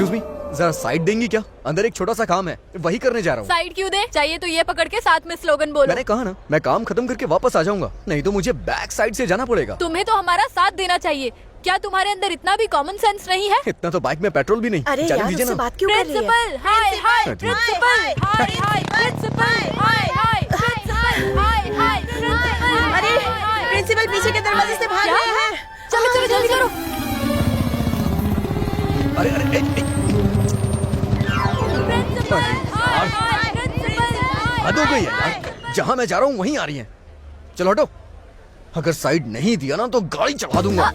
Excuse me, जरा side देंगी क्या? अंदर एक छोटा सा काम है, वही करने जा रहा हूँ। साइड क्यों दे? चाहिए तो ये पकड़ के साथ में स्लोगन बोलो। मैंने कहा ना, मैं काम खत्म करके वापस आ जाऊंगा, नहीं तो मुझे बैक साइड से जाना पड़ेगा। तुम्हें तो हमारा साथ देना चाहिए। क्या तुम्हारे अंदर इतना भी कॉमन सेंस नहीं है? इतना तो बाइक में पेट्रोल भी नहीं। अरे जाने यार, दीजिए उससे ना। बात क्यों कर रही है? प्रिंसिपल, हाय हाय हाँ, ठीक। प्रिंसिपल, हाय हाय प्रिंसिपल, हाय हाय प्रिंसिपल, हाय हाय प्रिंसिपल। अरे प्रिंसिपल पीछे के दरवाजे से भाग क्या? रहे हैं। चलो चलो जल्दी करो। अरे अरे प्रिंसिपल, हाय हाय प्रिंसिपल, हद हो गई है यार, जहाँ मैं जा रहा हूँ वहीं आ रही हैं। चलो हटो, अगर साइड नहीं दिया ना तो गाड़ी चढ़ा दूंगा।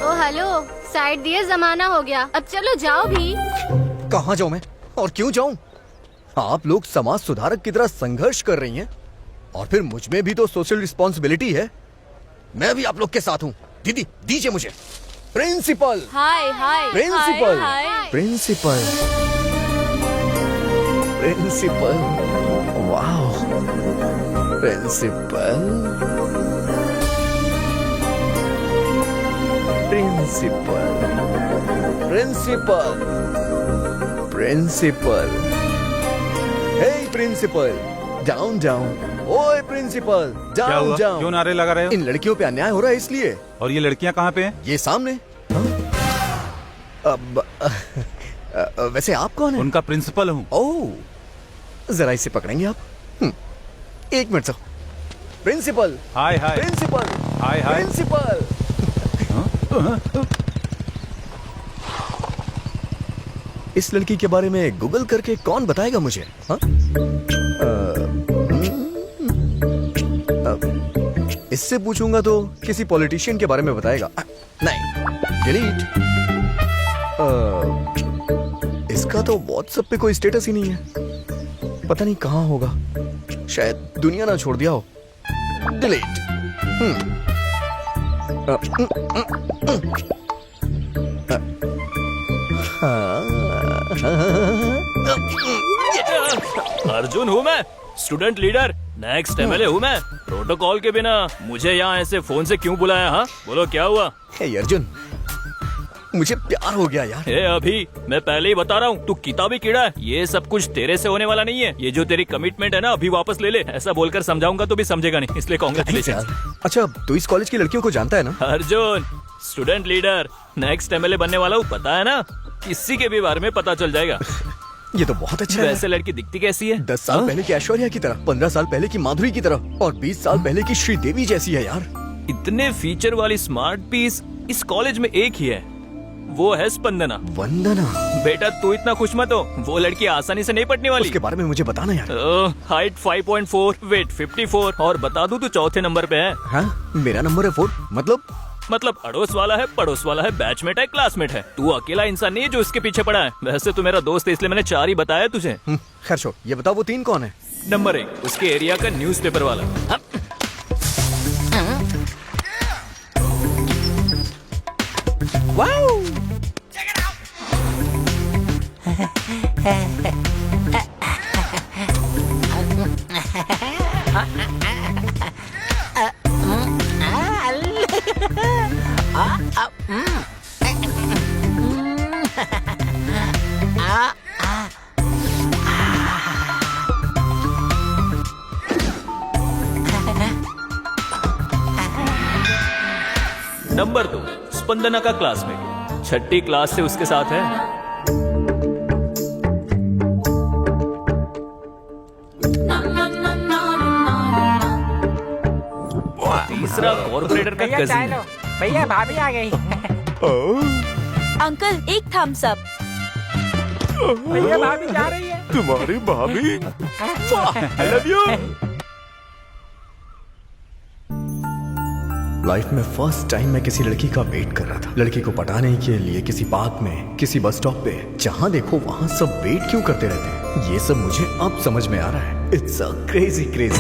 ओ हेलो, साइड दिए जमाना हो गया, अब चलो जाओ भी। कहाँ जाऊँ मैं और क्यों जाऊँ? आप लोग समाज सुधारक की तरह संघर्ष कर रही हैं और फिर मुझ में भी तो सोशल रिस्पॉन्सिबिलिटी है। मैं भी आप लोग के साथ हूँ। दीदी दीजिए मुझे। प्रिंसिपल, हाय हाय प्रिंसिपल, हाय, हाय। प्रिंसिपल, प्रिंसिपल, वाह, प्रिंसिपल, प्रिंसिपल, प्रिंसिपल, प्रिंसिपल, हे प्रिंसिपल, डाउन डाउन, ओए प्रिंसिपल, क्या डाउन हुआ? डाउन। क्यों नारे लगा रहे हो? इन लड़कियों पे अन्याय हो रहा है इसलिए। और ये लड़कियां कहाँ पे हैं? ये सामने। हाँ? अब वैसे आप कौन हैं? उनका प्रिंसिपल हूँ। ओह, जरा इसे पकड़ेंगे आप? एक मिनट सर। प्रिंसिपल, हाय हाय प्रिंसिपल, हाय हाय। प्रिंसिपल। इस लड़की के बारे में गूगल करके कौन बताएगा मुझे? हाँ? इससे पूछूंगा तो किसी पॉलिटिशियन के बारे में बताएगा। नहीं, डिलीट। इसका तो व्हाट्सएप पे कोई स्टेटस ही नहीं है। पता नहीं कहाँ होगा, शायद दुनिया ना छोड़ दिया हो। डिलीट। अर्जुन हूँ मैं, स्टूडेंट लीडर, नेक्स्ट एमएलए हूँ मैं। प्रोटोकॉल के बिना मुझे यहाँ ऐसे फोन से क्यों बुलाया? हाँ बोलो क्या हुआ? हे अर्जुन, मुझे प्यार हो गया यार। हे अभी मैं पहले ही बता रहा हूँ, तू किताबी कीड़ा है। ये सब कुछ तेरे से होने वाला नहीं है। ये जो तेरी कमिटमेंट है ना, अभी वापस ले ले। ऐसा बोलकर समझाऊंगा तो भी समझेगा नहीं, इसलिए कांग्रेचुलेशन। अच्छा, तू इस कॉलेज की लड़कियों को जानता है ना? Arjun, student leader, next MLA बनने वाला हूँ, पता है ना? किसी के भी बारे में पता चल जाएगा। ये तो बहुत अच्छा है। वैसे लड़की दिखती कैसी है? 10 साल पहले की ऐश्वर्या की तरह, 15 साल पहले की माधुरी की तरह और 20 साल पहले की श्रीदेवी जैसी है यार। इतने फीचर वाली स्मार्ट पीस इस कॉलेज में एक ही है, वो है स्पंदना। वंदना? बेटा तू इतना खुश मत हो, वो लड़की आसानी से नहीं पटने वाली। उसके बारे में मुझे बताना यार। हाइट 5.4, वेट 54 और बता दूं तू चौथे नंबर पे है। हाँ, मेरा नंबर है 4। मतलब अड़ोस वाला है, पड़ोस वाला है, बैचमेट है, क्लासमेट है। तू अकेला इंसान नहीं है जो इसके पीछे पड़ा है। वैसे तू मेरा दोस्त है इसलिए मैंने 4 ही बताया तुझे। खैर छोड़, ये बताओ वो 3 कौन है? नंबर 1 उसके एरिया का न्यूज़पेपर वाला। नंबर 2 स्पंदना का क्लासमेट, 6ठी क्लास से उसके साथ है। तीसरा कॉर्पोरेटर का कजिन। भैया भाभी आ गई। अंकल एक थम्स अप। भैया भाभी जा रही है। तुम्हारी भाभी? आई लव यू। लाइफ में फर्स्ट टाइम मैं किसी लड़की का वेट कर रहा था। लड़की को पटाने के लिए किसी पार्क में, किसी बस स्टॉप पे, जहां देखो वहां सब वेट क्यों करते रहते हैं, ये सब मुझे अब समझ में आ रहा है। It's a crazy crazy.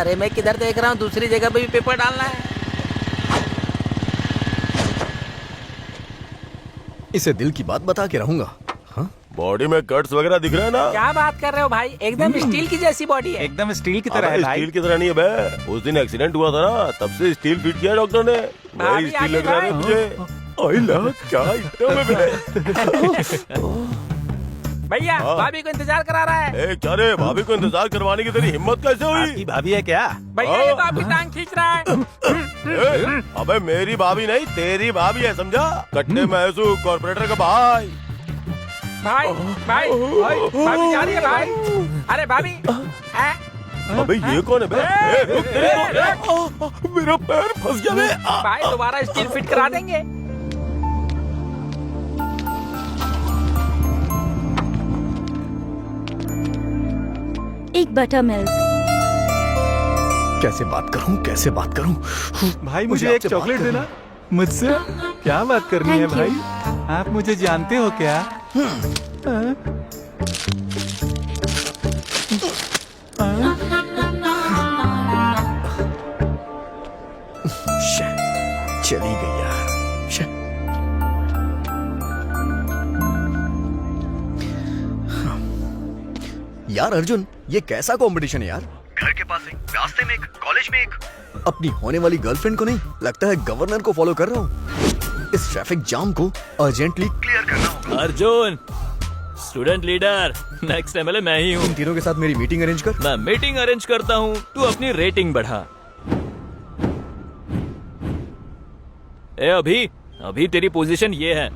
अरे मैं किधर देख रहा हूँ, दूसरी जगह पे भी पेपर डालना है। इसे दिल की बात बता के रहूंगा। हाँ? बॉडी में कट्स वगैरह दिख रहे हैं ना? क्या बात कर रहे हो भाई, एकदम स्टील की जैसी बॉडी है। एकदम स्टील की तरह है अबे भाई। स्टील की तरह नहीं है बे। उस दिन एक्सीडेंट हुआ था ना, तब से स्टील फिट किया डॉक्टर ने। भाभी वही स्टील आगे लग रहा है भाई। मुझे। आइला क्या आइटम है बे। भैया हाँ। भाभी को इंतजार करा रहा है। ए क्या रे, भाभी को इंतजार करवाने की तेरी हिम्मत कैसे आपकी हुई? भाभी है क्या? भैया ये तो आपकी टांग खींच रहा है। ए, अबे मेरी भाभी नहीं, तेरी भाभी है, समझा? कट्टे महसू कॉर्पोरेटर का भाई। भाई भाई भाभी जा रही है भाई। अरे भाभी अबे ये कौन है बे? ए, रुक, तेरी तो- मेरा पैर फंस गया बे। भाई दोबारा स्टील फिट करा देंगे। एक बटर मिल्क। कैसे बात करूं, कैसे बात करूं? भाई मुझे मुझे एक आपसे बात चॉकलेट करनी देना। मुझसे क्या बात करनी है Thank you. भाई? आप मुझे जानते हो क्या? हाँ? शे, चली गई यार। शे। यार अर्जुन, ये कैसा कंपटीशन है यार? घर के पास एक, रास्ते में एक, कॉलेज में एक। अपनी होने वाली गर्लफ्रेंड को नहीं, लगता है गवर्नर को फॉलो कर रहा हूँ। इस ट्रैफिक जाम को अर्जेंटली क्लियर करना होगा। Arjun, student leader, next MLA मैं ही हूँ। इन तीनों के साथ मेरी मीटिंग अरेंज कर। मैं मीटिंग अरेंज करता हूँ, तू अपनी रेटिंग बढ़ा। ए अभी तेरी पोजीशन ये है।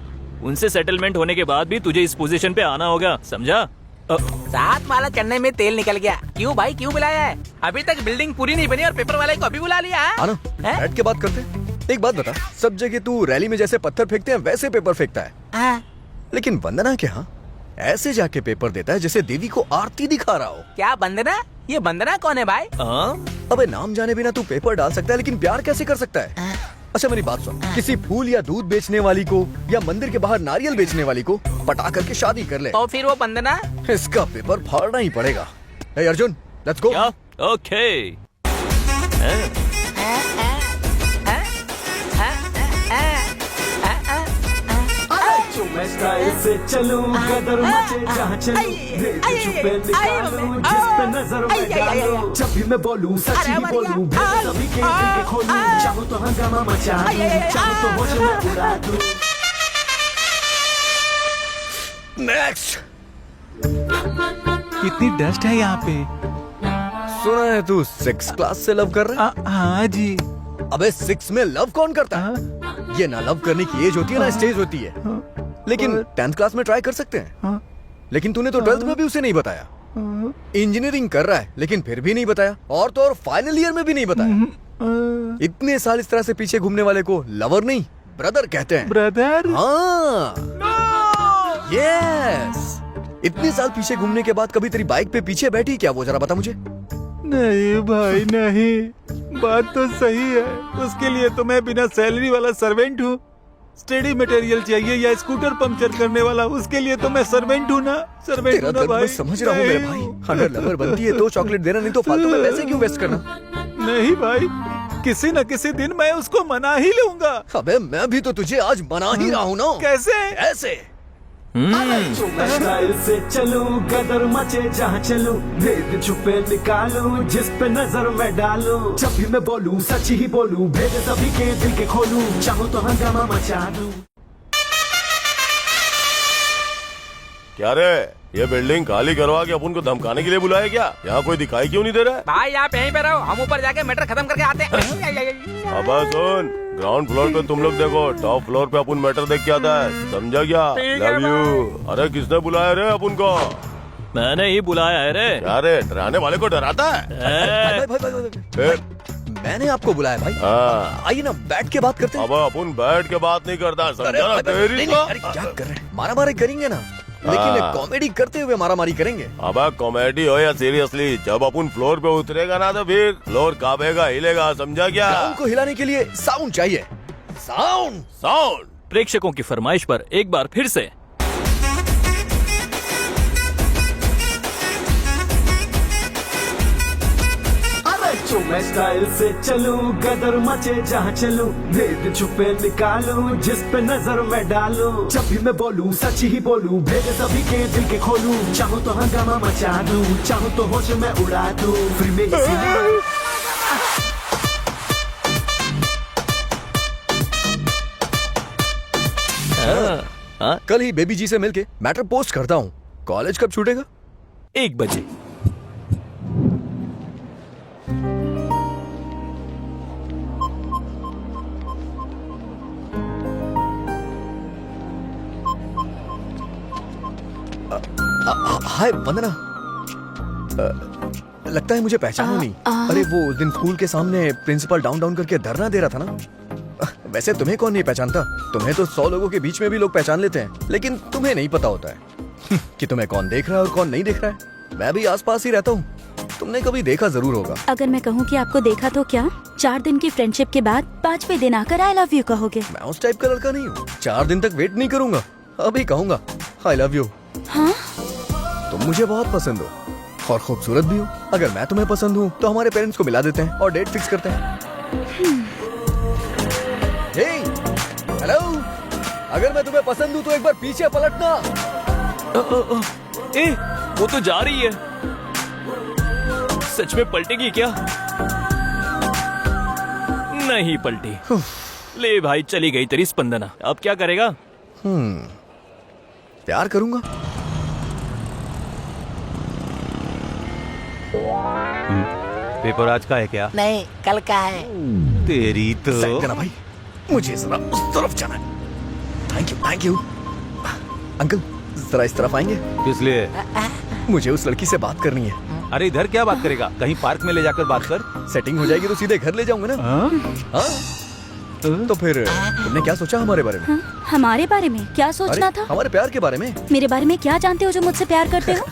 उनसे सेटलमेंट होने के बाद भी तुझे इस पोजीशन पे आना होगा, समझा? 7 माला चढ़ने में तेल निकल गया। क्यों भाई क्यों बुलाया है? अभी तक बिल्डिंग पूरी नहीं बनी और पेपर वाले को अभी बुला लिया है? आना, हैं? बैठ के बात करते हैं। एक बात बता, सब जगह तू रैली में जैसे पत्थर फेंकते हैं वैसे पेपर फेंकता है, हाँ। लेकिन वंदना के यहाँ ऐसे जाके पेपर देता है जैसे देवी को आरती दिखा रहा हो। क्या बंदना? ये बंदना कौन है भाई? हाँ? अबे नाम जाने बिना तू पेपर डाल सकता है, लेकिन प्यार कैसे कर सकता है? अच्छा मेरी बात सुन, किसी फूल या दूध बेचने वाली को या मंदिर के बाहर नारियल बेचने वाली को पटा करके शादी कर ले, तो फिर वो बंदना? इसका पेपर फाड़ना ही पड़ेगा। हे अर्जुन, लेट्स गो। क्या? ओके। मैं स्टाइल से चलूं, कदर मचे जहाँ चलूं, भेद छुपे निकालूं, जिस पे नजर मैं डालूं। जब भी मैं बोलूं सच ही बोलूं, भेद सभी के दिल के खोलूं। चाहो तो हंगामा मचा दूं, चाहो तो होश में उड़ा दूं। नेक्स्ट। कितनी डस्ट है यहाँ पे। सुना है तू 6 क्लास से लव कर रहा है? हाँ जी। अबे 6 में लव कौन करता है? ये ना लव करने की एज होती है ना स्टेज होती है। लेकिन 10th क्लास में ट्राई कर सकते हैं। लेकिन तूने तो 12th में भी उसे नहीं बताया। इंजीनियरिंग कर रहा है लेकिन फिर भी नहीं बताया, और तो और फाइनल ईयर में भी नहीं बताया। इतने साल इस तरह से पीछे घूमने वाले को लवर नहीं ब्रदर कहते हैं। ब्रदर? हाँ, यस। इतने साल पीछे घूमने के बाद कभी तेरी बाइक पे पीछे बैठी क्या, वो जरा बता मुझे। नहीं भाई नहीं, बात तो सही है। उसके लिए तो मैं बिना सैलरी वाला सर्वेंट हूँ। स्टडी मटेरियल चाहिए या स्कूटर पंक्चर करने वाला, उसके लिए तो मैं सर्वेंट हूँ ना। सर्वेंट तेरा हूँ ना दर्द मैं भाई। समझ रहा हूँ मेरे भाई। अगर लवर बनती है तो चॉकलेट देना, नहीं तो फालतू में वैसे क्यों वेस्ट करना। नहीं भाई, किसी न किसी दिन मैं उसको मना ही लूंगा। अबे मैं भी तो तुझे आज मना ही रहा हूँ ना। कैसे? ऐसे। मैं स्टाइल से चलूं, कदर मचे जहाँ चलूं, भेद छुपे निकालूं, जिस पे नजर मैं डालूं। जब भी मैं बोलूं सच ही बोलूं, भेद सभी के दिल के खोलूं। चाहो तो हंगामा मचा दूं। क्या रे, ये बिल्डिंग खाली करवा के अपन को धमकाने के लिए बुलाया क्या? यहाँ कोई दिखाई क्यों नहीं दे रहा है? भाई आप यहीं पे रहो, हम ऊपर जाके मैटर खत्म करके आते हैं। अब सुन, ग्राउंड फ्लोर पे तुम लोग देखो, टॉप फ्लोर पे अपन मैटर देख के आता है, समझा क्या? ठीक है लव यू। अरे किसने बुलाया रे अपन को? मैंने ही बुलाया है रे। क्या रे, डराने वाले को डराता है? ए, भाई, मैंने आपको बुलाया भाई। हाँ। आइए ना बैठ के बात करते हैं। अब अपन बैठ के बात नहीं करता, अरे समझा ना? भाई, तेरी नहीं, तो अरे क्या कर रहे हैं? मारामारी करेंगे ना, लेकिन हाँ। कॉमेडी करते हुए मारामारी करेंगे। अब कॉमेडी हो या सीरियसली, जब अपन फ्लोर पे उतरेगा ना तो फिर फ्लोर कांपेगा, हिलेगा, समझा क्या? ग्राउंड को हिलाने के लिए साउंड चाहिए। साउंड। साउंड। प्रेक्षकों की फरमाइश पर एक बार फिर से जो मैं स्टाइल से चलूं गदर मचे जहाँ चलूं भेद छुपे निकालूं जिस पे नजर मैं डालूं जब भी मैं बोलूं सच ही बोलूं भेद सभी के दिल के खोलूं चाहूं तो हंगामा मचा दूं चाहूं तो होश में उड़ा दूं फ्री में इसीलिए कल ही बेबी जी से मिलके मैटर पोस्ट करता हूँ। कॉलेज कब छूटेगा? 1 बजे। हाय वंदना। लगता है मुझे पहचाना नहीं। अरे वो उस दिन स्कूल के सामने प्रिंसिपल डाउन डाउन करके धरना दे रहा था ना। वैसे तुम्हें कौन नहीं पहचानता? तुम्हें तो 100 लोगों के बीच में भी लोग पहचान लेते हैं, लेकिन तुम्हें नहीं पता होता है कि तुम्हें कौन देख रहा है और कौन नहीं देख रहा है। मैं भी आसपास ही रहता हूँ, तुमने कभी देखा जरूर होगा। अगर मैं कहूँ कि आपको देखा तो क्या 4 दिन की फ्रेंडशिप के बाद 5वें दिन आकर आई लव यू कहोगे? मैं उस टाइप का लड़का नहीं हूँ। 4 दिन तक वेट नहीं करूंगा, अभी कहूंगा आई लव यू। हाँ? तुम मुझे बहुत पसंद हो और खूबसूरत भी हो। अगर मैं तुम्हें पसंद हूँ तो हमारे पेरेंट्स को मिला देते हैं और डेट फिक्स करते हैं। हेलो, अगर मैं तुम्हें पसंद हूँ तो एक बार पीछे पलटना। ए, वो तो जा रही है। सच में पलटेगी क्या? नहीं पलटी। ले भाई, चली गई तेरी स्पंदना। अब क्या करेगा? प्यार करूंगा। पेपर आज का है क्या? नहीं, कल का है। तेरी तो देना भाई, मुझे जरा उस तरफ जाना है। थैंक यू अंकल, जरा इस तरफ आएंगे? इसलिए मुझे उस लड़की से बात करनी है। अरे इधर क्या बात करेगा? कहीं पार्क में ले जाकर बात कर। सेटिंग हो जाएगी तो सीधे घर ले जाऊंगा ना। हाँ? तो फिर तुमने क्या सोचा हमारे बारे में? हमारे बारे में क्या सोचना अरे, था? हमारे प्यार के बारे में। मेरे बारे में क्या जानते हो जो मुझसे प्यार करते हो?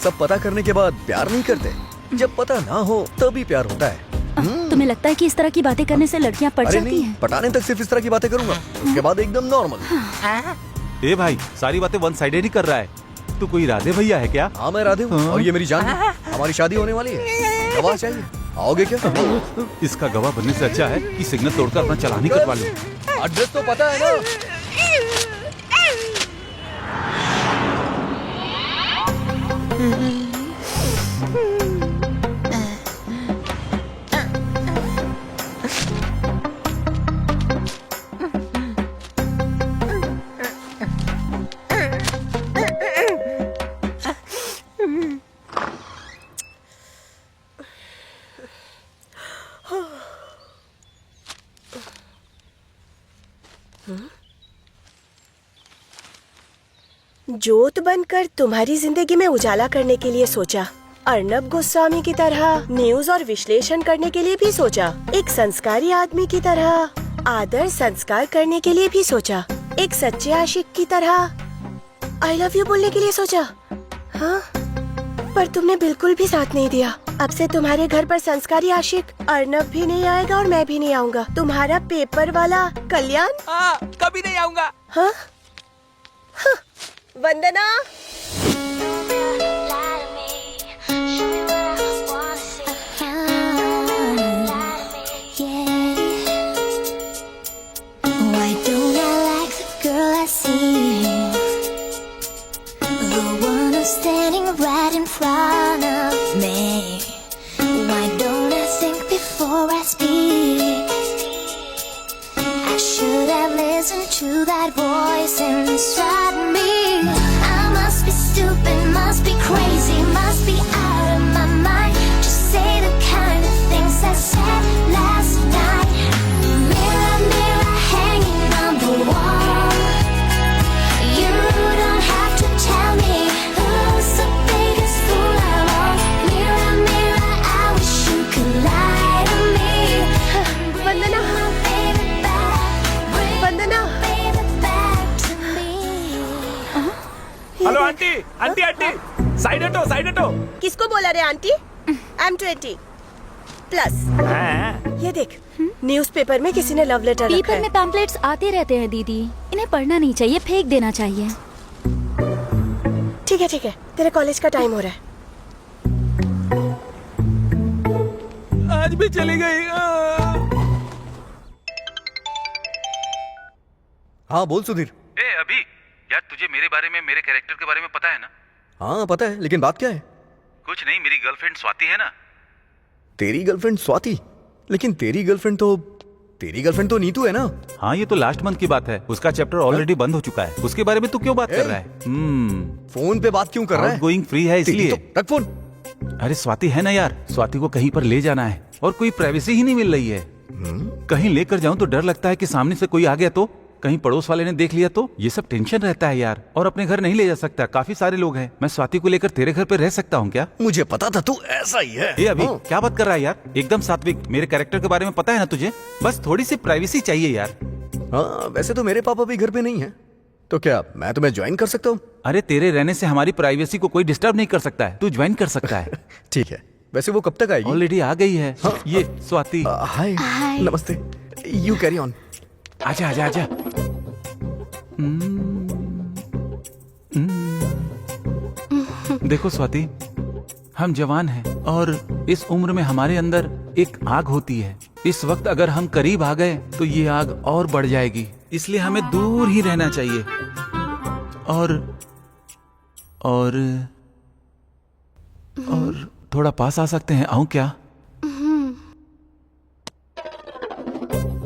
सब पता करने के बाद प्यार नहीं करते, जब पता ना हो तभी प्यार होता है। तुम्हें लगता है कि इस तरह की बातें करने से लड़कियां पट अरे जाती नहीं, हैं? पटाने तक सिर्फ इस तरह की बातें करूंगा, उसके बाद एकदम नॉर्मल। ए भाई, सारी बातें वन साइडेड ही कर रहा है। तू कोई राधे भैया है क्या? हाँ, मैं राधे हूँ और ये मेरी जान है। हमारी शादी होने वाली है। गवाह चाहिए, आओगे क्या? इसका गवाह बनने से अच्छा है कि सिग्नल तोड़कर अपना चालान ही कटवा लूं। एड्रेस तो पता है ना? जोत बनकर तुम्हारी जिंदगी में उजाला करने के लिए सोचा, अर्नब गोस्वामी की तरह न्यूज और विश्लेषण करने के लिए भी सोचा, एक संस्कारी आदमी की तरह आदर संस्कार करने के लिए भी सोचा, एक सच्चे आशिक की तरह आई लव यू बोलने के लिए सोचा। हाँ, पर तुमने बिल्कुल भी साथ नहीं दिया। अब से तुम्हारे घर पर संस्कारी आशिक अर्नब भी नहीं आएगा और मैं भी नहीं आऊंगा। तुम्हारा पेपर वाला कल्याण कभी नहीं आऊंगा। हाँ? हाँ, वंदना। Standing right in front of me. Why don't I think before I speak? I should have listened to that voice inside me. I must be stupid, must be crazy, must be out of my mind. Just say the kind of things I said last night. Mirror, mirror, hanging on the wall. You don't have to tell me. Hello aunty, aunty aunty, side हटो, side हटो। किसको बोला रे aunty? I'm 20 plus. ये देख, newspaper में किसी ने लव लेटर रखा पेपर है। में पैम्पलेट्स आते रहते हैं दीदी, इन्हें पढ़ना नहीं चाहिए, फेंक देना चाहिए। ठीक है, तेरे कॉलेज का टाइम हो रहा है। आज भी चली गई। हाँ बोल सुधीर। ए अभी यार, तुझे मेरे बारे में, मेरे कैरेक्टर के बारे में पता है ना? हाँ पता है, लेकिन बात क्या है? कुछ नहीं, मेरी गर्लफ्रेंड स्वाति है ना। तेरी गर्लफ्रेंड स्वाति? लेकिन तेरी गर्लफ्रेंड तो नीतू है ना? हाँ, ये तो लास्ट मंथ की बात है। उसका चैप्टर ऑलरेडी बंद हो चुका है। उसके बारे में तू क्यों बात कर रहा है? फोन पे बात क्यों कर रहा है? गोइंग फ्री है इसलिए। तो रख फोन। अरे स्वाति है ना यार, स्वाति को कहीं पर ले जाना है और कोई प्राइवेसी ही नहीं मिल रही है। कहीं लेकर जाऊं तो डर लगता है कि सामने से कोई आ गया तो, कहीं पड़ोस वाले ने देख लिया तो, ये सब टेंशन रहता है यार। और अपने घर नहीं ले जा सकता, काफी सारे लोग हैं। मैं स्वाति को लेकर तेरे घर पे रह सकता हूँ क्या? मुझे पता था तू ऐसा ही है। ये अभी क्या बात कर रहा है यार? एकदम सात्विक। मेरे कैरेक्टर के बारे में पता है ना तुझे? बस थोड़ी सी प्राइवेसी चाहिए यार। हाँ वैसे तो मेरे पापा भी घर पे नहीं है, तो क्या मैं तुम्हें ज्वाइन कर सकता हूँ? अरे तेरे रहने से हमारी प्राइवेसी को कोई डिस्टर्ब नहीं कर सकता है, तू ज्वाइन कर सकता है। ठीक है। वैसे वो कब तक आएगी? ऑलरेडी आ गई है। हाँ, ये स्वाति। हाय नमस्ते। You carry on. आजा आजा आजा। देखो स्वाति, हम जवान हैं और इस उम्र में हमारे अंदर एक आग होती है। इस वक्त अगर हम करीब आ गए तो ये आग और बढ़ जाएगी, इसलिए हमें दूर ही रहना चाहिए। और थोड़ा पास आ सकते हैं? आऊं क्या?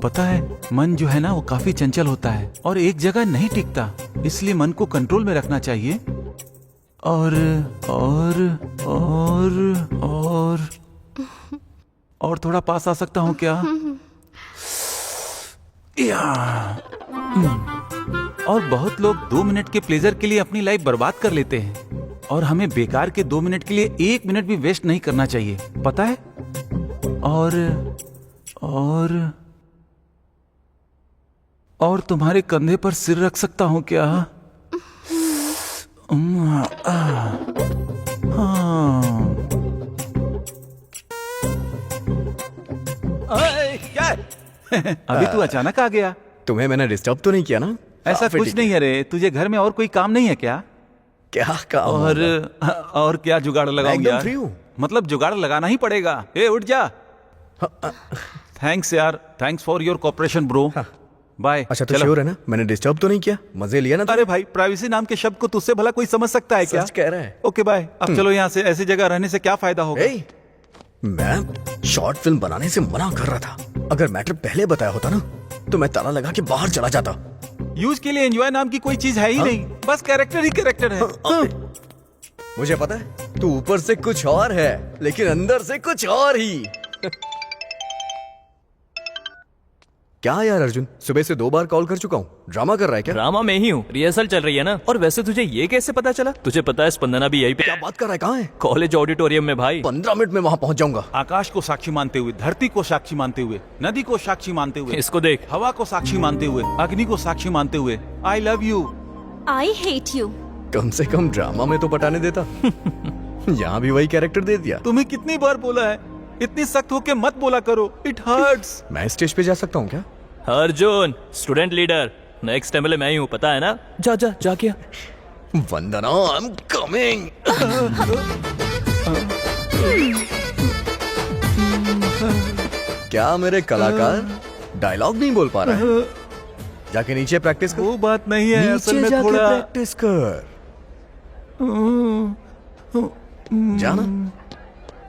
पता है मन जो है ना वो काफी चंचल होता है और एक जगह नहीं टिकता, इसलिए मन को कंट्रोल में रखना चाहिए। और थोड़ा पास आ सकता हूँ क्या? और बहुत लोग 2 मिनट के प्लेजर के लिए अपनी लाइफ बर्बाद कर लेते हैं और हमें बेकार के 2 मिनट के लिए 1 मिनट भी वेस्ट नहीं करना चाहिए, पता है? और तुम्हारे कंधे पर सिर रख सकता हूँ क्या? क्या? अभी तू अचानक आ गया। तुम्हें मैंने डिस्टर्ब तो नहीं किया ना? ऐसा कुछ नहीं है रे। तुझे घर में और कोई काम नहीं है क्या? क्या काम? और क्या जुगाड़ लगाऊं यार? फ्री हूँ। मतलब जुगाड़ लगाना ही पड़ेगा। ए उठ जा। थैंक्स यार, thanks for your cooperation bro. Bye. अच्छा तो श्योर है ना? मैंने डिस्टर्ब तो नहीं किया? मजे लिया ना? अरे भाई, प्राइवेसी नाम के शब्द को तुझसे भला कोई समझ सकता है क्या? सच कह रहा है। Okay bye. अब चलो यहाँ से। ऐसी जगह रहने से क्या फायदा होगा? मैं शॉर्ट फिल्म बनाने से मना कर रहा था। अगर मैटर पहले बताया होता ना तो मैं ताला लगा के बाहर चला जाता। यूज के लिए एंजॉय नाम की कोई चीज है ही नहीं, बस कैरेक्टर ही कैरेक्टर है। मुझे पता है तू ऊपर से कुछ और है लेकिन अंदर से कुछ और ही। क्या यार अर्जुन, सुबह से 2 बार कॉल कर चुका हूँ। ड्रामा कर रहा है क्या? ड्रामा में ही हूँ, रिहर्सल चल रही है ना। और वैसे तुझे ये कैसे पता चला? तुझे पता है स्पंदना भी यही पे। क्या बात कर रहा है? कहाँ है? कॉलेज ऑडिटोरियम में भाई। 15 मिनट में वहाँ पहुँच जाऊंगा। आकाश को साक्षी मानते हुए, धरती को साक्षी मानते हुए, नदी को साक्षी मानते हुए, इसको देख, हवा को साक्षी मानते हुए, अग्नि को साक्षी मानते हुए, I love you. I hate you. कम से कम ड्रामा में तो पटाने देता। यहाँ भी वही कैरेक्टर दे दिया। तुम्हें कितनी बार बोला है इतनी सख्त होके मत बोला करो, इट हर्ट्स। मैं स्टेज पे जा सकता हूँ क्या? Arjun student leader, next MLA मैं ही हूँ, पता है ना? जा क्या? वंदना, आई एम कमिंग। क्या मेरे कलाकार डायलॉग नहीं बोल पा रहा है? जाके नीचे प्रैक्टिस कर। वो बात नहीं है, असल में जाके थोड़ा प्रैक्टिस कर। जाना।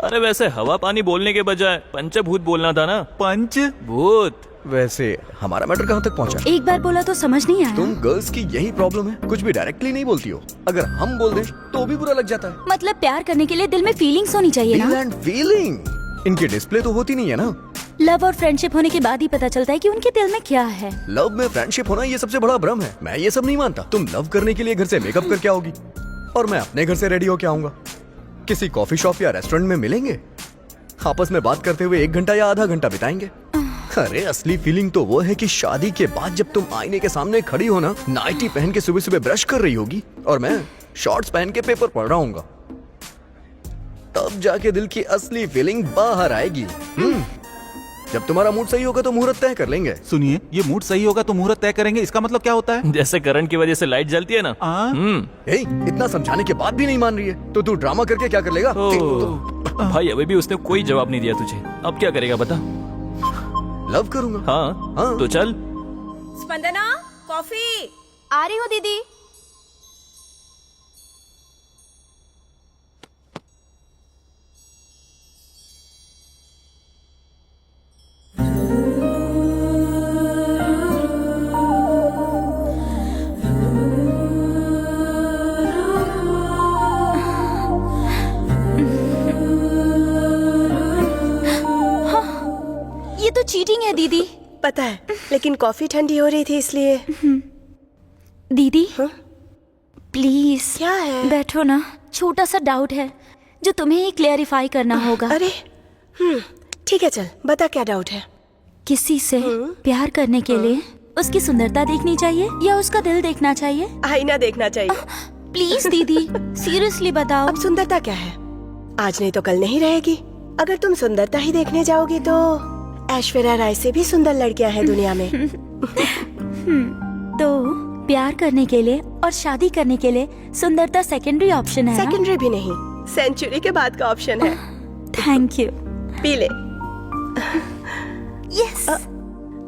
अरे वैसे हवा पानी बोलने के बजाय पंचभूत बोलना था ना। पंचभूत। वैसे हमारा मैटर कहाँ तक पहुँचा? एक बार बोला तो समझ नहीं आया। तुम गर्ल्स की यही प्रॉब्लम है, कुछ भी डायरेक्टली नहीं बोलती हो। अगर हम बोल दें तो भी बुरा लग जाता है। मतलब प्यार करने के लिए दिल में फीलिंग्स होनी चाहिए ना? फीलिंग इनकी डिस्प्ले तो होती नहीं है ना। लव और फ्रेंडशिप होने के बाद ही पता चलता है कि उनके दिल में क्या है। लव में फ्रेंडशिप होना ये सबसे बड़ा भ्रम है। मैं ये सब नहीं मानता। तुम लव करने के लिए घर से मेकअप करके आओगी और मैं अपने घर से रेडी होके आऊंगा। किसी कॉफी शॉप या रेस्टोरेंट में मिलेंगे, आपस में बात करते हुए 1 घंटा या आधा घंटा बिताएंगे। अरे असली फीलिंग तो वो है कि शादी के बाद जब तुम आईने के सामने खड़ी हो ना, नाइटी पहन के सुबह सुबह ब्रश कर रही होगी और मैं शॉर्ट्स पहन के पेपर पढ़ रहा हूँगा, तब जाके दिल की असली फीलिंग बाहर आएगी। जब तुम्हारा मूड सही होगा तो मुहूर्त तय कर लेंगे। सुनिए, ये मूड सही होगा तो मुहूर्त तय करेंगे, इसका मतलब क्या होता है? जैसे करंट की वजह से लाइट जलती है ना। इतना समझाने के बाद भी नहीं मान रही है तो तू ड्रामा करके क्या कर लेगा? भाई अभी भी उसने कोई जवाब नहीं दिया तुझे, अब क्या करेगा बता? लव करूंगा। हाँ तो चल। स्पंदना, कॉफी। आ रही हूँ दीदी। ये तो चीटिंग है दीदी। पता है, लेकिन कॉफी ठंडी हो रही थी इसलिए। दीदी प्लीज क्या है? बैठो ना, छोटा सा डाउट है जो तुम्हें ही क्लेरिफाई करना होगा। अरे ठीक है, चल बता क्या डाउट है। किसी से प्यार करने के लिए उसकी सुंदरता देखनी चाहिए या उसका दिल देखना चाहिए? आईना देखना चाहिए। प्लीज दीदी सीरियसली बताओ। अब सुंदरता क्या है, आज नहीं तो कल नहीं रहेगी। अगर तुम सुंदरता ही देखने जाओगी तो ऐश्वर्या राय से भी सुंदर लड़कियां हैं दुनिया में। तो प्यार करने के लिए और शादी करने के लिए सुंदरता सेकेंडरी ऑप्शन है। सेकेंडरी भी नहीं, सेंचुरी के बाद का ऑप्शन है। Thank you. पी ले। यस।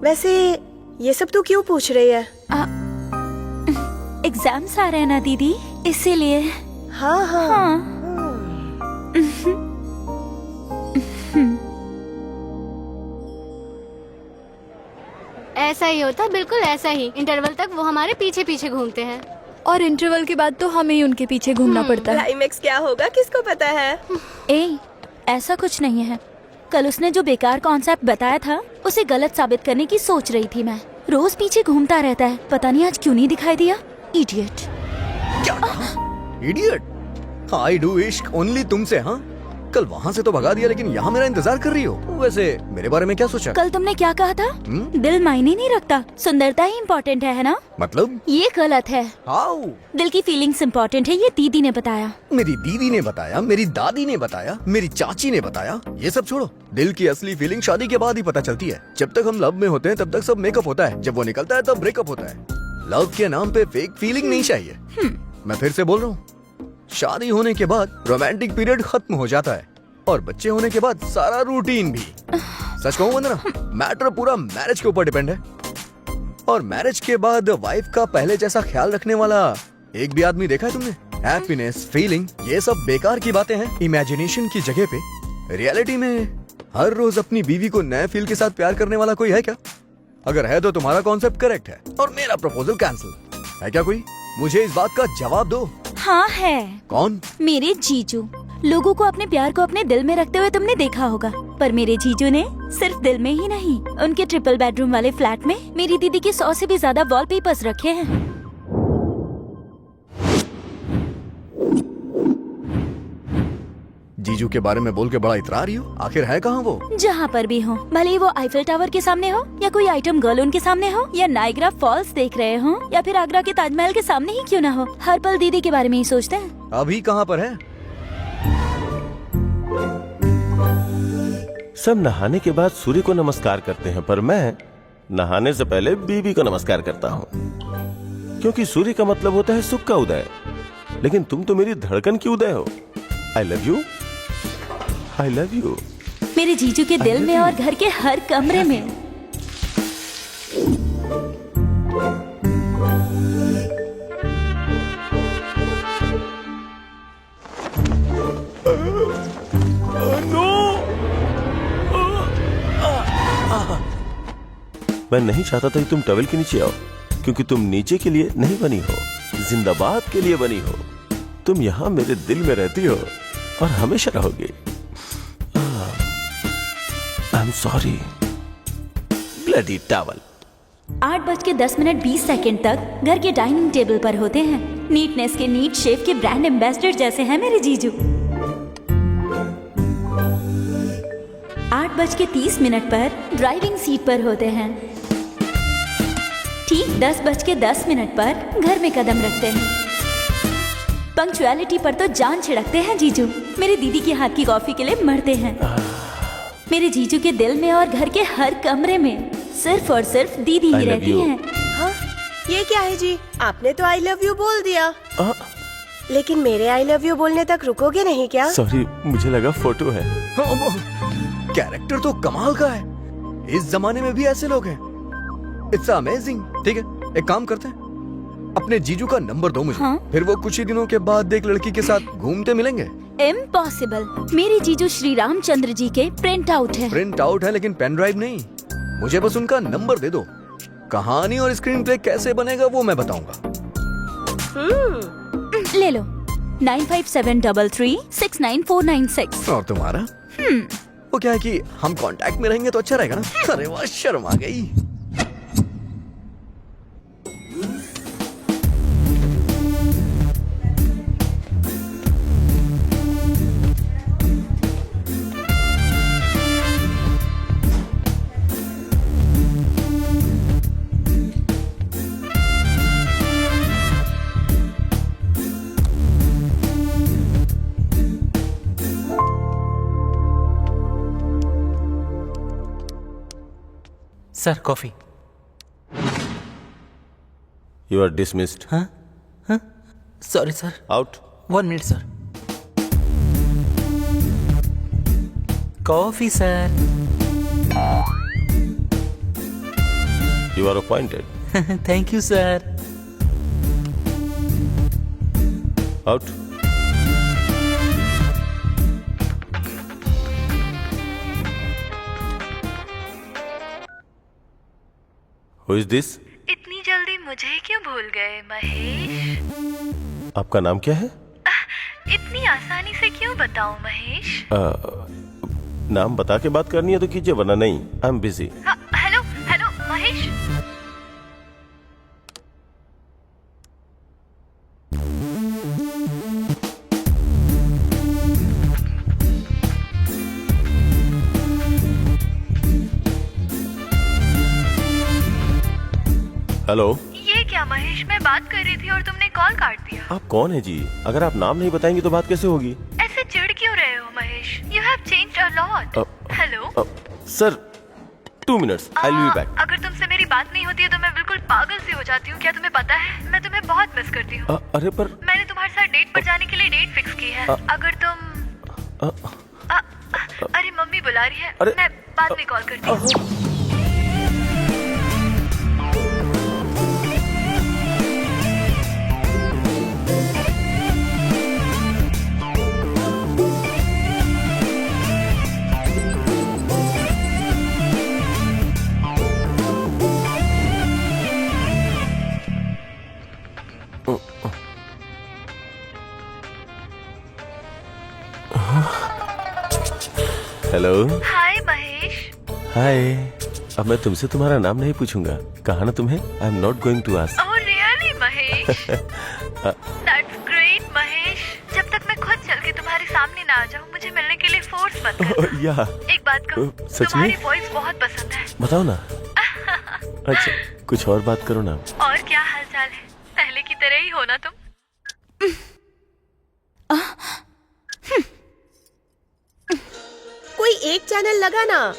वैसे ये सब तू क्यों पूछ रही है? एग्जाम्स आ रहे हैं ना दीदी, इसीलिए। हाँ। ऐसा ही होता, बिल्कुल ऐसा ही। इंटरवल तक वो हमारे पीछे पीछे घूमते हैं और इंटरवल के बाद तो हमें ही उनके पीछे घूमना पड़ता है। क्लाइमेक्स क्या होगा किसको पता है? ऐसा कुछ नहीं है। कल उसने जो बेकार कॉन्सेप्ट बताया था उसे गलत साबित करने की सोच रही थी मैं। रोज पीछे घूमता रहता है, पता नहीं आज क्यों नहीं दिखाई दिया। इडियट। क्या इडियट? आई डू इश्क ओनली तुमसे। हाँ, कल वहाँ से तो भगा दिया, लेकिन यहाँ मेरा इंतजार कर रही हो। वैसे मेरे बारे में क्या सोचा? कल तुमने क्या कहा था? दिल मायने नहीं रखता, सुंदरता ही इम्पोर्टेंट है ना? मतलब ये गलत है। हाउ? दिल की फीलिंग्स इम्पोर्टेंट है, ये दीदी ने बताया। मेरी दीदी ने बताया, मेरी दादी ने बताया, मेरी चाची ने बताया। ये सब छोड़ो, दिल की असली फीलिंग शादी के बाद ही पता चलती है। जब तक हम लव में होते हैं तब तक सब मेकअप होता है, जब वो निकलता है तब ब्रेकअप होता है। लव के नाम पे फेक फीलिंग नहीं चाहिए। मैं फिर से बोल रहा हूँ, शादी होने के बाद रोमांटिक पीरियड खत्म हो जाता है और बच्चे होने के बाद सारा रूटीन भी। सच कहूँ वंदना, मैटर पूरा मैरिज के ऊपर डिपेंड है। और मैरिज के बाद वाइफ का पहले जैसा ख्याल रखने वाला एक भी आदमी देखा है तुमने? हैप्पीनेस, फीलिंग, ये सब बेकार की बातें हैं इमेजिनेशन की जगह पे। रियलिटी में हर रोज अपनी बीवी को नए फील के साथ प्यार करने वाला कोई है क्या? अगर है तो तुम्हारा कॉन्सेप्ट करेक्ट है और मेरा प्रपोजल कैंसिल है क्या कोई? मुझे इस बात का जवाब दो। हाँ है। कौन? मेरे जीजू। लोगों को अपने प्यार को अपने दिल में रखते हुए तुमने देखा होगा, पर मेरे जीजू ने सिर्फ दिल में ही नहीं, उनके ट्रिपल बेडरूम वाले फ्लैट में मेरी दीदी के 100 से भी ज्यादा वॉलपेपर्स रखे हैं। जीजू के बारे में बोल के बड़ा इतरा रही हो, आखिर है कहाँ वो? जहाँ पर भी हो, भले ही वो आईफिल टावर के सामने हो या कोई आइटम गर्ल उनके सामने हो या नायग्रा फॉल्स देख रहे हो या फिर आगरा के ताजमहल के सामने ही क्यों ना हो, हर पल दीदी के बारे में ही सोचते हैं। अभी कहाँ पर है? सब नहाने के बाद सूर्य को नमस्कार करते हैं, पर मैं नहाने से पहले बीवी को नमस्कार करता हूँ, क्योंकि सूर्य का मतलब होता है सुख का उदय। लेकिन तुम तो मेरी धड़कन की उदय हो। आई love you, I love you. मेरे जीजू के दिल में और घर के हर कमरे में। मैं नहीं चाहता था कि तुम टॉवेल के नीचे आओ, क्योंकि तुम नीचे के लिए नहीं बनी हो, जिंदाबाद के लिए बनी हो। तुम यहाँ मेरे दिल में रहती हो और हमेशा रहोगी। I am sorry bloody towel. 8:10 तक घर के डाइनिंग टेबल पर होते हैं। नीटनेस के नीट शेफ के ब्रांड एम्बेसडर जैसे हैं मेरे जीजू। 8:30 पर ड्राइविंग सीट पर होते हैं। ठीक 10:10 पर घर में कदम रखते हैं। पंक्चुअलिटी पर तो जान छिड़कते हैं जीजू। मेरी दीदी के हाथ की कॉफी के लिए मरते हैं। मेरे जीजू के दिल में और घर के हर कमरे में सिर्फ और सिर्फ दीदी ही रहती हैं। हाँ, ये क्या है जी? आपने तो आई लव यू बोल दिया, लेकिन मेरे आई लव यू बोलने तक रुकोगे नहीं क्या? सॉरी, मुझे लगा फोटो है। कैरेक्टर तो कमाल का है। इस जमाने में भी ऐसे लोग हैं। It's amazing. ठीक है, एक काम करते हैं, अपने जीजू का नंबर दो मुझे। हाँ? फिर वो कुछ ही दिनों के बाद एक लड़की के साथ घूमते मिलेंगे। इम्पॉसिबल। मेरे जीजू श्री रामचंद्र जी के प्रिंट आउट है। प्रिंट आउट है लेकिन पेन ड्राइव नहीं। मुझे बस उनका नंबर दे दो। कहानी और स्क्रीन प्ले कैसे बनेगा वो मैं बताऊंगा। ले लो 9573369496। और तुम्हारा? वो क्या है कि हम कांटेक्ट में रहेंगे तो अच्छा रहेगा ना। अरे वाह, शर्म आ गई। Sir coffee. You are dismissed. हाँ हाँ, sorry sir. Out. 1 minute sir. Coffee sir. You are appointed. Thank you sir. Out. Who is this? इतनी जल्दी मुझे क्यों भूल गए महेश? आपका नाम क्या है? इतनी आसानी से क्यों बताऊं महेश? नाम बता के बात करनी है तो कीजिए, वरना नहीं। I am busy. Hello hello Mahesh. Hello. ये क्या महेश, मैं बात कर रही थी और तुमने कॉल काट दिया। आप कौन है जी? अगर आप नाम नहीं बताएंगे तो बात कैसे होगी? ऐसे चिढ़ क्यों रहे हो Mahesh? You have changed a lot. Hello sir, 2 minutes, I will be back. अगर तुमसे मेरी बात नहीं होती है तो मैं बिल्कुल पागल सी हो जाती हूँ। क्या तुम्हें पता है, मैं तुम्हें बहुत मिस करती हूँ। अरे पर मैंने तुम्हारे साथ डेट पर जाने के लिए डेट फिक्स की है। अगर तुम अरे मम्मी बुला रही है, मैं बाद में कॉल करती हूँ। हेलो। हाय महेश। हाय। अब मैं तुमसे तुम्हारा नाम नहीं पूछूंगा, कहा ना तुम्हें। I am not going to ask. Oh really Mahesh? That's great Mahesh. जब तक मैं खुद चल के तुम्हारे सामने ना आ जाऊँ, मुझे मिलने के लिए फोर्स मत करना। या एक बात कहूँ, सच में? तुम्हारी वॉइस बहुत पसंद है। बताओ ना। अच्छा, कुछ और बात करो ना। और क्या हाल चाल है? पहले की तरह ही हो ना तुम? कोई एक चैनल लगा ना।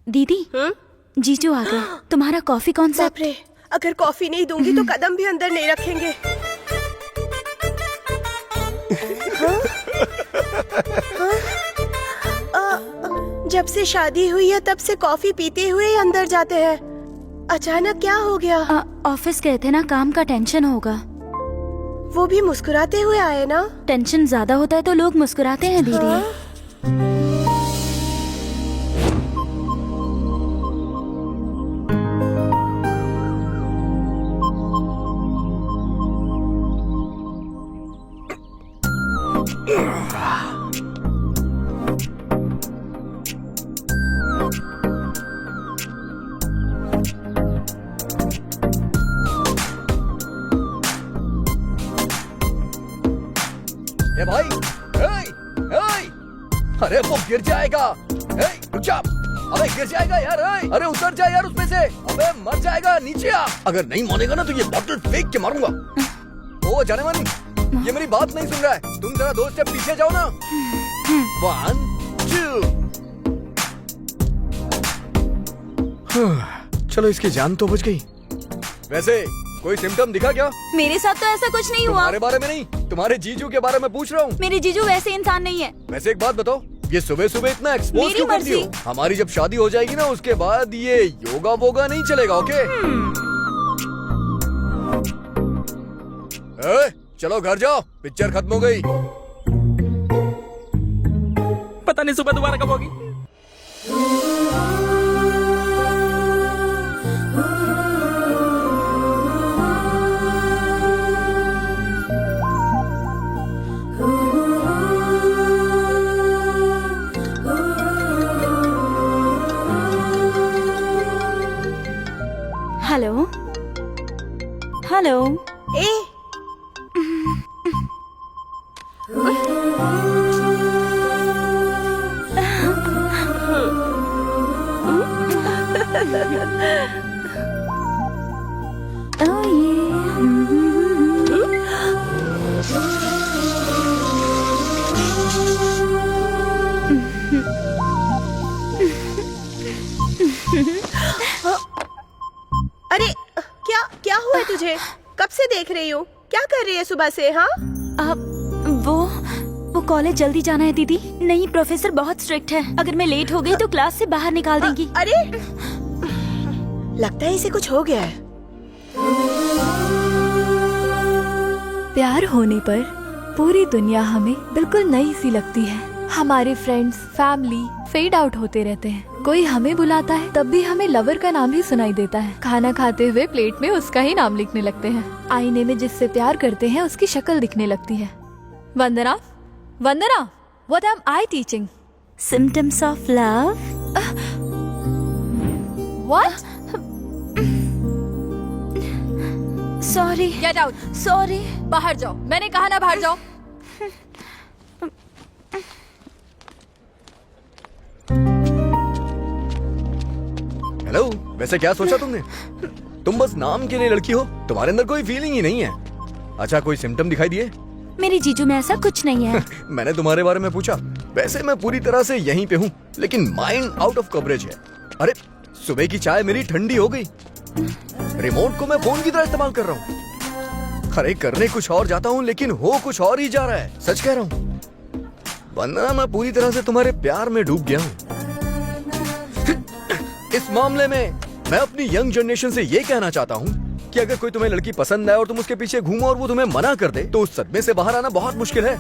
दीदी, जीजू आ गए। तुम्हारा कॉफी कौन सा? बाप रे, अगर कॉफी नहीं दूंगी तो कदम भी अंदर नहीं रखेंगे। जब से शादी हुई है तब से कॉफी पीते हुए ही अंदर जाते हैं। अचानक क्या हो गया? ऑफिस गए थे ना, काम का टेंशन होगा। वो भी मुस्कुराते हुए आए ना। टेंशन ज्यादा होता है तो लोग मुस्कुराते हैं दीदी। ए भाई, अरे वो गिर जाएगा। रुक जा। अबे गिर जाएगा यार। अरे उतर जा यार उसमें से। अबे मर जाएगा, नीचे आ। अगर नहीं मानेगा ना तो ये बॉटल फेंक के मारूंगा। ओ जाने मानी, ये मेरी बात नहीं सुन रहा है। तुम जरा 2 स्टेप पीछे जाओ ना। 1 2। चलो इसकी जान तो बच गई। वैसे कोई सिम्टम दिखा क्या? मेरे साथ तो ऐसा कुछ नहीं हुआ। तुम्हारे बारे में नहीं, तुम्हारे जीजू के बारे में पूछ रहा हूँ। मेरे जीजू वैसे इंसान नहीं है। वैसे एक बात बताओ, ये सुबह सुबह इतना एक्सपोज मेरी क्यों करती हो? मर्जी। हमारी जब शादी हो जाएगी ना, उसके बाद ये योगा वोगा नहीं चलेगा, ओके? चलो घर जाओ, पिक्चर खत्म हो गई। पता नहीं सुबह दोबारा कब होगी। Hello hello. ए Oh अरे क्या क्या हुआ है तुझे? कब से देख रही हूँ? क्या कर रही है सुबह से? हाँ वो कॉलेज जल्दी जाना है दीदी। नहीं, प्रोफेसर बहुत स्ट्रिक्ट है। अगर मैं लेट हो गई तो क्लास से बाहर निकाल देंगी। अरे लगता है इसे कुछ हो गया है। प्यार होने पर पूरी दुनिया हमें बिल्कुल नई सी लगती है। हमारे फ्रेंड्स, फैमिली फेड आउट होते रहते हैं। कोई हमें बुलाता है तब भी हमें लवर का नाम ही सुनाई देता है। खाना खाते हुए प्लेट में उसका ही नाम लिखने लगते हैं। आईने में जिससे प्यार करते हैं उसकी शक्ल दिखने लगती है। Vandana, Vandana, what am I teaching? Symptoms of love. What? Sorry. Get out. Sorry. बाहर जाओ, मैंने कहा ना बाहर जाओ। हेलो, वैसे क्या सोचा तुमने? तुम बस नाम के लिए लड़की हो, तुम्हारे अंदर कोई फीलिंग ही नहीं है। अच्छा, कोई सिम्टम दिखाई दिए? मेरे जीजू में ऐसा कुछ नहीं है। मैंने तुम्हारे बारे में पूछा। वैसे मैं पूरी तरह से यहीं पे हूँ, लेकिन माइंड आउट ऑफ कवरेज है। अरे सुबह की चाय मेरी ठंडी हो गई। रिमोट को मैं फोन की तरह इस्तेमाल कर रहा हूँ। अरे करने कुछ और जाता हूँ, लेकिन हो कुछ और ही जा रहा है। सच कह रहा हूँ, वरना मैं पूरी तरह से तुम्हारे प्यार में डूब गया हूँ। इस मामले में मैं अपनी यंग जनरेशन से ये कहना चाहता हूँ कि अगर कोई तुम्हें लड़की पसंद आए और तुम उसके पीछे घूमो और वो तुम्हें मना कर दे, तो उस सदमे से बाहर आना बहुत मुश्किल है।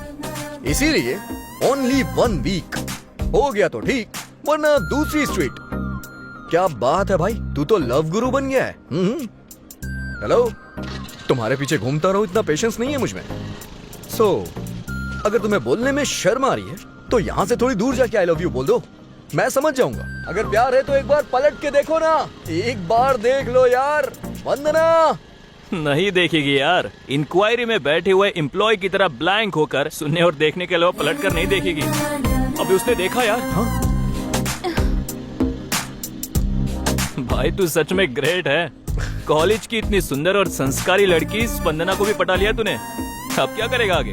इसीलिए ओनली 1 वीक हो गया तो ठीक, वरना दूसरी स्ट्रीट। क्या बात है भाई, तू तो लव गुरु बन गया है। हेलो, तुम्हारे पीछे घूमता रहूं, इतना पेशेंस नहीं है मुझ में। सो अगर तुम्हें बोलने में शर्म आ रही है तो यहाँ से थोड़ी दूर जाके आई लव यू बोल दो, मैं समझ जाऊंगा। अगर प्यार है तो एक बार पलट के देखो ना, एक बार देख लो यार। वंदना नहीं देखेगी यार। इंक्वायरी में बैठे हुए एम्प्लॉय की तरह ब्लैंक होकर सुनने और देखने के अलावा पलट कर नहीं देखेगी। अभी उसने देखा यार। हाँ? भाई तू सच में ग्रेट है। कॉलेज की इतनी सुंदर और संस्कारी लड़की स्पंदना को भी पटा लिया तूने। अब क्या करेगा आगे?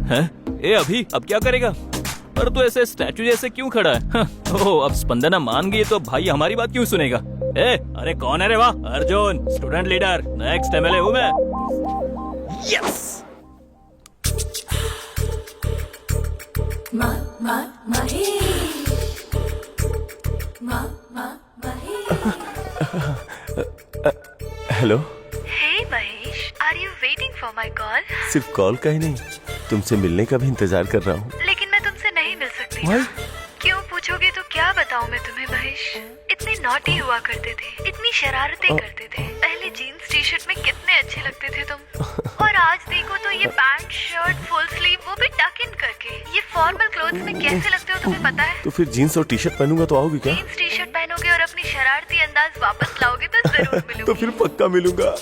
हैं? ए अभी अब क्या करेगा? पर तू ऐसे स्टैचू जैसे क्यों खड़ा है? ओह, अब स्पंदना मान गई तो भाई हमारी बात क्यों सुनेगा? ए, अरे कौन है रे? वाह, Arjun, student leader, next MLA हूँ मैं। Yes. Hello. Hey Mahesh, are you waiting for my call? सिर्फ कॉल का ही नहीं, तुमसे मिलने का भी इंतजार कर रहा हूँ। लेकिन मैं तुमसे नहीं मिल सकती ना। क्यों पूछोगे तो क्या बताऊं मैं तुम्हें महेश। इतने नॉटी हुआ करते थे, इतनी शरारतें करते थे। पहले जीन्स टी शर्ट में कितने अच्छे लगते थे तुम, और आज देखो तो ये पैंट शर्ट फुल स्लीव, वो भी टक इन करके। ये फॉर्मल क्लोथ्स में कैसे लगते हो तुम्हें पता है? तो फिर जीन्स और टी शर्ट पहनूंगा तो आओगी क्या? जीन्स टी शर्ट पहनोगे और अपनी शरारती अंदाज वापस लाओगे तो जरूर मिलूंगी। तो फिर पक्का मिलूंगा।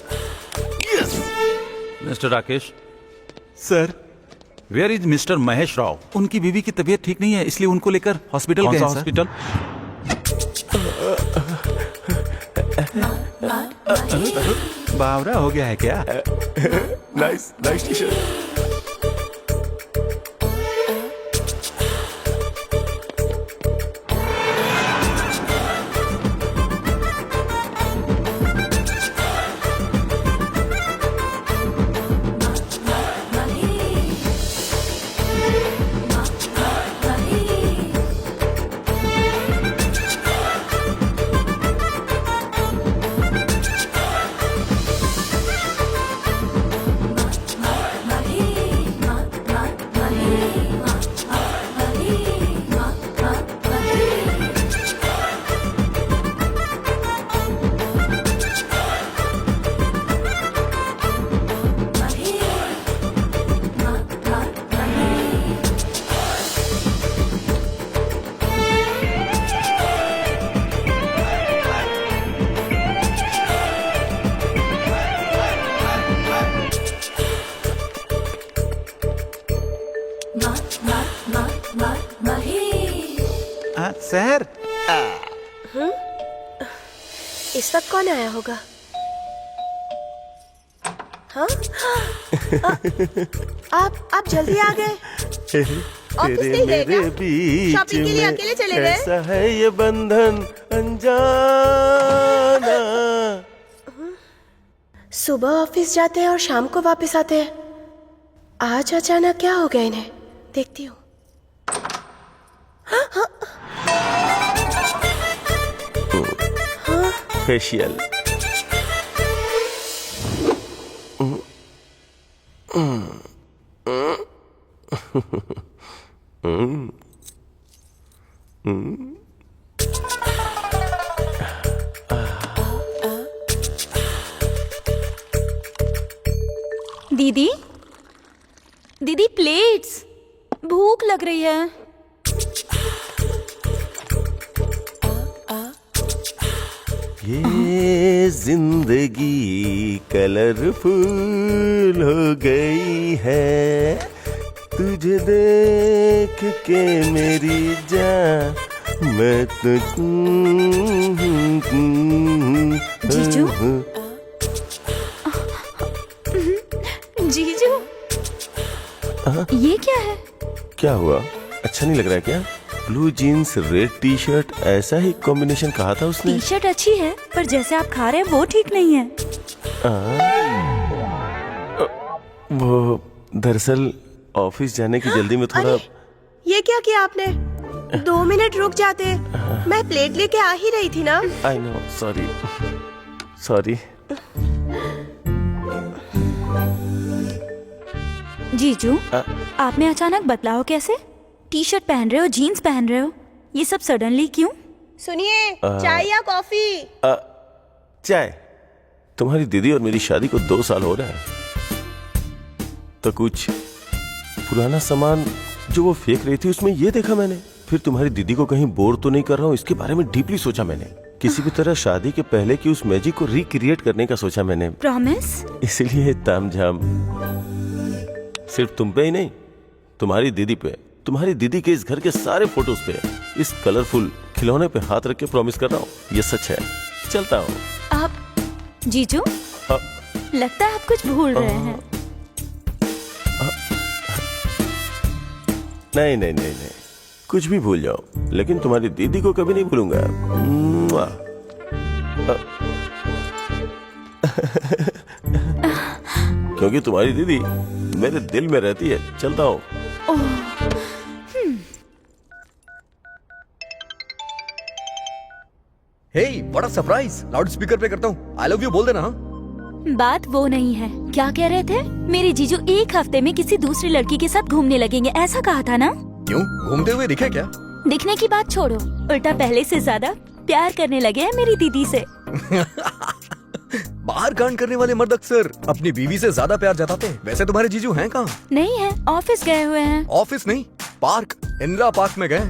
Mister Rakesh sir, where is mister Mahesh Rao? उनकी बीवी की तबीयत ठीक नहीं है, इसलिए उनको लेकर हॉस्पिटल गए हैं। हॉस्पिटल? बावरा हो गया है क्या? Nice nice T shirt. Sir इस वक्त कौन आया होगा? हाँ? आप जल्दी आ गए। ऑफिस नहीं गए क्या? शॉपिंग के लिए अकेले चले गए? ऐसा है ये बंधन अनजाना। सुबह ऑफिस जाते हैं और शाम को वापस आते हैं। आज अचानक क्या हो गया इन्हें? देखती हूँ। फेशियल। दीदी, दीदी प्लेट्स, भूख लग रही है। ये जिंदगी कलरफुल हो गई है, तुझे देख के मेरी जान मैं तो जीजू? जीजू, ये क्या है? क्या हुआ? अच्छा नहीं लग रहा है क्या? Blue jeans red T shirt, ऐसा ही कॉम्बिनेशन कहा था उसने। टी शर्ट अच्छी है पर जैसे आप खा रहे हैं वो ठीक नहीं है। वो दरअसल ऑफिस जाने की जल्दी में थोड़ा। ये क्या किया आपने? 2 मिनट रुक जाते, मैं प्लेट लेके आ ही रही थी ना। I know, sorry sorry. जीजू, आप में अचानक बदलाव कैसे? टी शर्ट पहन रहे हो, जीन्स पहन रहे हो, ये सब सडनली क्यों? सुनिए, चाय या कॉफी? चाय। तुम्हारी दीदी और मेरी शादी को 2 साल हो रहा है, तो कुछ पुराना सामान जो वो फेंक रही थी उसमें ये देखा मैंने। फिर तुम्हारी दीदी को कहीं बोर तो नहीं कर रहा हूँ, इसके बारे में डीपली सोचा मैंने। किसी भी तरह शादी के पहले की उस मैजिक को रिक्रिएट करने का सोचा मैंने। प्रॉमिस? इसलिए तामझाम सिर्फ तुम पे ही नहीं, तुम्हारी दीदी पे, तुम्हारी दीदी के इस घर के सारे फोटोज पे, इस कलरफुल खिलौने पे हाथ रख के प्रॉमिस कर रहा हूँ। ये सच है। चलता हूँ। आप जीजू, लगता है आप कुछ भूल रहे हैं। नहीं नहीं नहीं नहीं, कुछ भी भूल जाओ, लेकिन तुम्हारी दीदी को कभी नहीं भूलूंगा। क्योंकि तुम्हारी दीदी मेरे दिल में रहती है। चलता हूँ। हे, बड़ा सरप्राइज। लाउड स्पीकर पे करता हूँ। आई लव यू बोल देना। हाँ? बात वो नहीं है। क्या कह रहे थे? मेरे जीजू 1 हफ्ते में किसी दूसरी लड़की के साथ घूमने लगेंगे, ऐसा कहा था ना? क्यों? घूमते हुए दिखे क्या? दिखने की बात छोड़ो, उल्टा पहले से ज्यादा प्यार करने लगे हैं मेरी दीदी से। बाहर कांड करने वाले मर्द अक्सर अपनी बीवी से ज्यादा प्यार जताते हैं। वैसे तुम्हारे जीजू हैं कहाँ? नहीं है, ऑफिस गए हुए हैं। ऑफिस नहीं, पार्क, इंदिरा पार्क में गए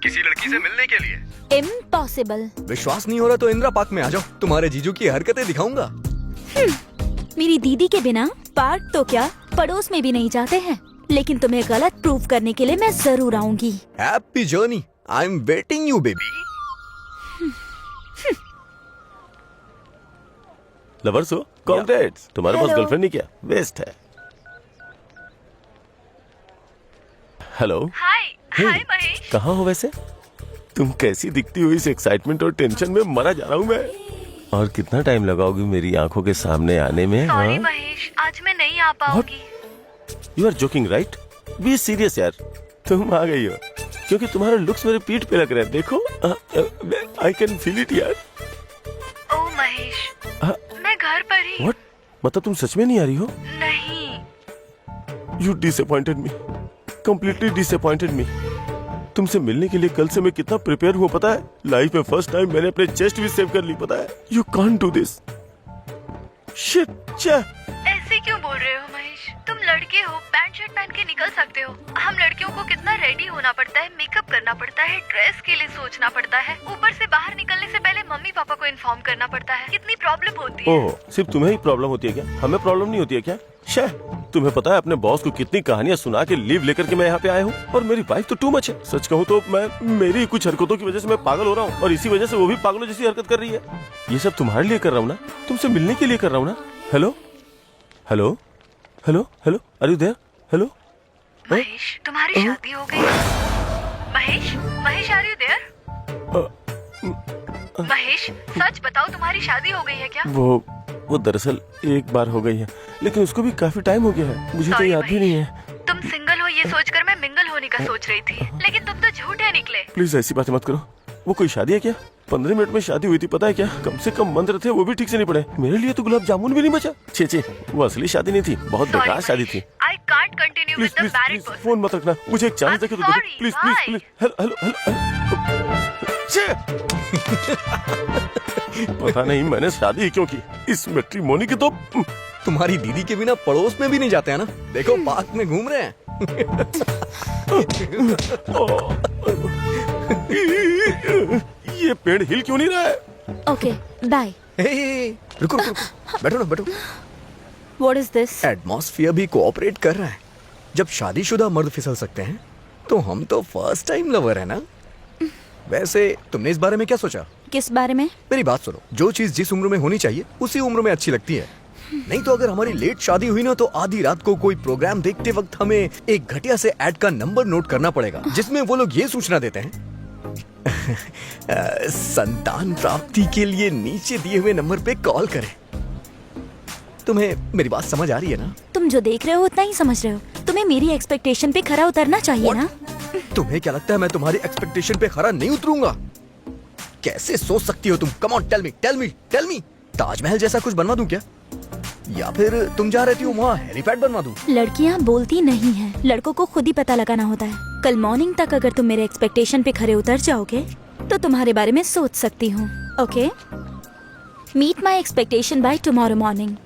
किसी लड़की से मिलने के लिए। इम्पॉसिबल। विश्वास नहीं हो रहा तो इंदिरा पार्क में आ जाओ, तुम्हारे जीजू की हरकतें दिखाऊंगा। मेरी दीदी के बिना पार्क तो क्या, पड़ोस में भी नहीं जाते हैं। लेकिन तुम्हें गलत प्रूव करने के लिए मैं जरूर आऊंगी। Happy journey. I am waiting you baby. Lovers हो? कॉन्ग्रेट्स। तुम्हारे पास गर्लफ्रेंड नहीं क्या? वेस्ट है। हेलो। हाय महेश। कहाँ हो वैसे? तुम कैसी दिखती हो? इस एक्साइटमेंट और टेंशन में मरा जा रहा हूँ मैं। और कितना टाइम लगाओगी मेरी आंखों के सामने आने में? सॉरी महेश, आज मैं नहीं आ पाऊंगी। You are joking right? Be serious यार। तुम आ गई हो क्योंकि तुम्हारे लुक्स मेरे पीठ पे लग रहे हैं। देखो, आई कैन फील इट यार। ओ महेश, मैं घर पर ही। व्हाट? मतलब तुम सच में नहीं आ रही हो? नहीं। You disappointed me, completely disappointed मी। तुमसे मिलने के लिए कल से मैं कितना प्रिपेयर हुआ पता है? लाइफ में फर्स्ट टाइम मैंने अपने चेस्ट भी सेव कर ली, पता है? You can't do this shit. ऐसे क्यों बोल रहे हो महेश? तुम लड़के हो, पैंट शर्ट पहन के निकल सकते हो। हम लड़कियों को कितना रेडी होना पड़ता है, मेकअप करना पड़ता है, ड्रेस के लिए सोचना पड़ता है, ऊपर से बाहर निकलने से पहले मम्मी पापा को इन्फॉर्म करना पड़ता है। कितनी प्रॉब्लम होती है। ओह, सिर्फ तुम्हें ही प्रॉब्लम होती है क्या? हमें प्रॉब्लम नहीं होती है क्या? तुम्हें पता है अपने बॉस को कितनी कहानियां सुना के लीव लेकर के मैं यहाँ पे आया हूँ, और मेरी वाइफ तो टू मच है। सच कहूँ तो मेरी कुछ हरकतों की वजह से मैं पागल हो रहा हूँ, और इसी वजह से वो भी पागलों जैसी हरकत कर रही है। ये सब तुम्हारे लिए कर रहा हूँ ना, तुमसे मिलने के लिए कर रहा हूँ ना। Hello hello hello hello, are you there? Hello Mahesh, तुम्हारी शादी हो गई। Mahesh, Mahesh are you there? Mahesh, सच बताओ तुम्हारी शादी हो गई है क्या? वो दरअसल एक बार हो गई है, लेकिन उसको भी काफी टाइम हो गया है, मुझे तो याद भी नहीं है। तुम सिंगल हो ये सोचकर मैं मिंगल होने का सोच रही थी, लेकिन तुम तो झूठे निकले। प्लीज ऐसी बातें मत करो। वो कोई शादी है क्या? 15 मिनट में शादी हुई थी, पता है क्या? कम से कम मंत्र थे, वो भी ठीक से नहीं पड़े। मेरे लिए तो गुलाब जामुन भी नहीं बचा। छे, वो असली शादी नहीं थी, बहुत बेकार शादी थी। I can't continue with the married person. Phone मत रखना, मुझे एक चांस देके तो दो, प्लीज प्लीज प्लीज। हेलो पता नहीं मैंने शादी क्यों की, इस मैट्रिमोनी की तो। तुम्हारी दीदी के बिना पड़ोस में भी नहीं जाते हैं ना, देखो पार्क में घूम रहे हैं। ये पेड़ हिल क्यों नहीं रहा है? Okay bye. रुको, बैठो ना, बैठो। What is this? एटमॉस्फेयर भी कोऑपरेट कर रहा है। जब शादीशुदा मर्द फिसल सकते हैं तो हम तो फर्स्ट टाइम लवर है ना। वैसे तुमने इस बारे में क्या सोचा? किस बारे में? मेरी बात सुनो, जो चीज जिस उम्र में होनी चाहिए उसी उम्र में अच्छी लगती है। नहीं तो अगर हमारी लेट शादी हुई ना, तो आधी रात को कोई प्रोग्राम देखते वक्त हमें एक घटिया से ऐड का नंबर नोट करना पड़ेगा, जिसमें वो लोग ये सूचना देते हैं संतान प्राप्ति के लिए नीचे दिए हुए नंबर पे कॉल करें। तुम्हें मेरी बात समझ आ रही है ना? तुम जो देख रहे हो उतना ही समझ रहे हो। तुम्हें मेरी एक्सपेक्टेशन पे खरा उतरना चाहिए ना। तुम्हें क्या लगता है मैं तुम्हारी एक्सपेक्टेशन पे खरा नहीं उतरूंगा? कैसे सोच सकती हो तुम? Come on, tell me. Taj Mahal जैसा कुछ बनवा दूं क्या? या फिर तुम जा रही हो वहाँ हेलीपैड बनवा दूं? लड़कियाँ बोलती नहीं हैं, लड़कों को खुद ही पता लगाना होता है। कल मॉर्निंग तक अगर तुम मेरे एक्सपेक्टेशन पे खरे उतर जाओगे तो तुम्हारे बारे में सोच सकती हूँ। Okay, meet my expectation by tomorrow morning.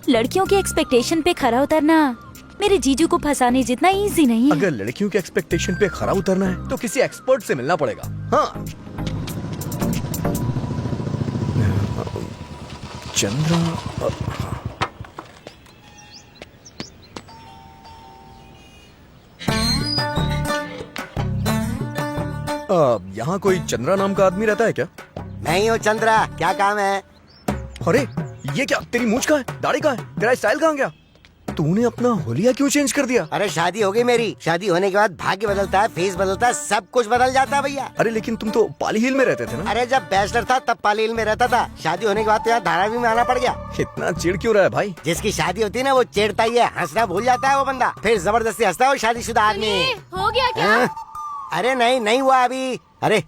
लड़कियों के एक्सपेक्टेशन पे खरा उतरना मेरे जीजू को फंसाने जितना इजी नहीं है। अगर लड़कियों के एक्सपेक्टेशन पे खरा उतरना है तो किसी एक्सपर्ट से मिलना पड़ेगा। हाँ, चंद्रा। यहाँ कोई चंद्रा नाम का आदमी रहता है क्या? नहीं हो चंद्रा, क्या काम है? अरे ये क्या, तेरी मूंछ कहाँ है, दाढ़ी कहाँ है, तेरा स्टाइल कहाँ गया? तूने अपना होलिया क्यों चेंज कर दिया? अरे शादी हो गई मेरी। शादी होने के बाद भाग्य बदलता है, फेस बदलता है, सब कुछ बदल जाता है भैया। अरे लेकिन तुम तो पाली हिल में रहते थे ना? अरे जब बैचलर था तब पाली हिल में रहता था। शादी होने के बाद तो यहाँ धारावी में आना पड़ गया। इतना चिढ़ क्यों रहा है भाई? जिसकी शादी होती है ना वो चिढ़ता ही है, हंसना भूल जाता है वो बंदा, फिर जबरदस्ती हंसता है वो शादीशुदा आदमी। हो गया क्या? अरे नहीं हुआ अभी। अरे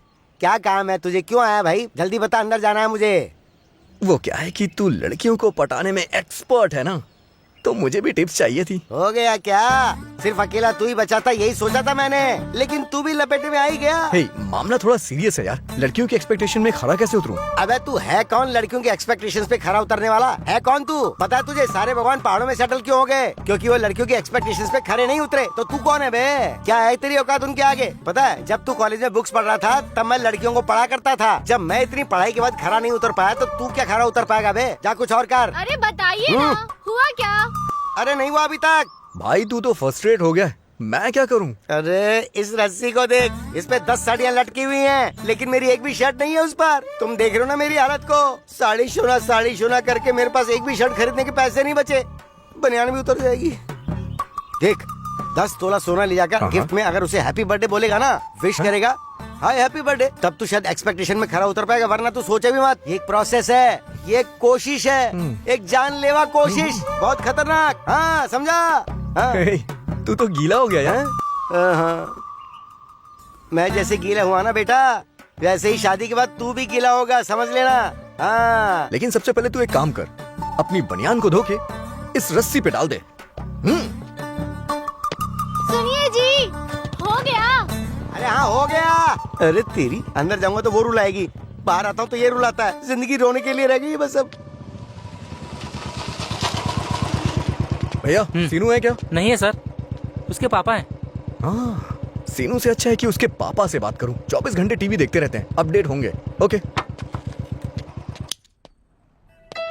क्या काम है तुझे, क्यों आया भाई? जल्दी बता, अंदर जाना है मुझे। वो क्या है कि तू लड़कियों को पटाने में एक्सपर्ट है ना, तो मुझे भी टिप्स चाहिए थी। हो गया क्या? सिर्फ अकेला तू ही बचा था यही सोचा था मैंने, लेकिन तू भी लपेटे में आ ही गया। हे, मामला थोड़ा सीरियस है यार। लड़कियों की एक्सपेक्टेशन में खरा कैसे उतरूं? अबे तू है कौन लड़कियों के एक्सपेक्टेशंस पे खरा उतरने वाला? है कौन तू? पता है तुझे सारे भगवान पहाड़ों में सेटल क्यों हो गए? क्योंकि वो लड़कियों की एक्सपेक्टेशंस पे खरे नहीं उतरे। तो तू कौन है बे? क्या है तेरी औकात उनके आगे? पता है जब तू कॉलेज में बुक्स पढ़ रहा था तब मैं लड़कियों को पढ़ा करता था। जब मैं इतनी पढ़ाई के बाद खरा नहीं उतर पाया तो तू क्या खरा उतर पाएगा बे? जा कुछ और कर। अरे बताइए ना, हुआ क्या? अरे नहीं हुआ अभी तक। भाई तू तो फ्रस्ट्रेट हो गया, मैं क्या करूं? अरे इस रस्सी को देख, इस पे 10 साड़ियाँ लटकी हुई हैं, लेकिन मेरी एक भी शर्ट नहीं है उस पर। तुम देख रहे हो ना मेरी हालत को? साड़ी शोना करके मेरे पास एक भी शर्ट खरीदने के पैसे नहीं बचे। बनियान भी उतर जाएगी। देख 10 तोला सोना ले जाकर गिफ्ट में अगर उसे हैप्पी बर्थडे बोलेगा ना, विश करेगा हाय हैप्पी बर्थडे, तब तू शायद एक्सपेक्टेशन में खरा उतर पाएगा, वरना तू सोचे भी मत। ये एक प्रोसेस है, ये एक कोशिश है, एक जानलेवा कोशिश, बहुत खतरनाक। हाँ समझा? हाँ। तू तो गीला हो गया यार। हाँ। मैं जैसे गीला हुआ ना बेटा, वैसे ही शादी के बाद तू भी गीला होगा, समझ लेना। हाँ। लेकिन सबसे पहले तू एक काम कर, अपनी बनियान को धो के इस रस्सी पे डाल दे। सुनिए जी, हो गया। अरे हाँ हो गया। अरे तेरी, अंदर जाऊंगा तो वो रुलाएगी, बाहर आता हूँ तो ये रुलाता है। जिंदगी रोने के लिए रह गई बस अब। भैया सीनू है क्या? नहीं है सर, उसके पापा हैं। हाँ, सीनू से अच्छा है कि उसके पापा से बात करूं। 24 घंटे टीवी देखते रहते हैं, अपडेट होंगे। ओके।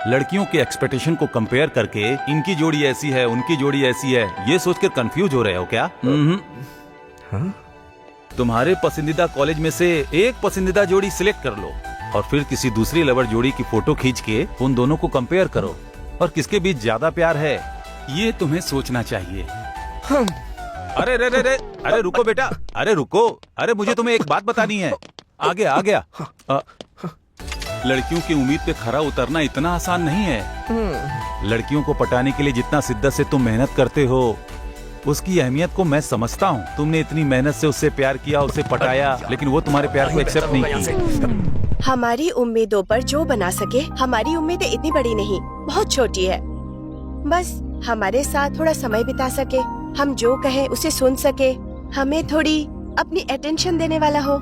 लड़कियों के एक्सपेक्टेशन को कंपेयर करके इनकी जोड़ी ऐसी है, उनकी जोड़ी ऐसी है, ये सोचकर कंफ्यूज हो रहे हो क्या? हाँ? तुम्हारे पसंदीदा कॉलेज में से एक पसंदीदा जोड़ी सिलेक्ट कर लो और फिर किसी दूसरी लवर जोड़ी की फोटो खींच के उन दोनों को कंपेयर करो और किसके बीच ज्यादा प्यार है ये तुम्हें सोचना चाहिए। अरे रे रे रे, अरे रुको बेटा, अरे रुको, अरे मुझे तुम्हें एक बात बतानी है। आ गया। लड़कियों की उम्मीद पे खरा उतरना इतना आसान नहीं है। लड़कियों को पटाने के लिए जितना शिद्दत से तुम मेहनत करते हो उसकी अहमियत को मैं समझता हूँ। तुमने इतनी मेहनत से उससे प्यार किया, उसे पटाया, लेकिन वो तुम्हारे प्यार को एक्सेप्ट नहीं की। हमारी उम्मीदों पर जो बना सके, हमारी उम्मीदें इतनी बड़ी नहीं, बहुत छोटी है। बस हमारे साथ थोड़ा समय बिता सके, हम जो कहें उसे सुन सके, हमें थोड़ी अपनी अटेंशन देने वाला हो।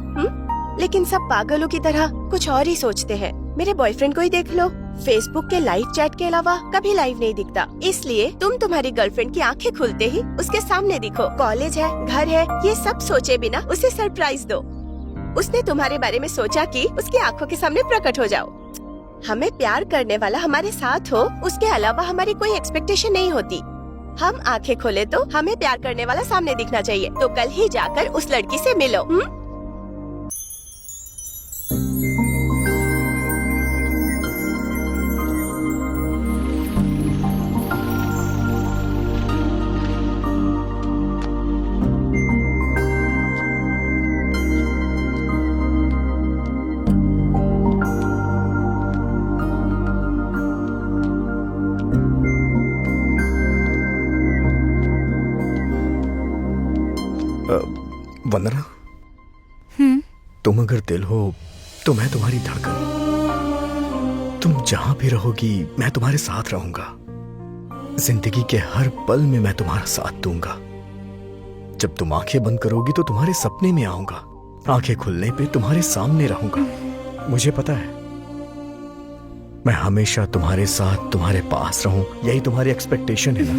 लेकिन सब पागलों की तरह कुछ और ही सोचते हैं। मेरे बॉयफ्रेंड को ही देख लो, फेसबुक के लाइव चैट के अलावा कभी लाइव नहीं दिखता। इसलिए तुम तुम्हारी गर्लफ्रेंड की आंखें खुलते ही उसके सामने दिखो। कॉलेज है, घर है, ये सब सोचे बिना उसे सरप्राइज दो। उसने तुम्हारे बारे में सोचा कि उसकी आंखों के सामने प्रकट हो जाओ। हमें प्यार करने वाला हमारे साथ हो, उसके अलावा हमारी कोई एक्सपेक्टेशन नहीं होती। हम आंखें खोले तो हमें प्यार करने वाला सामने दिखना चाहिए। तो कल ही जाकर उस लड़की से मिलो। वंदना, तुम अगर दिल हो तो मैं तुम्हारी धड़कन। तुम जहां भी रहोगी मैं तुम्हारे साथ रहूंगा। जिंदगी के हर पल में मैं तुम्हारा साथ दूंगा। जब तुम आंखें बंद करोगी तो तुम्हारे सपने में आऊंगा, आंखें खुलने पे तुम्हारे सामने रहूंगा। मुझे पता है मैं हमेशा तुम्हारे साथ, तुम्हारे पास रहूं, यही तुम्हारी एक्सपेक्टेशन है ना?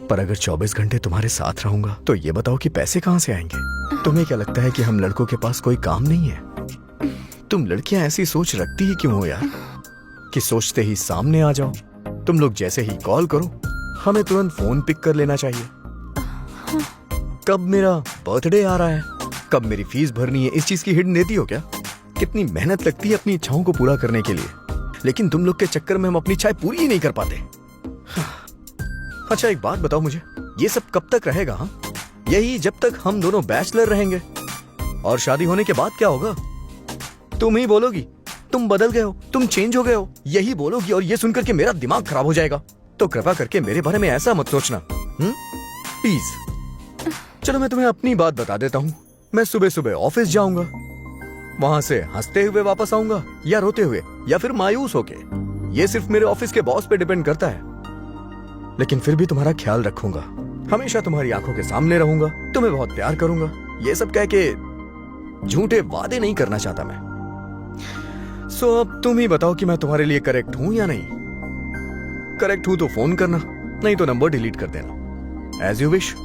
पर अगर 24 घंटे तुम्हारे साथ रहूंगा तो ये बताओ कि पैसे कहां से आएंगे? तुम्हें क्या लगता है कि हम लड़कों के पास कोई काम नहीं है? तुम लड़कियां ऐसी सोच रखती ही क्यों हो यार कि सोचते ही सामने आ जाओ? तुम लोग जैसे ही कॉल करो हमें तुरंत फोन पिक कर लेना चाहिए। कब मेरा बर्थडे आ रहा है, कब मेरी फीस भरनी है, इस चीज की हिंट देती हो क्या? कितनी मेहनत लगती है अपनी इच्छाओं को पूरा करने के लिए, लेकिन तुम लोग के चक्कर में हम अपनी इच्छाएं पूरी ही नहीं कर पाते। अच्छा एक बात बताओ मुझे, ये सब कब तक रहेगा? हाँ, यही जब तक हम दोनों बैचलर रहेंगे। और शादी होने के बाद क्या होगा? तुम ही बोलोगी तुम बदल गए हो, तुम चेंज हो गए हो, यही बोलोगी और ये सुनकर के मेरा दिमाग खराब हो जाएगा। तो कृपा करके मेरे बारे में ऐसा मत सोचना, प्लीज। चलो मैं तुम्हें अपनी बात बता देता हूँ। मैं सुबह सुबह ऑफिस जाऊंगा, वहां से हंसते हुए वापस आऊंगा या रोते हुए या फिर मायूस होके, ये सिर्फ मेरे ऑफिस के बॉस पे डिपेंड करता है। लेकिन फिर भी तुम्हारा ख्याल रखूंगा, हमेशा तुम्हारी आंखों के सामने रहूंगा, तुम्हें बहुत प्यार करूंगा। ये सब कह के झूठे वादे नहीं करना चाहता मैं। सो अब तुम ही बताओ कि मैं तुम्हारे लिए करेक्ट हूं या नहीं। करेक्ट हूं तो फोन करना, नहीं तो नंबर डिलीट कर देना। As you wish.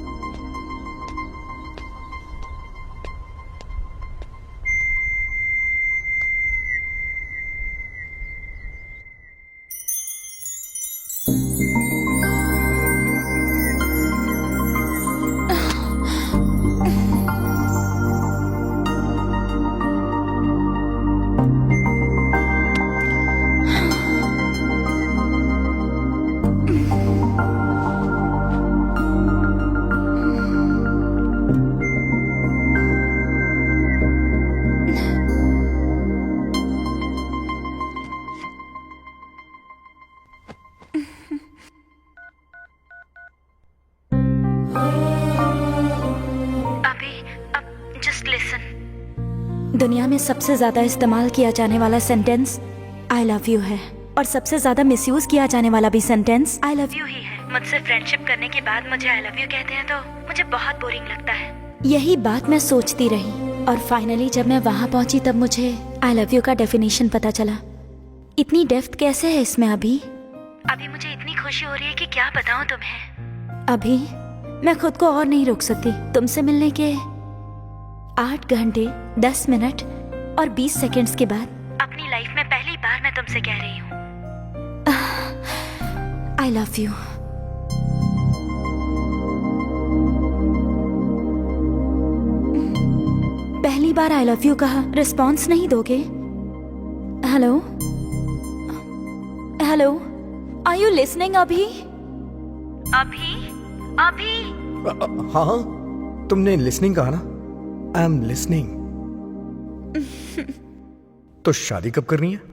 दुनिया में सबसे ज्यादा इस्तेमाल किया जाने वाला सेंटेंस आई लव यू है, और सबसे ज्यादा मिसयूज किया जाने वाला भी सेंटेंस आई लव यू ही है। मुझसे फ्रेंडशिप करने के बाद मुझे आई लव यू कहते हैं तो मुझे बहुत बोरिंग लगता है। यही बात मैं सोचती रही और फाइनली जब मैं वहाँ पहुँची तब मुझे आई लव यू का डेफिनेशन पता चला। इतनी डेप्थ कैसे है इसमें? अभी मुझे इतनी खुशी हो रही है कि क्या बताऊँ तुम्हें। अभी मैं खुद को और नहीं रोक सकती। तुमसे मिलने के 8 घंटे 10 मिनट और 20 सेकंड्स के बाद अपनी लाइफ में पहली बार मैं तुमसे कह रही हूँ आई लव यू। पहली बार आई लव यू कहा, रिस्पॉन्स नहीं दोगे? Hello hello, are you listening? अभी अभी अभी हाँ हाँ, तुमने लिसनिंग कहा ना? I am listening. तो शादी कब करनी है?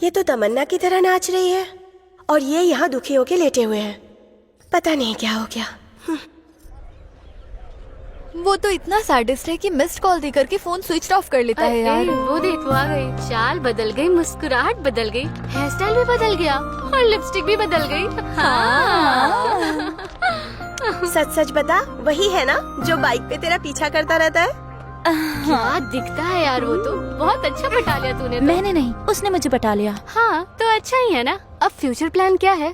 ये तो तमन्ना की तरह नाच रही है और ये यहाँ दुखी होके लेटे हुए हैं। पता नहीं क्या हो गया। वो तो इतना सैडिस्ट है कि मिस्ड कॉल देकर के फोन स्विच ऑफ कर लेता है यार। वो देख वो आ गई, चाल बदल गई, मुस्कुराहट बदल गई, हेयर स्टाइल भी बदल गया और लिपस्टिक भी बदल गई। सच सच बता, वही है ना जो बाइक पे तेरा पीछा करता रहता है? क्या दिखता है यार, वो तो बहुत अच्छा पटा लिया तूने तो। मैंने नहीं, उसने मुझे पटा लिया। हाँ तो अच्छा ही है ना। अब फ्यूचर प्लान क्या है?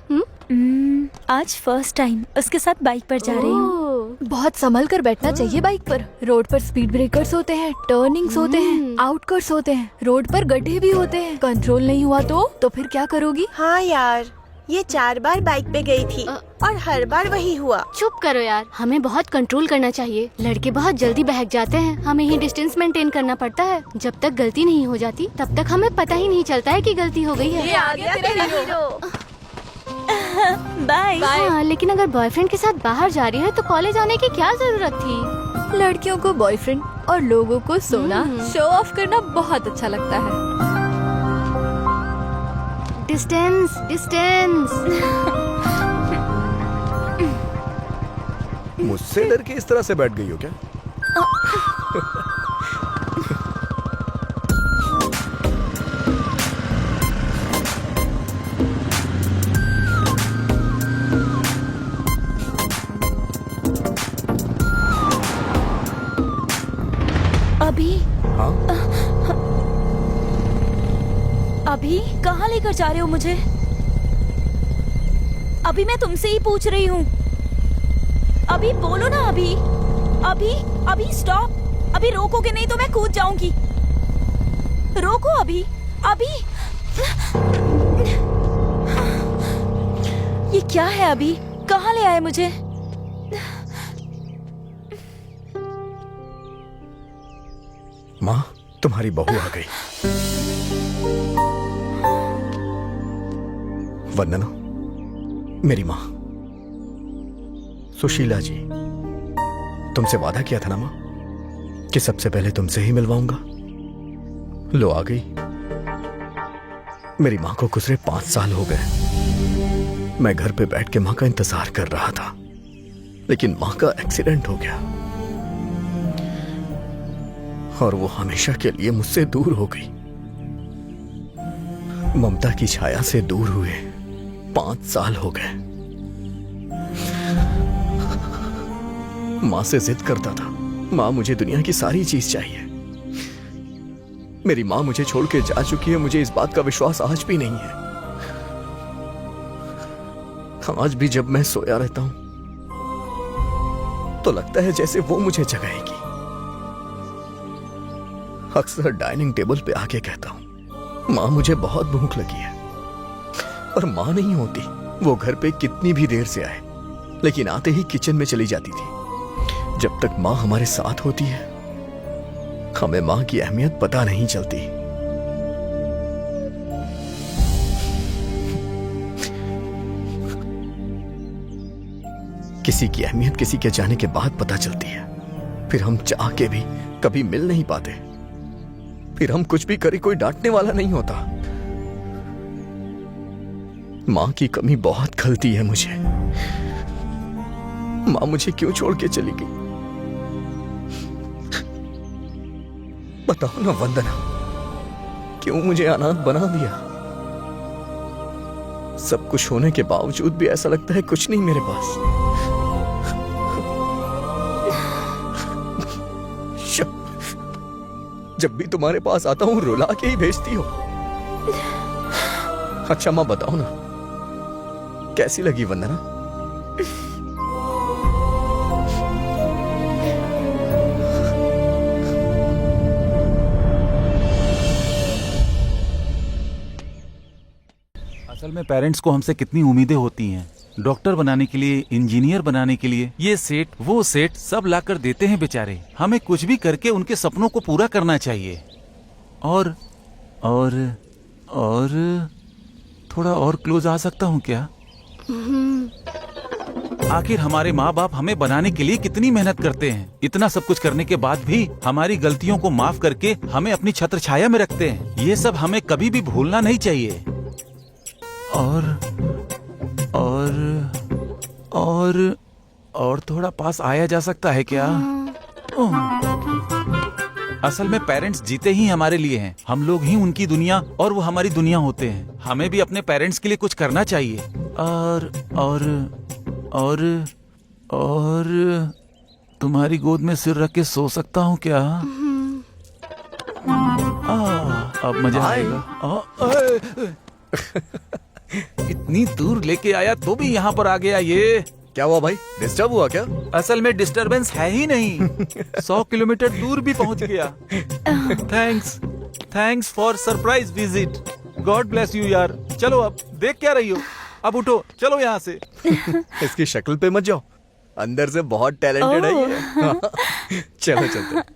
आज फर्स्ट टाइम उसके साथ बाइक पर जा रही हूँ। बहुत संभल कर बैठना चाहिए बाइक पर। रोड पर स्पीड ब्रेकर्स होते हैं, टर्निंग्स होते हैं, आउटकट्स होते हैं, रोड पर गड्ढे भी होते हैं। कंट्रोल नहीं हुआ तो फिर क्या करोगी? हाँ यार, ये 4 बार बाइक पे गई थी और हर बार वही हुआ। चुप करो यार, हमें बहुत कंट्रोल करना चाहिए। लड़के बहुत जल्दी बहक जाते हैं, हमें ही डिस्टेंस मेंटेन करना पड़ता है। जब तक गलती नहीं हो जाती तब तक हमें पता ही नहीं चलता है कि गलती हो गई है। ये आ गया तेरा हीरो। बाय। हाँ, लेकिन अगर बॉयफ्रेंड के साथ बाहर जा रही है तो कॉलेज आने की क्या जरूरत थी? लड़कियों को बॉयफ्रेंड और लोगों को सोना शो ऑफ करना बहुत अच्छा लगता है। Distance distance. मुझसे डर के इस तरह से बैठ गई हो क्या? अभी कहाँ लेकर जा रहे हो मुझे? अभी मैं तुमसे ही पूछ रही हूँ। अभी बोलो ना। अभी स्टॉप। अभी रोकोगे नहीं तो मैं कूद जाऊंगी। रोको अभी। ये क्या है? अभी कहाँ ले आए मुझे? माँ, तुम्हारी बहू आ गई। वंदना, मेरी माँ। सुशीला जी, तुमसे वादा किया था ना माँ कि सबसे पहले तुमसे ही मिलवाऊंगा। लो आ गई। मेरी माँ को गुजरे 5 साल हो गए। मैं घर पे बैठ के माँ का इंतजार कर रहा था, लेकिन माँ का एक्सीडेंट हो गया और वो हमेशा के लिए मुझसे दूर हो गई। ममता की छाया से दूर हुए 5 साल हो गए। माँ से जिद करता था, माँ मुझे दुनिया की सारी चीज चाहिए। मेरी माँ मुझे छोड़ के जा चुकी है, मुझे इस बात का विश्वास आज भी नहीं है। आज भी जब मैं सोया रहता हूं तो लगता है जैसे वो मुझे जगाएगी। अक्सर डाइनिंग टेबल पे आके कहता हूं, माँ मुझे बहुत भूख लगी है। और माँ नहीं होती, वो घर पे कितनी भी देर से आए, लेकिन आते ही किचन में चली जाती थी। जब तक माँ हमारे साथ होती है, हमें माँ की अहमियत पता नहीं चलती। किसी की अहमियत किसी के जाने के बाद पता चलती है। फिर हम चाह के भी कभी मिल नहीं पाते। फिर हम कुछ भी करें, कोई डांटने वाला नहीं होता। माँ की कमी बहुत खलती है मुझे। माँ मुझे क्यों छोड़ के चली गई? बताओ ना वंदना, क्यों मुझे अनाथ बना दिया? सब कुछ होने के बावजूद भी ऐसा लगता है कुछ नहीं मेरे पास। जब भी तुम्हारे पास आता हूं रुला के ही भेजती हो। अच्छा माँ बताओ ना, कैसी लगी वंदना? असल में पेरेंट्स को हमसे कितनी उम्मीदें होती हैं। डॉक्टर बनाने के लिए, इंजीनियर बनाने के लिए, ये सेट वो सेट सब लाकर देते हैं बेचारे। हमें कुछ भी करके उनके सपनों को पूरा करना चाहिए। और थोड़ा और क्लोज आ सकता हूँ क्या? आखिर हमारे माँ बाप हमें बनाने के लिए कितनी मेहनत करते हैं। इतना सब कुछ करने के बाद भी हमारी गलतियों को माफ करके हमें अपनी छत्र छाया में रखते हैं। ये सब हमें कभी भी भूलना नहीं चाहिए। और थोड़ा पास आया जा सकता है क्या? असल में पेरेंट्स जीते ही हमारे लिए हैं। हम लोग ही उनकी दुनिया और वो हमारी दुनिया होते हैं। हमें भी अपने पेरेंट्स के लिए कुछ करना चाहिए। और तुम्हारी गोद में सिर रख के सो सकता हूँ क्या? अब मजा आएगा। इतनी दूर लेके आया तो भी यहाँ पर आ गया ये। क्या हुआ भाई, डिस्टर्ब हुआ क्या? असल में डिस्टरबेंस है ही नहीं। 100 किलोमीटर दूर भी पहुँच गया। Thanks for surprise visit. God bless you यार। चलो अब देख क्या रही हो, अब उठो, चलो यहाँ से। इसकी शक्ल पे मत जाओ, अंदर से बहुत टैलेंटेड है ये। चलो चलते।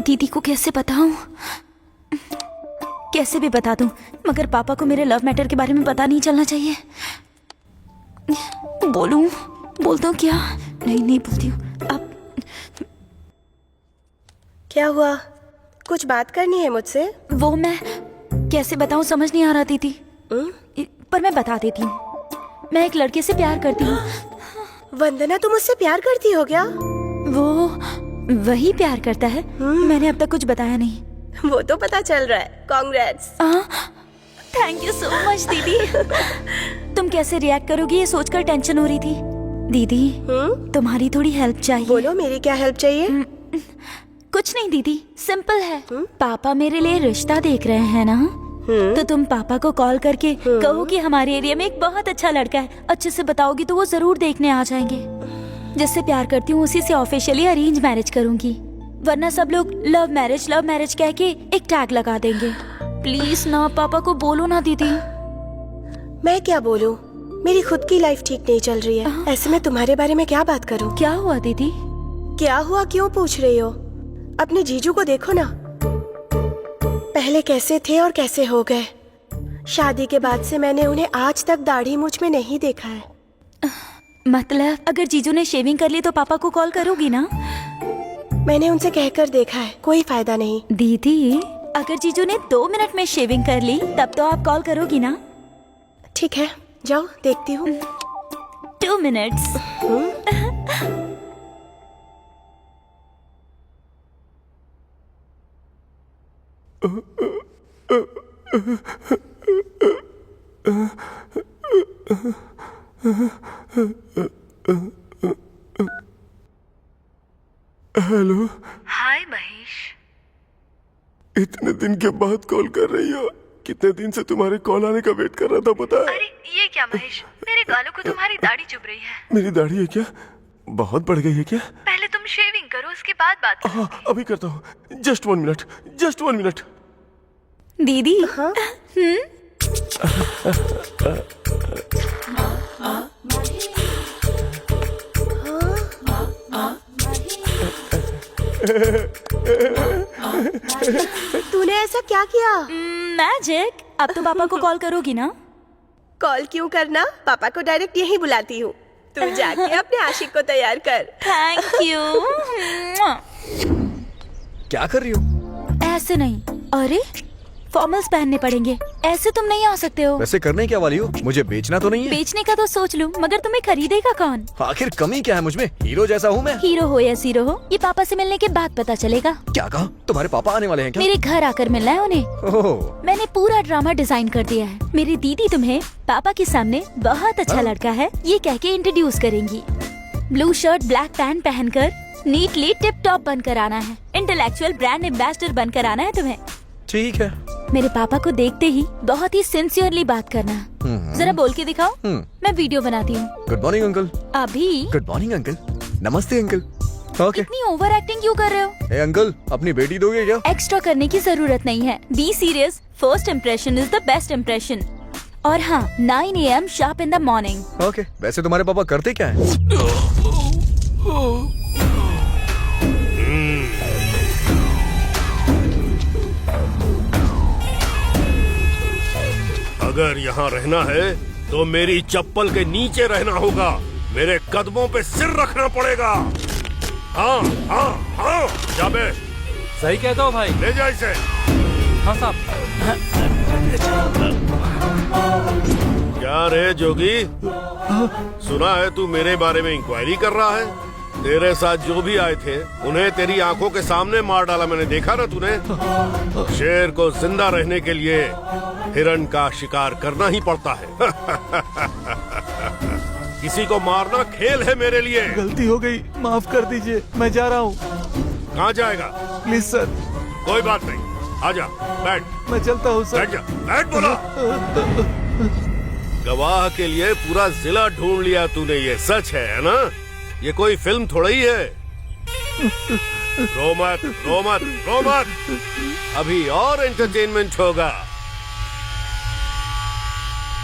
दीदी को कैसे बताऊं? कैसे भी बता दूं, मगर पापा को मेरे लव मैटर के बारे में पता नहीं चलना चाहिए। बोलता हूँ क्या? नहीं बोलती हूँ। अब क्या हुआ? कुछ बात करनी है मुझसे? वो मैं कैसे बताऊं, समझ नहीं आ रहा दीदी। पर मैं बता देती हूँ। मैं एक लड़के से प्यार करती हूँ। वंदना, तुम उससे प्यार करती हो क्या? वो वही प्यार करता है। मैंने अब तक कुछ बताया नहीं। वो तो पता चल रहा है। Congrats. Thank you so much दीदी। तुम कैसे रिएक्ट करोगी ये सोचकर टेंशन हो रही थी। दीदी तुम्हारी थोड़ी हेल्प चाहिए। बोलो, मेरी क्या हेल्प चाहिए? कुछ नहीं दीदी, सिंपल है। पापा मेरे लिए रिश्ता देख रहे हैं ना, तो तुम पापा को कॉल करके कहो कि हमारे एरिया में एक बहुत अच्छा लड़का है। अच्छे से बताओगी तो वो जरूर देखने आ जाएंगे। जिससे प्यार करती हूँ उसी से ऑफिशियली अरेंज मैरिज करूंगी, वरना सब लोग लव मैरिज कह के एक टैग लगा देंगे। प्लीज ना, पापा को बोलो ना दीदी। मैं क्या बोलूं? मेरी खुद की लाइफ ठीक नहीं चल रही है, ऐसे में तुम्हारे बारे में क्या बात करूं? क्या हुआ दीदी? क्या हुआ क्यों पूछ रही हो? अपने जीजू को देखो ना, पहले कैसे थे और कैसे हो गए। शादी के बाद से मैंने उन्हें आज तक दाढ़ी मूंछ में नहीं देखा है। मतलब अगर जीजू ने शेविंग कर ली तो पापा को कॉल करोगी ना? मैंने उनसे कहकर देखा है, कोई फायदा नहीं। दीदी अगर जीजू ने 2 मिनट में शेविंग कर ली तब तो आप कॉल करोगी ना? ठीक है, जाओ देखती हूँ। 2 मिनट्स। हेलो। हाय महेश। इतने दिन के बाद कॉल कर रही हो? कितने दिन से तुम्हारे कॉल आने का वेट कर रहा था, पता है? अरे ये क्या महेश, मेरे गालों को तुम्हारी दाढ़ी चुभ रही है। मेरी दाढ़ी है क्या? बहुत बढ़ गई है क्या? पहले तुम शेविंग करो, उसके बाद बात करो। हाँ अभी करता हूँ। Just 1 minute, just 1 minute. दीदी तूने ऐसा क्या किया? मैजिक। अब तो पापा को कॉल करोगी ना? कॉल क्यों करना, पापा को डायरेक्ट यही बुलाती हूँ। तू जाके अपने आशिक को तैयार कर। Thank you. क्या कर रही हो? ऐसे नहीं, अरे फॉर्मल्स पहनने पड़ेंगे, ऐसे तुम नहीं आ सकते हो। वैसे करने क्या वाली हो? मुझे बेचना तो नहीं है? बेचने का तो सोच लूं, मगर तुम्हें खरीदेगा कौन? आखिर कमी क्या है मुझमें? हीरो जैसा हूँ मैं। हीरो हो या जीरो हो, ये पापा से मिलने के बाद पता चलेगा। क्या कहा? तुम्हारे पापा आने वाले हैं क्या? मेरे घर आकर मिलना है उन्हें। ओह, मैंने पूरा ड्रामा डिजाइन कर दिया है। मेरी दीदी तुम्हें पापा के सामने बहुत अच्छा लड़का है ये कह के इंट्रोड्यूस करेंगी। ब्लू शर्ट ब्लैक पैंट पहनकर नीटली टिप टॉप बनकर आना है। इंटेलेक्चुअल ब्रांड एम्बेसडर बनकर आना है तुम्हें। ठीक है। मेरे पापा को देखते ही बहुत ही सिंसियरली बात करना। जरा बोल के दिखाओ। मैं वीडियो बनाती हूँ। Good morning uncle. अभी गुड मॉर्निंग अंकल। नमस्ते अंकल। ओके। इतनी ओवर एक्टिंग क्यों कर रहे हो? ए अंकल, अपनी बेटी दोगे क्या? एक्स्ट्रा करने की जरूरत नहीं है। Be serious, first impression is the best impression. और हाँ, 9 AM sharp in the morning. Okay. वैसे तुम्हारे पापा करते क्या है? अगर यहाँ रहना है तो मेरी चप्पल के नीचे रहना होगा। मेरे कदमों पे सिर रखना पड़ेगा। हाँ हाँ हाँ, जाबे सही कहते हो भाई। ले जा इसे। हाँ साहब। क्या रे जोगी, सुना है तू मेरे बारे में इंक्वायरी कर रहा है? तेरे साथ जो भी आए थे उन्हें तेरी आंखों के सामने मार डाला, मैंने देखा ना तूने। शेर को जिंदा रहने के लिए हिरण का शिकार करना ही पड़ता है। किसी को मारना खेल है मेरे लिए। गलती हो गई, माफ कर दीजिए, मैं जा रहा हूँ। कहाँ जाएगा? Please sir. कोई बात नहीं, आजा बैठ। मैं चलता हूँ सर। बैठ जा, बैठ बोला। गवाह के लिए पूरा जिला ढूंढ लिया तूने, ये सच है ना? ये कोई फिल्म थोड़ा ही है। रो मत, रो मत, रो मत। अभी और एंटरटेनमेंट होगा।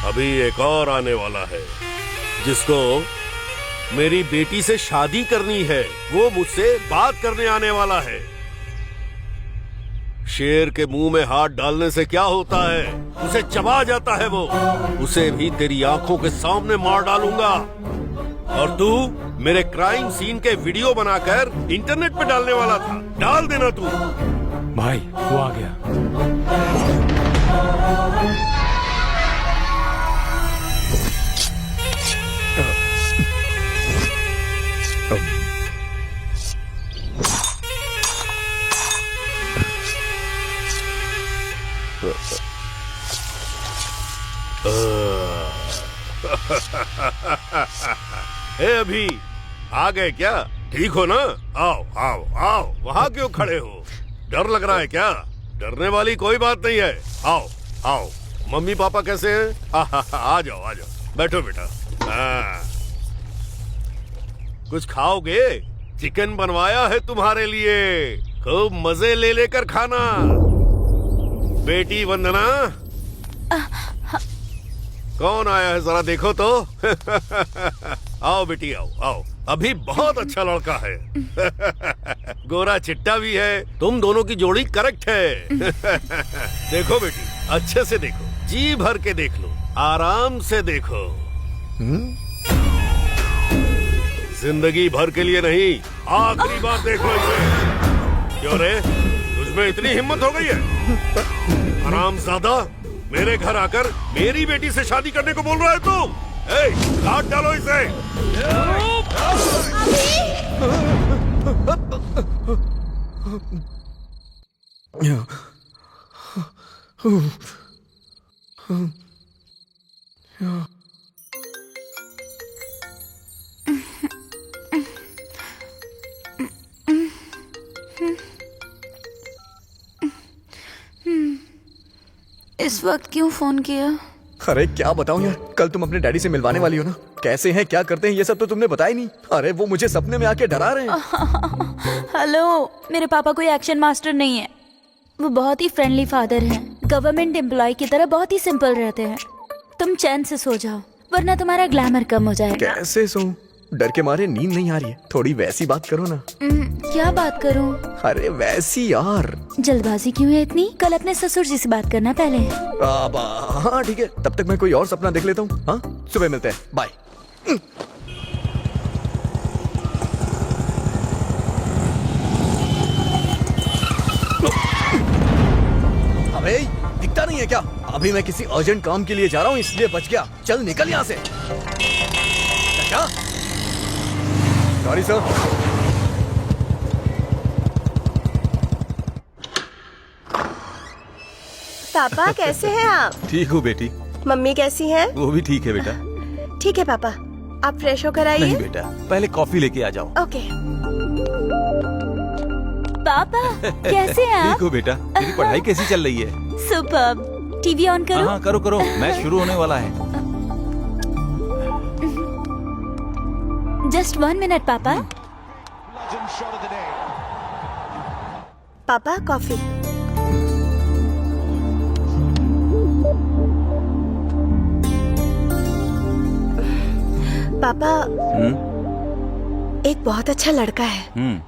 अभी एक और आने वाला है जिसको मेरी बेटी से शादी करनी है। वो मुझसे बात करने आने वाला है। शेर के मुंह में हाथ डालने से क्या होता है? उसे चबा जाता है वो। उसे भी तेरी आंखों के सामने मार डालूंगा। और तू मेरे क्राइम सीन के वीडियो बनाकर इंटरनेट पे डालने वाला था। डाल देना तू। भाई वो आ गया। ए अभी आ गए क्या? ठीक हो ना? आओ आओ आओ, वहाँ क्यों खड़े हो? डर लग रहा है क्या? डरने वाली कोई बात नहीं है। आओ आओ, मम्मी पापा कैसे हैं? आ जाओ आ जाओ, बैठो बेटा। कुछ खाओगे? चिकन बनवाया है तुम्हारे लिए, खूब मजे ले लेकर खाना। बेटी वंदना, कौन आया है जरा देखो तो। आओ बेटी आओ आओ, अभी बहुत अच्छा लड़का है। गोरा चिट्टा भी है, तुम दोनों की जोड़ी करेक्ट है। देखो बेटी, अच्छे से देखो, जी भर के देख लो, आराम से देखो। जिंदगी भर के लिए नहीं, आखिरी बार देखो इसे। क्यों रे, तुझमें इतनी हिम्मत हो गई है? हरामजादा, मेरे घर आकर मेरी बेटी से शादी करने को बोल रहा है तू? काट डालो इसे। इस वक्त क्यों फोन किया? अरे क्या बताऊं यार, कल तुम अपने डैडी से मिलवाने वाली हो ना, कैसे हैं क्या करते हैं ये सब तो तुमने बताया नहीं। अरे वो मुझे सपने में आके डरा रहे हैं। हेलो, मेरे पापा कोई एक्शन मास्टर नहीं है, वो बहुत ही फ्रेंडली फादर हैं। गवर्नमेंट एम्प्लॉय की तरह बहुत ही सिंपल रहते हैं। तुम चैन से सो जाओ, वरना तुम्हारा ग्लैमर कम हो जाएगा। कैसे सोऊं? डर के मारे नींद नहीं आ रही है। थोड़ी वैसी बात करो ना। क्या बात करूं? अरे वैसी यार। जल्दबाजी क्यों है इतनी? कल अपने ससुर जी से बात करना पहले। हाँ ठीक है, तब तक मैं कोई और सपना देख लेता हूँ। हाँ, सुबह मिलते हैं, बाय। अबे दिखता नहीं है क्या? अभी मैं किसी अर्जेंट काम के लिए जा रहा हूँ, इसलिए बच गया। चल निकल यहाँ से। क्या? Sorry sir. पापा कैसे हैं आप? ठीक हूँ बेटी। मम्मी कैसी हैं? वो भी ठीक है बेटा। ठीक है पापा, आप फ्रेश होकर आइए। नहीं बेटा, पहले कॉफी लेके आ जाओ। ओके। पापा कैसे हैं आप? ठीक हूँ बेटा। तेरी पढ़ाई कैसी चल रही है? सुपर्ब। टीवी ऑन करो। हाँ करो करो, मैच शुरू होने वाला है। जस्ट 1 मिनट पापा। पापा कॉफी। पापा, एक बहुत अच्छा लड़का है।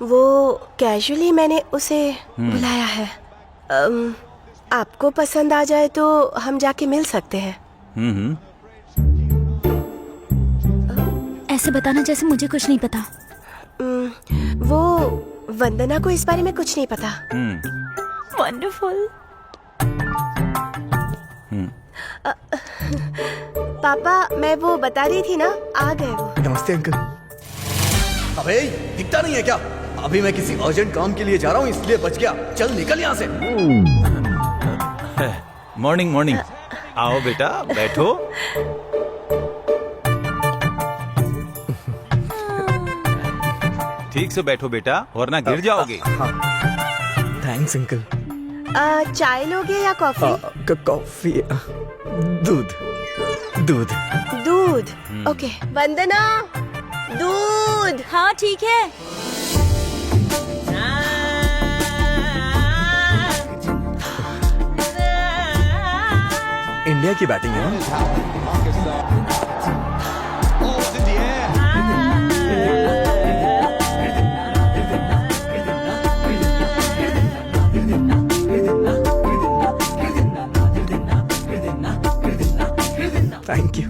वो कैजुअली मैंने उसे बुलाया है। आपको पसंद आ जाए तो हम जाके मिल सकते हैं। ऐसे बताना जैसे मुझे कुछ नहीं पता। वो वंदना को इस बारे में कुछ नहीं पता। वंडरफुल। पापा, मैं वो बता रही थी ना, आ गए वो। नमस्ते अंकल। अबे दिखता नहीं है क्या? अभी मैं किसी अर्जेंट काम के लिए जा रहा हूँ, इसलिए बच गया। चल निकल यहाँ से। Morning morning. आओ बेटा, बैठो। ठीक से बैठो बेटा, वरना गिर जाओगे। Thanks uncle. चाय लोगे या कॉफी? कॉफी। दूध दूध दूध। ओके। वंदना, दूध। हाँ ठीक है। इंडिया की बैटिंग है। Thank you.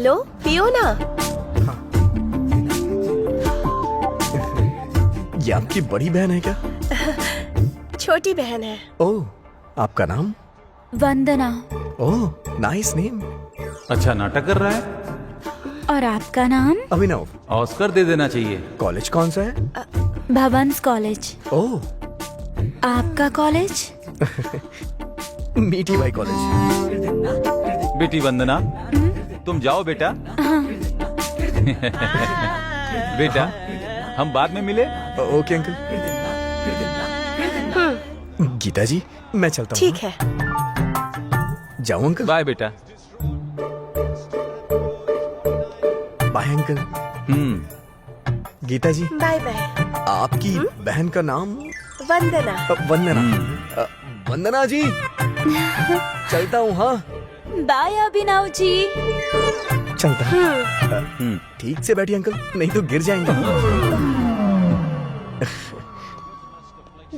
लो पियो ना। ये आपकी बड़ी बहन है क्या? छोटी बहन है। ओह, आपका नाम? वंदना। Oh nice name. अच्छा नाटक कर रहा है। और आपका नाम? अभिनव। ऑस्कर दे देना चाहिए। कॉलेज कौन सा है? भवंस कॉलेज। ओह। आपका कॉलेज? मीठी भाई कॉलेज। बेटी वंदना, तुम जाओ बेटा। बेटा, हम बाद में मिले। Okay uncle. गीता जी, मैं चलता हूँ। ठीक है। जाऊँ अंकल? बाय बेटा। Bye uncle. Gita ji, bye bye. आपकी बहन का नाम? वंदना। वंदना। वंदना जी, चलता हूँ। हाँ, बाय अभिनव जी। चलता हूँ। ठीक से बैठिए अंकल, नहीं तो गिर जाएंगे।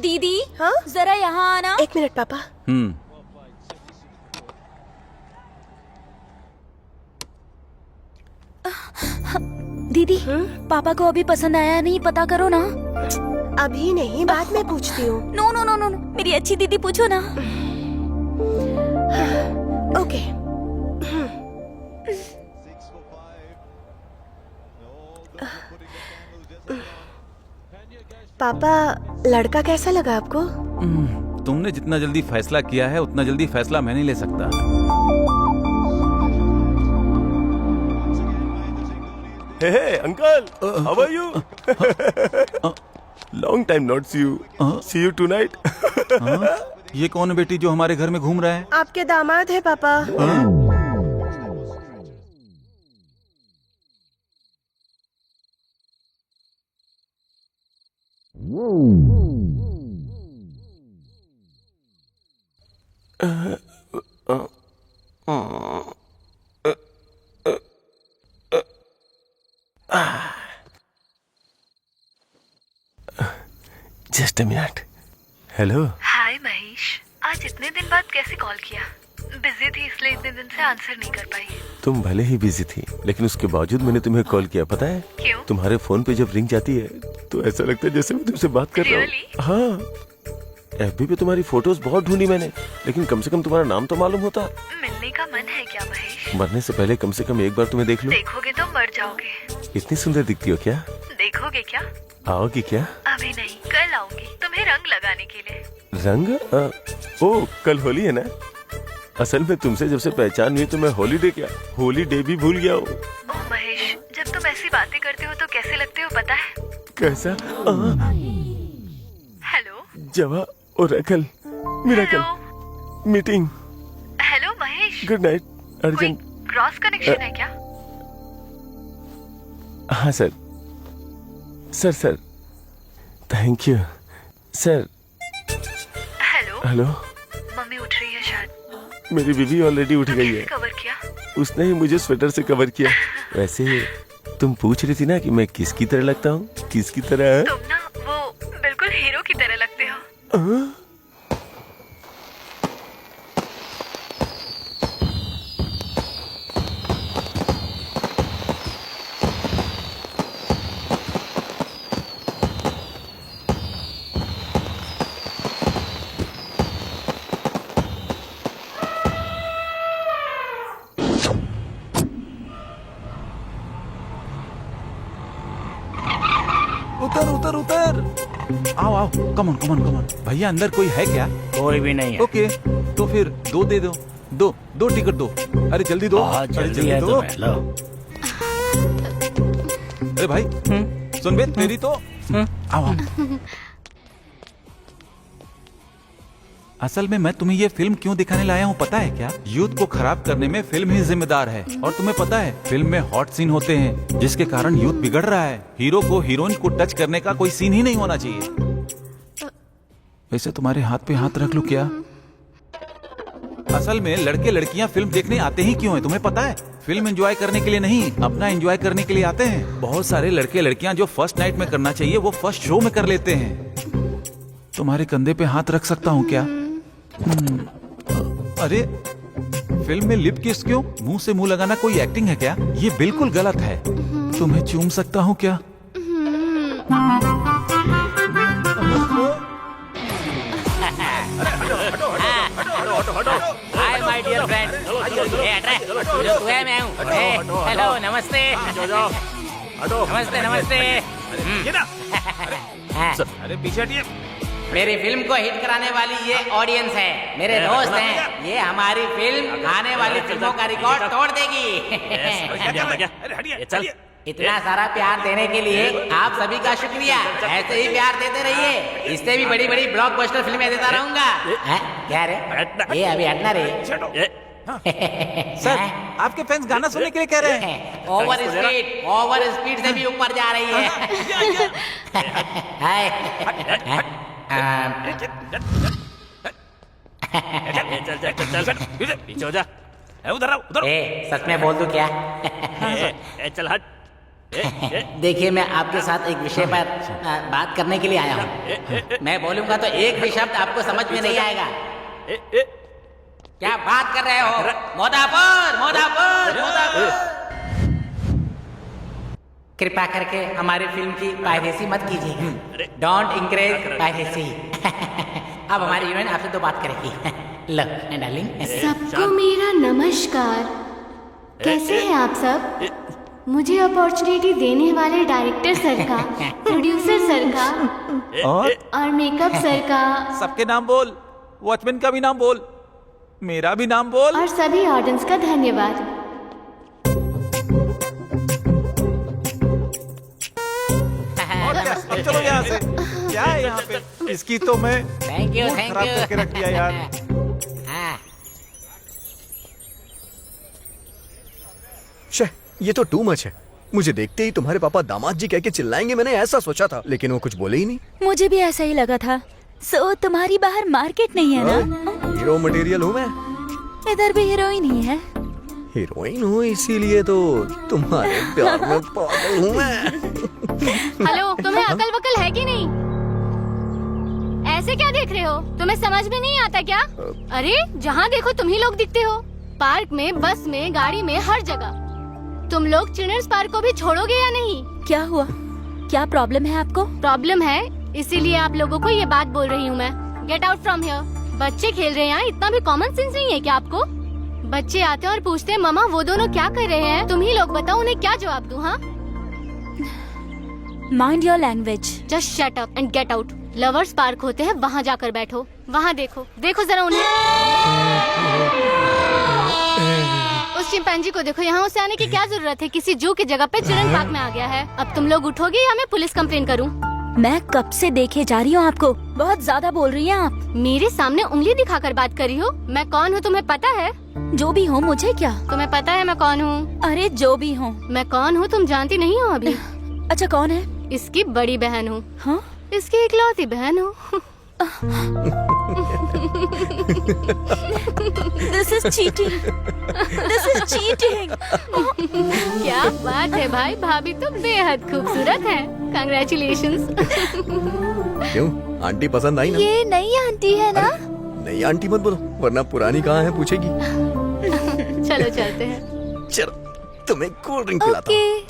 दीदी, हाँ? जरा यहाँ आना। 1 मिनट पापा। दीदी, पापा को अभी पसंद आया नहीं, पता करो ना। अभी नहीं, बाद में पूछती हूँ। No no no no no, मेरी अच्छी दीदी, पूछो ना। ओके। पापा, लड़का कैसा लगा आपको? तुमने जितना जल्दी फैसला किया है उतना जल्दी फैसला मैं नहीं ले सकता। Hey, uncle, how are you? Long time not see you. See you tonight. ये कौन है बेटी जो हमारे घर में घूम रहा है? आपके दामाद है पापा। Just a minute. Hello. Hi Mahesh, आज इतने दिन बाद कैसे कॉल किया? बिजी थी इसलिए इतने दिन से आंसर नहीं कर पाई। तुम भले ही बिजी थी, लेकिन उसके बावजूद मैंने तुम्हें कॉल किया, पता है? क्यों? तुम्हारे फोन पे जब रिंग जाती है तो ऐसा लगता है जैसे मैं तुमसे बात कर रहा हूँ। हाँ, एफबी पे तुम्हारी फोटोज बहुत ढूंढी मैंने, लेकिन कम से कम तुम्हारा नाम तो मालूम होता। मिलने का मन है क्या महेश? मरने से पहले कम से कम एक बार तुम्हें देख लूं। देखोगे तो मर जाओगे। इतनी सुंदर दिखती हो क्या? देखोगे क्या? आओगी क्या? अभी नहीं, कल आऊंगी तुम्हें रंग लगाने के लिए। रंग? ओ, कल होली है ना? असल में तुमसे जब से पहचान हुई तो मैं हॉलीडे क्या, होली डे भी भूल गया हूँ। ओह महेश, जब तुम ऐसी बातें करते हो तो कैसे लगते हो पता है? कैसा? हेलो जवा और अकल, miracle, meeting. Hello Mahesh, good night, urgent. Cross connection है क्या? हाँ sir. Sir thank you sir. Hello hello, mummy उठ रही है शायद। मेरी बीवी ऑलरेडी उठ गई है। कवर किया? उसने ही मुझे स्वेटर से कवर किया। वैसे तुम पूछ रही थी ना कि मैं किसकी तरह लगता हूँ? किसकी तरह? तुम ना वो बिल्कुल हीरो की तरह लगते हो। उतर। आओ, कम ऑन। भैया अंदर कोई है क्या? कोई भी नहीं है। ओके, तो फिर 2 दे दो। दो टिकट दो। अरे जल्दी दो। जल्दी है तो लो। अरे भाई, सुन बे, तेरी तो। आओ। असल में मैं तुम्हें ये फिल्म क्यों दिखाने लाया हूँ पता है क्या? यूथ को खराब करने में फिल्म ही जिम्मेदार है। और तुम्हें पता है, फिल्म में हॉट सीन होते हैं जिसके कारण यूथ बिगड़ रहा है। हीरो को हीरोइन को टच करने का कोई सीन ही नहीं होना चाहिए। वैसे तुम्हारे हाथ पे हाथ रख लूं क्या? असल में लड़के लड़कियां फिल्म देखने आते ही क्यों है तुम्हें पता है? फिल्म एंजॉय करने के लिए नहीं, अपना एंजॉय करने के लिए आते हैं। बहुत सारे लड़के लड़कियां जो फर्स्ट नाइट में करना चाहिए वो फर्स्ट शो में कर लेते हैं। तुम्हारे कंधे पे हाथ रख सकता हूँ क्या? अरे फिल्म में लिप किस क्यों? मुंह से मुंह लगाना कोई एक्टिंग है क्या? ये बिल्कुल गलत है। तुम्हें चूम सकता हूँ क्या? Hi my dear friend. जो तू है मैं हूँ। हेलो, नमस्ते। नमस्ते। अरे पीछे हटिए। मेरी फिल्म को हिट कराने वाली ये ऑडियंस है, मेरे दोस्त हैं। ये हमारी फिल्म आने वाली फिल्मों का रिकॉर्ड तोड़ देगी। चल इतना सारा प्यार देने के लिए आप सभी का शुक्रिया। ऐसे ही प्यार देते रहिए, इससे भी बड़ी बड़ी ब्लॉकबस्टर फिल्में देता रहूंगा। क्या रे? ये अभी हटना रे। सर, आपके फैंस गाना सुनने के लिए कह रहे हैं। ओवर स्पीड से भी ऊपर जा रही है। चल पीछे हो जा। उधर सच में बोल दूं क्या? चल हट। देखिए, मैं आपके साथ एक विषय पर बात करने के लिए आया हूँ। मैं बोलूंगा तो एक भी शब्द आपको समझ में नहीं आएगा। क्या बात कर रहे हो? मोदापुर मोदापुर मोदापुर। कृपा करके हमारी फिल्म की पायरेसी मत कीजिएगा। Don't encourage piracy. अब हमारी यूनियन आपसे दो बात करेगी। लो डार्लिंग। सबको मेरा नमस्कार। कैसे हैं आप सब? मुझे अपॉर्चुनिटी देने वाले डायरेक्टर सर का, प्रोड्यूसर सर का और मेकअप सर का। सबके नाम बोल, वॉचमैन का भी नाम बोल, मेरा भी नाम बोल, और सभी ऑडियंस का धन्यवाद। अब चलो यहाँ से। क्या है यहाँ पे? इसकी तो मैं थैंक यू खराब करके रख दिया यार। शे, ये तो टू मच है। मुझे देखते ही तुम्हारे पापा दामाद जी कह के चिल्लाएंगे, मैंने ऐसा सोचा था, लेकिन वो कुछ बोले ही नहीं। मुझे भी ऐसा ही लगा था। सो तुम्हारी बाहर मार्केट नहीं है ना? हीरो मटेरियल हूँ मैं। इधर भी हीरोइन ही है। हीरोइन हूँ इसीलिए तो तुम्हारे प्यार में पागल हूँ मैं। हेलो, तुम्हें अकल वकल है कि नहीं? ऐसे क्या देख रहे हो? तुम्हें समझ में नहीं आता क्या? अरे जहाँ देखो तुम ही लोग दिखते हो। पार्क में, बस में, गाड़ी में, हर जगह। तुम लोग चिल्ड्रंस पार्क को भी छोड़ोगे या नहीं? क्या हुआ? क्या प्रॉब्लम है आपको? प्रॉब्लम है, इसीलिए आप लोगों को ये बात बोल रही हूँ मैं। Get out from here. बच्चे खेल रहे हैं यहाँ, इतना भी कॉमन सेंस नहीं है क्या आपको? बच्चे आते हैं और पूछते हैं मम्मा वो दोनों क्या कर रहे हैं? तुम ही लोग बताओ उन्हें क्या जवाब दूँ? हाँ, mind your language. Just shut up and get out. Lovers park होते हैं, वहाँ जाकर बैठो। वहाँ देखो, देखो जरा उन्हें। उस चिंपैंजी को देखो, यहाँ उसे आने की क्या जरूरत है? किसी जू की जगह पे चिल्ड्रन पार्क में आ गया है। अब तुम लोग उठोगे या मैं पुलिस कंप्लेन करूँ? मैं कब से देखे जा रही हूँ आपको। बहुत ज्यादा बोल रही हैं आप। मेरे सामने उंगली दिखाकर बात कर रही हो। मैं कौन हूँ तुम्हें पता है? जो भी हो, मुझे क्या? तुम्हें पता है मैं कौन हूँ? अरे जो भी हो। मैं कौन हूँ तुम जानती नहीं हो अभी? अच्छा, कौन है? इसकी बड़ी बहन हूँ। हाँ? इसकी इकलौती बहन हूँ। This is cheating. This is cheating. क्या बात है भाई, भाभी तो बेहद खूबसूरत है। Congratulations. क्यों, आंटी पसंद आई ना? ये नई आंटी है ना? नई आंटी मत बोलो, वरना पुरानी कहाँ है पूछेगी। चलो चलते हैं। चलो, तुम्हें कोल्ड ड्रिंक पिलाता हूँ।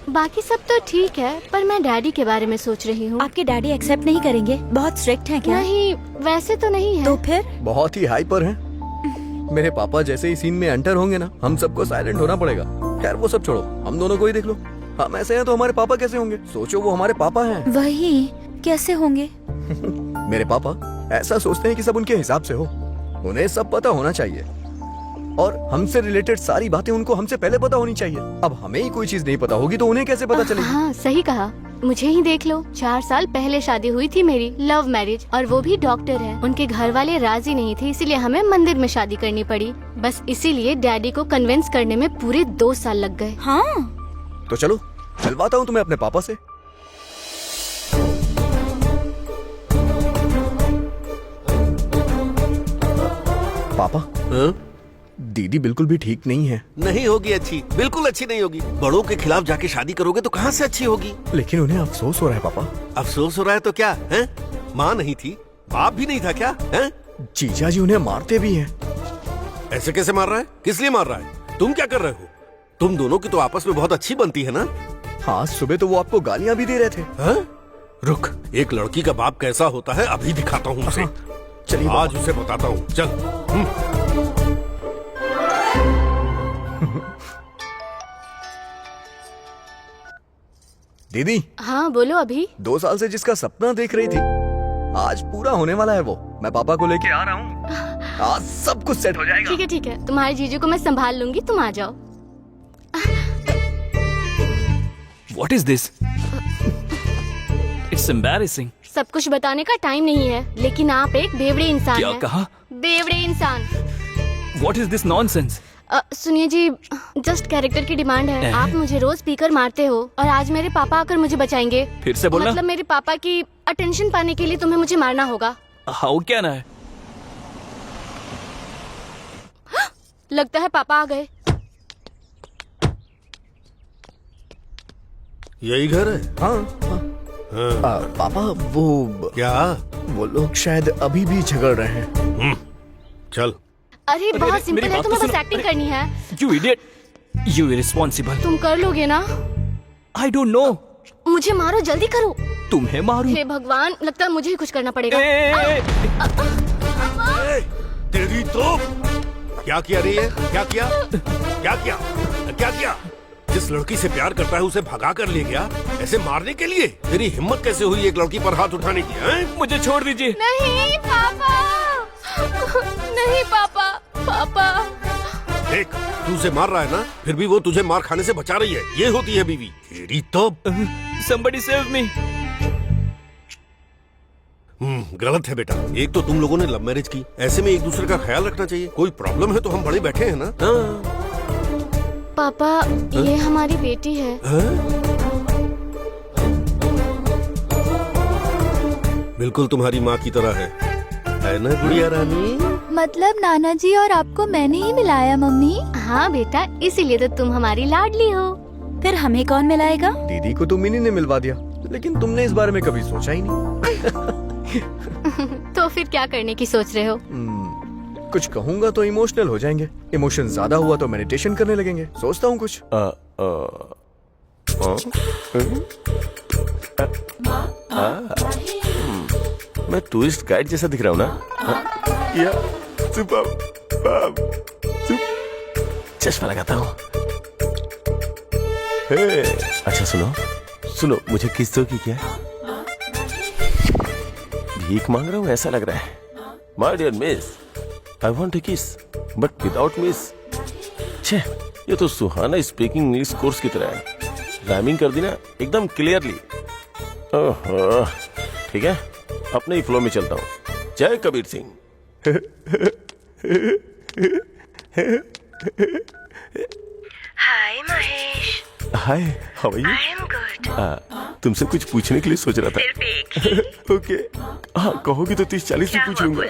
बाकी सब तो ठीक है, पर मैं डैडी के बारे में सोच रही हूँ। आपके डैडी एक्सेप्ट नहीं करेंगे? बहुत स्ट्रिक्ट हैं क्या? नहीं, वैसे तो नहीं है। तो फिर? बहुत ही हाइपर हैं। मेरे पापा जैसे ही सीन में एंटर होंगे ना, हम सबको साइलेंट होना पड़ेगा। खैर वो सब छोड़ो, हम दोनों को ही देख लो। हम ऐसे हैं तो हमारे पापा कैसे होंगे? सोचो, वो हमारे पापा हैं। वही, कैसे होंगे? मेरे पापा ऐसा सोचते हैं कि सब उनके हिसाब से हो। उन्हें सब पता होना चाहिए, और हमसे रिलेटेड सारी बातें उनको हमसे पहले पता होनी चाहिए। अब हमें ही कोई चीज नहीं पता होगी तो उन्हें कैसे पता चलेगी? हाँ, सही कहा। मुझे ही देख लो, 4 साल पहले शादी हुई थी मेरी, लव मैरिज, और वो भी डॉक्टर है। उनके घर वाले राजी नहीं थे, इसीलिए हमें मंदिर में शादी करनी पड़ी। बस इसीलिए डैडी को कन्विंस करने में पूरे 2 साल लग गए। हाँ, तो चलो मिलवाता हूँ तुम्हें अपने पापा से। पापा, दीदी बिल्कुल भी ठीक नहीं है। नहीं होगी अच्छी, बिल्कुल अच्छी नहीं होगी। बड़ों के खिलाफ जाके शादी करोगे तो कहाँ से अच्छी होगी? लेकिन उन्हें अफसोस हो रहा है पापा। अफसोस हो रहा है तो क्या है? माँ नहीं थी, बाप भी नहीं था क्या है? जीजा जी उन्हें मारते भी हैं। ऐसे कैसे मार रहा है? किस लिए मार रहा है? तुम क्या कर रहे हो? तुम दोनों की तो आपस में बहुत अच्छी बनती है ना? हाँ, सुबह तो वो आपको गालियाँ भी दे रहे थे। हाँ? रुक, एक लड़की का बाप कैसा होता है अभी दिखाता हूँ उसे। चलिए आज उसे बताता हूँ, चल। दीदी। हाँ बोलो। अभी 2 साल से जिसका सपना देख रही थी, आज पूरा होने वाला है वो। मैं पापा को लेके आ रहा हूँ, आज सब कुछ सेट हो जाएगा। ठीक है, तुम्हारे जीजू को मैं संभाल लूंगी, तुम आ जाओ। What is this? It's embarrassing. सब कुछ बताने का टाइम नहीं है, लेकिन आप एक बेवड़े इंसान क्या हैं। कहा? बेवड़े इंसान। What is this nonsense? सुनिए जी, जस्ट कैरेक्टर की डिमांड है। आप मुझे रोज स्पीकर मारते हो और आज मेरे पापा आकर मुझे बचाएंगे। फिर से बोलना। मतलब मेरे पापा की अटेंशन पाने के लिए तुम्हें मुझे मारना होगा। हाउ क्या ना है? लगता है पापा आ गए। यही घर है? हाँ। पापा वो क्या? वो लोग शायद अभी भी झगड़ रहे हैं। चल। अरे बहुत सिंपल है, तुम्हें बस एक्टिंग करनी है। You idiot! You irresponsible! तुम कर लोगे ना? I don't know. मुझे मारो, जल्दी करो। तुम्हें मारूं? हे भगवान, लगता है मुझे ही कुछ करना पड़ेगा। तेरी तो क्या किया रे? क्या किया? क्या किया? क्या किया? जिस लड़की से प्यार करता है उसे भगा कर ले गया ऐसे मारने के लिए? तेरी हिम्मत कैसे हुई एक लड़की पर हाथ उठाने की? मुझे छोड़ दीजिए। नहीं पापा, नहीं पापा, पापा। देख, तू उसे मार रहा है ना, फिर भी वो तुझे मार खाने से बचा रही है। ये होती है बीवी। तेरी तो Somebody save me! गलत है बेटा। एक तो तुम लोगों ने लव मैरिज की, ऐसे में एक दूसरे का ख्याल रखना चाहिए। कोई प्रॉब्लम है तो हम बड़े बैठे हैं ना। पापा, ये हमारी बेटी है। बिल्कुल तुम्हारी माँ की तरह है ना गुड़िया रानी? मतलब नाना जी और आपको मैंने ही मिलाया मम्मी? हाँ बेटा, इसीलिए तो तुम हमारी लाडली हो। फिर हमें कौन मिलाएगा? दीदी को तो मिनी ने मिलवा दिया, लेकिन तुमने इस बारे में कभी सोचा ही नहीं। तो फिर क्या करने की सोच रहे हो? कुछ कहूंगा तो इमोशनल हो जाएंगे, इमोशन ज्यादा हुआ तो मेडिटेशन करने लगेंगे। सोचता हूँ कुछ। मैं टूरिस्ट गाइड जैसा दिख रहा हूँ ना? चश्मा लगाता हूँ। अच्छा सुनो, मुझे किस दो की क्या? भीख मांग रहा हूँ ऐसा लग रहा है। My dear miss, I want a kiss but without miss. छे, ये तो सुहाना स्पीकिंग इंग्लिश कोर्स की तरह है। राइमिंग कर दी ना एकदम क्लियरली। ओहो, ठीक है, अपने ही फ्लो में चलता हूँ। Jai Kabir Singh. Hi Mahesh. Hi, how are you? I am good. तुमसे कुछ पूछने के लिए सोच रहा था। सिर्फ एक ही? ओके, हाँ कहोगी तो 30-40 भी पूछ लूंगा।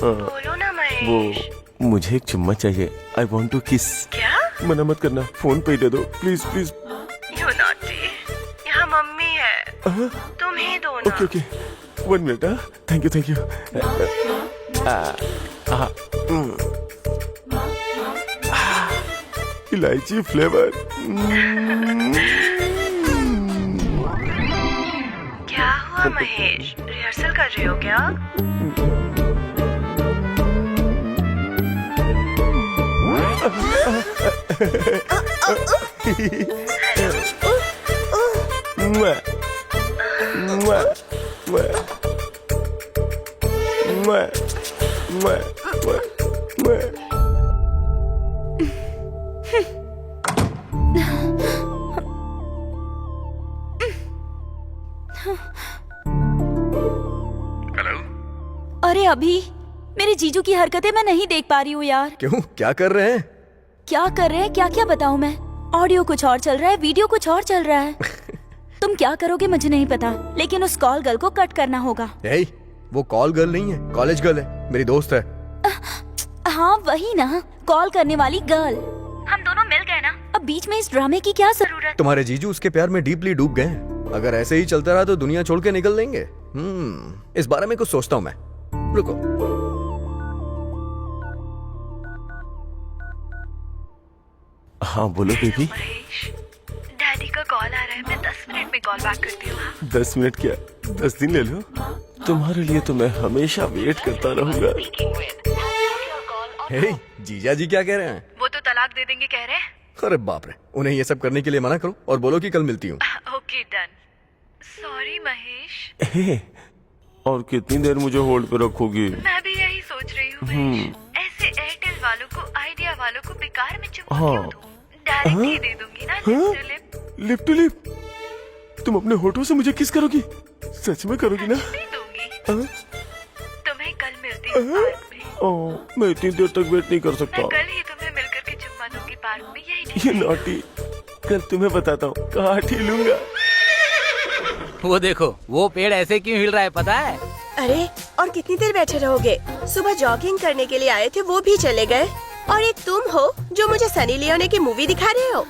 बोलो ना महेश। वो मुझे एक चुम्मा चाहिए। आई वॉन्ट टू किस। क्या? मना मत करना, फोन पे ही दे दो प्लीज प्लीज। You naughty. यहाँ मम्मी है, तुम ही दो ना। Okay 1 minute. Thank you. इलायची फ्लेवर। क्या हुआ महेश, रिहर्सल कर रहे हो क्या? अरे अभी मेरे जीजू की हरकतें मैं नहीं देख पा रही हूँ यार। क्यों, क्या कर रहे हैं? क्या कर रहे हैं, क्या बताऊँ मैं? ऑडियो कुछ और चल रहा है, वीडियो कुछ और चल रहा है। तुम क्या करोगे मुझे नहीं पता, लेकिन उस कॉल गर्ल को कट करना होगा। वो कॉल गर्ल नहीं है, कॉलेज गर्ल है, मेरी दोस्त है। हाँ वही ना, कॉल करने वाली गर्ल। हम दोनों मिल गए ना, अब बीच में इस ड्रामे की क्या जरूरत? तुम्हारे जीजू उसके प्यार में डीपली डूब गए हैं। अगर ऐसे ही चलता रहा तो दुनिया छोड़ के निकल देंगे। इस बारे में कुछ सोचता हूँ मैं। रुको। हाँ बोलो बेबी। डैडी का कॉल आ रहा है, मैं 10 मिनट में कॉल बैक करती हूँ। 10 मिनट क्या, 10 दिन ले लो। तुम्हारे लिए तो मैं हमेशा वेट करता रहूंगा। जीजा जी क्या कह रहे हैं? वो तो तलाक दे देंगे कह रहे हैं। अरे बाप रे, उन्हें ये सब करने के लिए मना करो और बोलो कि कल मिलती हूँ। Okay done. सॉरी महेश। हे, और कितनी देर मुझे होल्ड पे रखोगी? मैं भी यही सोच रही हूँ महेश। ऐसे एयरटेल वालों को, आइडिया वालों को बेकार में चुम्मा हाँ। क्यों दूं? डायरेक्ट ही दे दूंगी ना lip to lip. Lip to lip? तुम अपने होठों से मुझे किस करोगी? सच में करोगी ना? भी दूंगी। तुम्हें कल मिलती हूँ पार्क में। ओह, मैं इतनी देर तक वेट नहीं कर सकता। मैं कल ही तुम्हें मिलकर के चुम्मा दूंगी पार्क में, यही ये नॉटी, कल तुम्हें बताता हूँ कहाँ लूंगा। वो देखो, वो पेड़ ऐसे क्यों हिल रहा है पता है? अरे और कितनी देर बैठे रहोगे? सुबह जॉगिंग करने के लिए आए थे, वो भी चले गए। और एक तुम हो जो मुझे सनी लियोनी की मूवी दिखा रहे हो।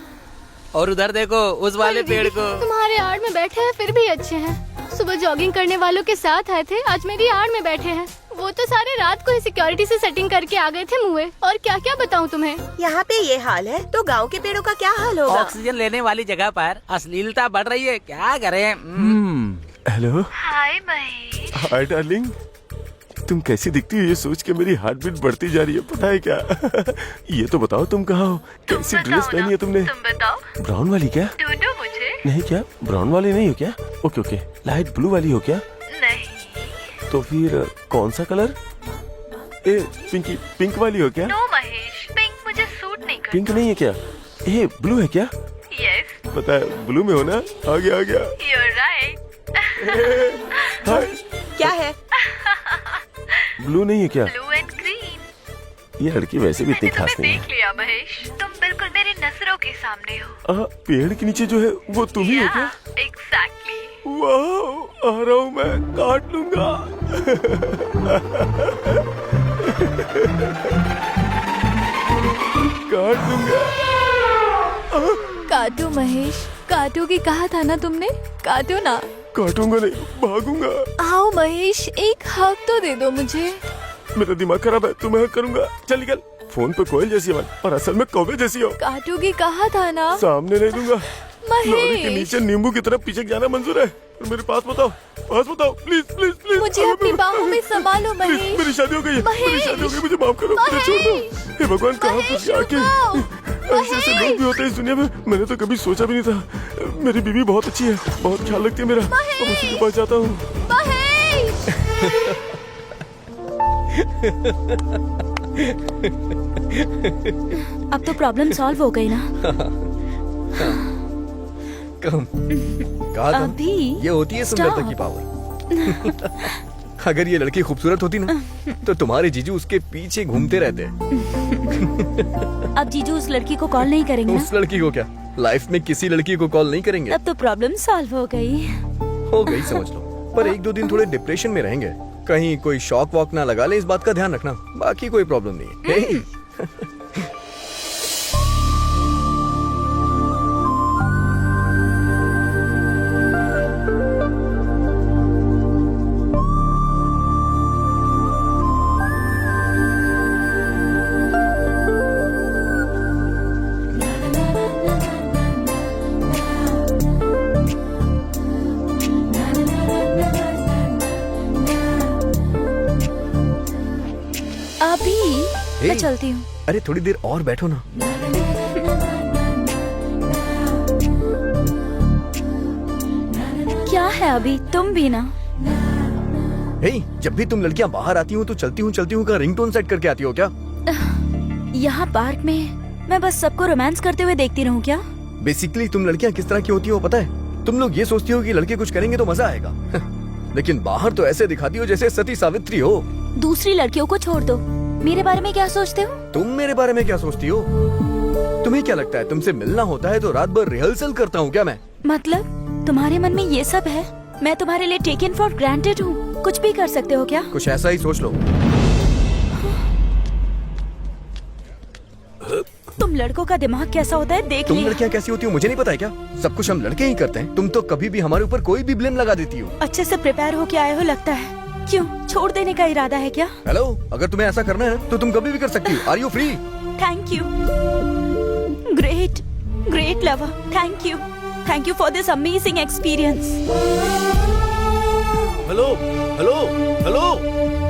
और उधर देखो उस वाले पेड़ को। तुम्हारे आड़ में बैठे हैं फिर भी अच्छे हैं। सुबह जॉगिंग करने वालों के साथ आए थे, आज मेरी आड़ में बैठे हैं। वो तो सारे रात को ही सिक्योरिटी से सेटिंग करके आ गए थे मुँह। और क्या क्या बताऊँ तुम्हें। यहाँ पे ये हाल है तो गांव के पेड़ों का क्या हाल होगा? ऑक्सीजन लेने वाली जगह पर अश्लीलता बढ़ रही है, क्या करें? Hello. Hi Mahesh. Hi darling, तुम कैसी दिखती हो ये सोच के मेरी हार्ट बीट बढ़ती जा रही है, पता है क्या? ये तो बताओ तुम कहाँ हो? कैसी ड्रेस पहनी है तुमने? तुम बताओ। ब्राउन वाली क्या? ढूंढो मुझे। नहीं क्या, ब्राउन वाली नहीं हो क्या? ओके ओके, लाइट ब्लू वाली हो क्या? नहीं। तो फिर कौन सा कलर? ए पिंकी, पिंक वाली हो क्या? नो महेश, पिंक मुझे सूट नहीं करता। पिंक नहीं है क्या? ए ब्लू है क्या? यस। पता है ब्लू में हो ना? आ गया। You're right। हाय, क्या है? ब्लू नहीं है क्या? Blue and green. ये लड़की वैसे भी इतनी मैंने खास तुम्हें नहीं है। देख लिया महेश, तुम बिल्कुल मेरे नजरों के सामने हो। पेड़ के नीचे जो है वो तुम ही हो क्या? एग्जैक्टली। वाह, आ रहा हूँ मैं, काट लूंगा। काट दूंगा। काटो महेश, काटोगी कहा था ना तुमने? काटो ना। काटूंगा नहीं, भागूंगा। आओ महेश, एक हक तो दे दो मुझे। मेरा दिमाग खराब है, तुम्हें हक करूंगा। चल निकल। फोन पे कोयल जैसी आवाज और असल में कौवे जैसी हो। काटोगी कहा था ना? सामने नहीं दूंगा। लॉरी के महेश, नीचे नींबू की तरफ पीछे जाना मंजूर है, और मेरे पास बताओ, प्लीज प्लीज प्लीज। मुझे अपनी बाहों में संभालो महेश। मेरी शादी हो गई है, मेरी महेश! शादी हो गई, मुझे माफ करो, मुझे छोड़ दो। हे भगवान, कहाँ फंस गया आके? ऐसे ऐसे लोग भी होते हैं इस दुनिया में, मैंने तो कभी सोचा भी नहीं था। मेरी बीवी बहुत अच्छी है, बहुत ख्याल रखती है मेरा। अब उसी के पास जाता हूँ। महेश! अब तो प्रॉब्लम सॉल्व हो गई ना? कम कहा था, अभी ये होती है सुंदरता की पावर। अगर ये लड़की खूबसूरत होती ना तो तुम्हारे जीजू उसके पीछे घूमते रहते। अब जीजू उस लड़की को कॉल नहीं करेंगे ना? उस लड़की को क्या, लाइफ में किसी लड़की को कॉल नहीं करेंगे। अब तो प्रॉब्लम सॉल्व हो गई। हो गई समझ लो, पर एक दो दिन थोड़े डिप्रेशन में रहेंगे। कहीं कोई शॉक वॉक ना लगा ले, इस बात का ध्यान रखना। बाकी कोई प्रॉब्लम नहीं है। हे। अभी मैं चलती हूँ। अरे थोड़ी देर और बैठो ना। क्या है अभी, तुम भी ना? हे, जब भी तुम लड़कियां बाहर आती हो तो चलती हूँ का रिंगटोन सेट करके आती हो क्या? यहाँ पार्क में मैं बस सबको रोमांस करते हुए देखती रहूँ क्या? बेसिकली तुम लड़कियां किस तरह की होती हो पता है? तुम लोग ये सोचती हो कि लड़के कुछ करेंगे तो मजा आएगा। लेकिन बाहर तो ऐसे दिखाती हो जैसे सती सावित्री हो। दूसरी लड़कियों को छोड़ दो, मेरे बारे में क्या सोचते हो? तुम मेरे बारे में क्या सोचती हो? तुम्हें क्या लगता है तुमसे मिलना होता है तो रात भर रिहर्सल करता हूँ क्या मैं? मतलब तुम्हारे मन में ये सब है? मैं तुम्हारे लिए टेकन फॉर ग्रांटेड हूँ, कुछ भी कर सकते हो क्या? कुछ ऐसा ही सोच लो। तुम लड़कों का दिमाग कैसा होता है देख तुम लिया। लड़कियां कैसी होती हो मुझे नहीं पता है क्या? सब कुछ हम लड़के ही करते हैं। तुम तो कभी भी हमारे ऊपर कोई भी ब्लेम लगा देती हो। अच्छे से प्रिपेयर होके आए हो लगता है। क्यों, छोड़ देने का इरादा है क्या? हेलो, अगर तुम्हें ऐसा करना है तो तुम कभी भी कर सकती हो। Are you free? Thank you. Great lover, thank you for this amazing experience. Hello hello hello,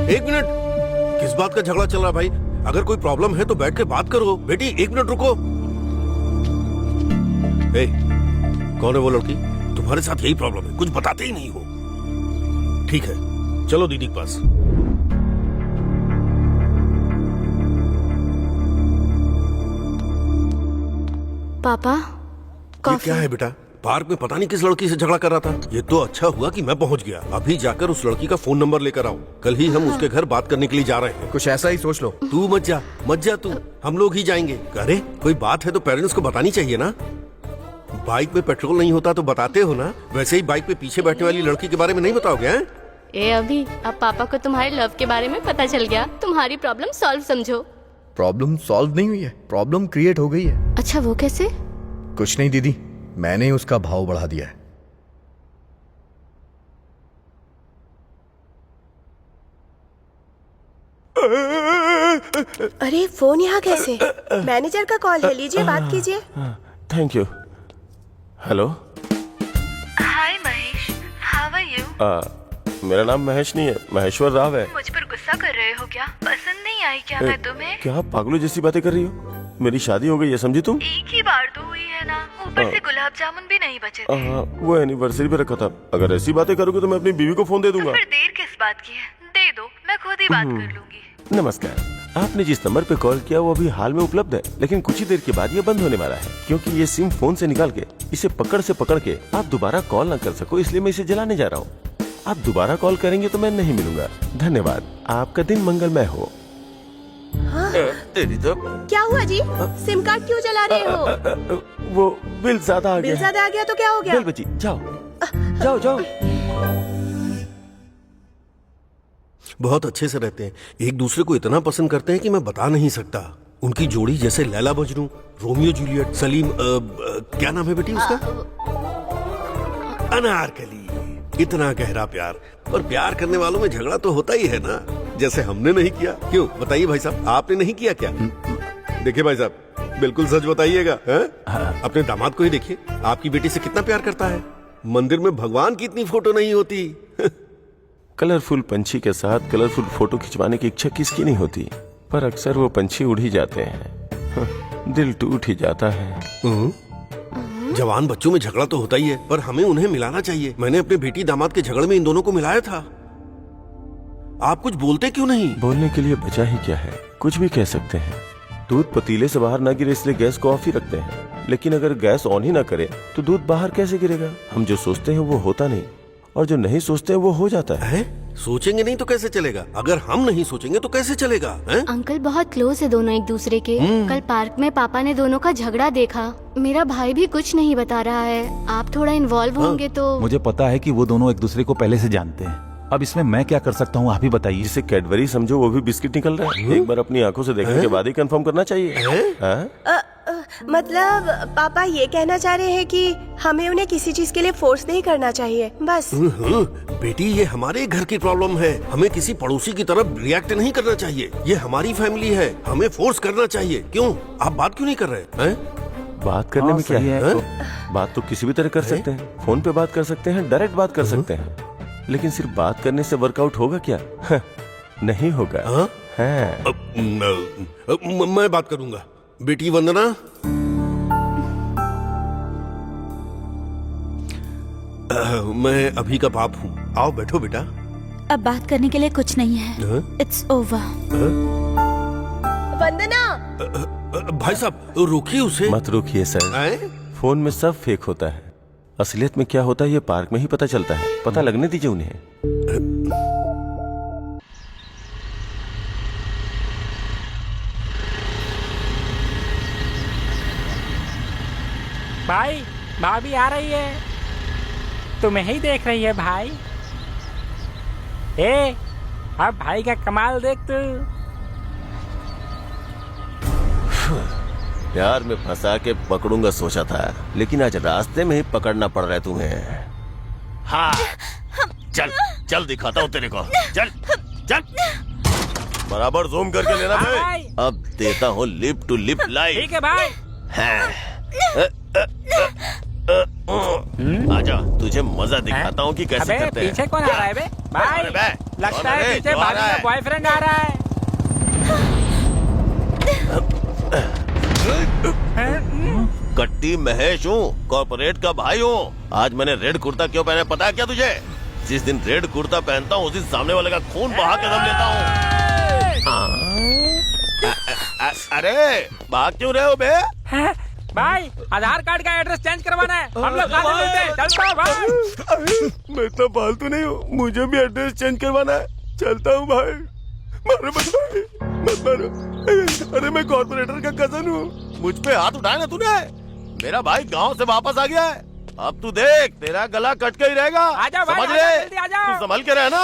एक मिनट। किस बात का झगड़ा चल रहा है भाई? अगर कोई प्रॉब्लम है तो बैठ के बात करो। बेटी एक मिनट रुको। ए, कौन है वो लड़की? तुम्हारे साथ यही प्रॉब्लम है, कुछ बताते ही नहीं हो। ठीक है, चलो दीदी के पास। पापा ये क्या है बेटा? पार्क में पता नहीं किस लड़की से झगड़ा कर रहा था। ये तो अच्छा हुआ कि मैं पहुंच गया। अभी जाकर उस लड़की का फोन नंबर लेकर आऊं। कल ही हम उसके घर बात करने के लिए जा रहे हैं। कुछ ऐसा ही सोच लो। तू मत जा तू, हम लोग ही जाएंगे। अरे कोई बात है तो पेरेंट्स को बतानी चाहिए ना। बाइक में पेट्रोल नहीं होता तो बताते हो ना। वैसे ही बाइक पे पीछे बैठने वाली लड़की के बारे में नहीं बताओगे? हैं? ए अभी, अब पापा को तुम्हारे लव के बारे में पता चल गया। तुम्हारी प्रॉब्लम सॉल्व समझो। प्रॉब्लम सॉल्व नहीं हुई है, प्रॉब्लम क्रिएट हो गई है। अच्छा, वो कैसे? कुछ नहीं दीदी, मैंने ही उसका भाव बढ़ा दिया है। अरे फोन यहाँ कैसे? मैनेजर का कॉल है, लीजिए बात कीजिए। Thank you. Hello. Hi Mahesh, how are you? मेरा नाम महेश नहीं है, महेश्वर राव है। मुझ पर गुस्सा कर रहे हो क्या? पसंद नहीं आई क्या मैं तुम्हें? क्या पागलों जैसी बातें कर रही हो? मेरी शादी हो गई है, समझी तुम? एक ही बार तो हुई है ना, ऊपर से गुलाब जामुन भी नहीं बचे थे। वो एनिवर्सरी पे रखा था। अगर ऐसी बातें करोगे तो मैं अपनी बीवी को फोन दे दूंगा। फिर देर किस बात की है? दे दो, मैं खुद ही बात कर लूंगी। नमस्कार, आपने जिस नंबर पे कॉल किया वो अभी हाल में उपलब्ध है, लेकिन कुछ ही देर के बाद ये बंद होने वाला है, क्योंकि ये सिम फोन से निकाल के इसे पकड़ के आप दोबारा कॉल न कर सको, इसलिए मैं इसे जलाने जा रहा हूँ। आप दोबारा कॉल करेंगे तो मैं नहीं मिलूंगा। धन्यवाद, आपका दिन मंगलमय हो। हाँ? तेरी तो क्या हुआ जी? सिम कार्ड क्यों जला रहे हो? वो बिल ज्यादा आ गया। बिल ज्यादा आ गया तो क्या हो गया? बिल बची, जाओ जाओ जाओ। बहुत अच्छे से रहते हैं, एक दूसरे को इतना पसंद करते हैं कि मैं बता नहीं सकता। उनकी जोड़ी जैसे लैला मजनू, रोमियो जूलियट, सलीम क्या नाम है बेटी उसका? अनारकली। इतना गहरा प्यार। और प्यार करने वालों में झगड़ा तो होता ही है ना, जैसे हमने नहीं किया। क्यों बताइए भाई साहब, आपने नहीं किया क्या? देखिए भाई साहब, बिल्कुल सच बताइएगा। अपने दामाद को ही देखिए, आपकी बेटी से कितना प्यार करता है। मंदिर में भगवान की इतनी फोटो नहीं होती। कलरफुल पंछी के साथ कलरफुल फोटो खिंचवाने की इच्छा किसकी नहीं होती, पर अक्सर वो पंछी उड़ ही जाते हैं, दिल टूट ही जाता है। जवान बच्चों में झगड़ा तो होता ही है, पर हमें उन्हें मिलाना चाहिए। मैंने अपने बेटी दामाद के झगड़े में इन दोनों को मिलाया था। आप कुछ बोलते क्यों नहीं? बोलने के लिए बचा ही क्या है, कुछ भी कह सकते हैं। दूध पतीले से बाहर ना गिरे इसलिए गैस को ऑफ ही रखते हैं, लेकिन अगर गैस ऑन ही ना करे तो दूध बाहर कैसे गिरेगा? हम जो सोचते हैं वो होता नहीं, और जो नहीं सोचते वो हो जाता है। सोचेंगे नहीं तो कैसे चलेगा? अगर हम नहीं सोचेंगे तो कैसे चलेगा? अंकल बहुत क्लोज है दोनों एक दूसरे के। कल पार्क में पापा ने दोनों का झगड़ा देखा। मेरा भाई भी कुछ नहीं बता रहा है। आप थोड़ा इन्वॉल्व होंगे तो। मुझे पता है कि वो दोनों एक दूसरे को पहले से जानते हैं। अब इसमें मैं क्या कर सकता हूँ, आप ही बताइए। जिसे कैडबरी समझो वो भी बिस्किट निकल रहा है। एक बार अपनी आंखों से देखने के बाद ही कंफर्म करना चाहिए। मतलब पापा ये कहना चाह रहे हैं कि हमें उन्हें किसी चीज के लिए फोर्स नहीं करना चाहिए, बस। बेटी, ये हमारे घर की प्रॉब्लम है, हमें किसी पड़ोसी की तरफ रिएक्ट नहीं करना चाहिए। ये हमारी फैमिली है, हमें फोर्स करना चाहिए। क्यों आप बात क्यों नहीं कर रहे हैं? बात करने में क्या है? बात तो किसी भी तरह कर सकते हैं। फोन पे बात कर सकते हैं, डायरेक्ट बात कर सकते हैं, लेकिन सिर्फ बात करने से वर्कआउट होगा क्या? नहीं होगा। मैं बात करूंगा। बेटी वंदना, मैं अभी का बाप हूँ। आओ बैठो बेटा। अब बात करने के लिए कुछ नहीं है। It's over. वंदना। भाई साहब रोकिए उसे। मत रोकिए सर, फोन में सब फेक होता है। असलियत में क्या होता है ये पार्क में ही पता चलता है। पता लगने दीजिए उन्हें। भाई, भाभी आ रही है, तुम्हें ही देख रही है भाई। ए, अब भाई का कमाल देख तू। प्यार में फंसा के पकड़ूंगा सोचा था, लेकिन आज रास्ते में ही पकड़ना पड़ रहा है तुम्हें। हाँ, चल चल दिखाता हूँ तेरे को। चल चल, बराबर जूम करके लेना भाई। अब देता हूँ लिप टू लिप लाइव। ठीक है भाई। आजा, तुझे मजा दिखाता हूँ कि कैसे करते हैं। पीछे कौन आ रहा है बे? भाई, लगता है पीछे भाभी का बॉयफ्रेंड आ रहा है। कट्टी महेश हूँ, कॉर्पोरेट का भाई हूँ। आज मैंने रेड कुर्ता क्यों पहना पता है क्या तुझे? जिस दिन रेड कुर्ता पहनता हूँ उस दिन सामने वाले का खून बहा के दम लेता हूँ। अरे भाग क्यों रहे हो बे? भाई आधार कार्ड का एड्रेस चेंज करवाना है, हम लोग गाड़ी मिलते हैं, चलता हूँ भाई। मैं इतना फालतू नहीं हूँ, मुझे भी एड्रेस चेंज करवाना है। चलता हूँ भाई। मारो मत भाई, मत मारो। अरे मैं कॉर्पोरेटर का कजन हूँ। मुझ पे हाथ उठाया ना तूने। मेरा भाई गांव से वापस आ गया है। अब तू देख, तेरा गला कट के ही रहेगा। आजा भाई, समझ आजा, ले, जल्दी आजा। तू संभल के रहना।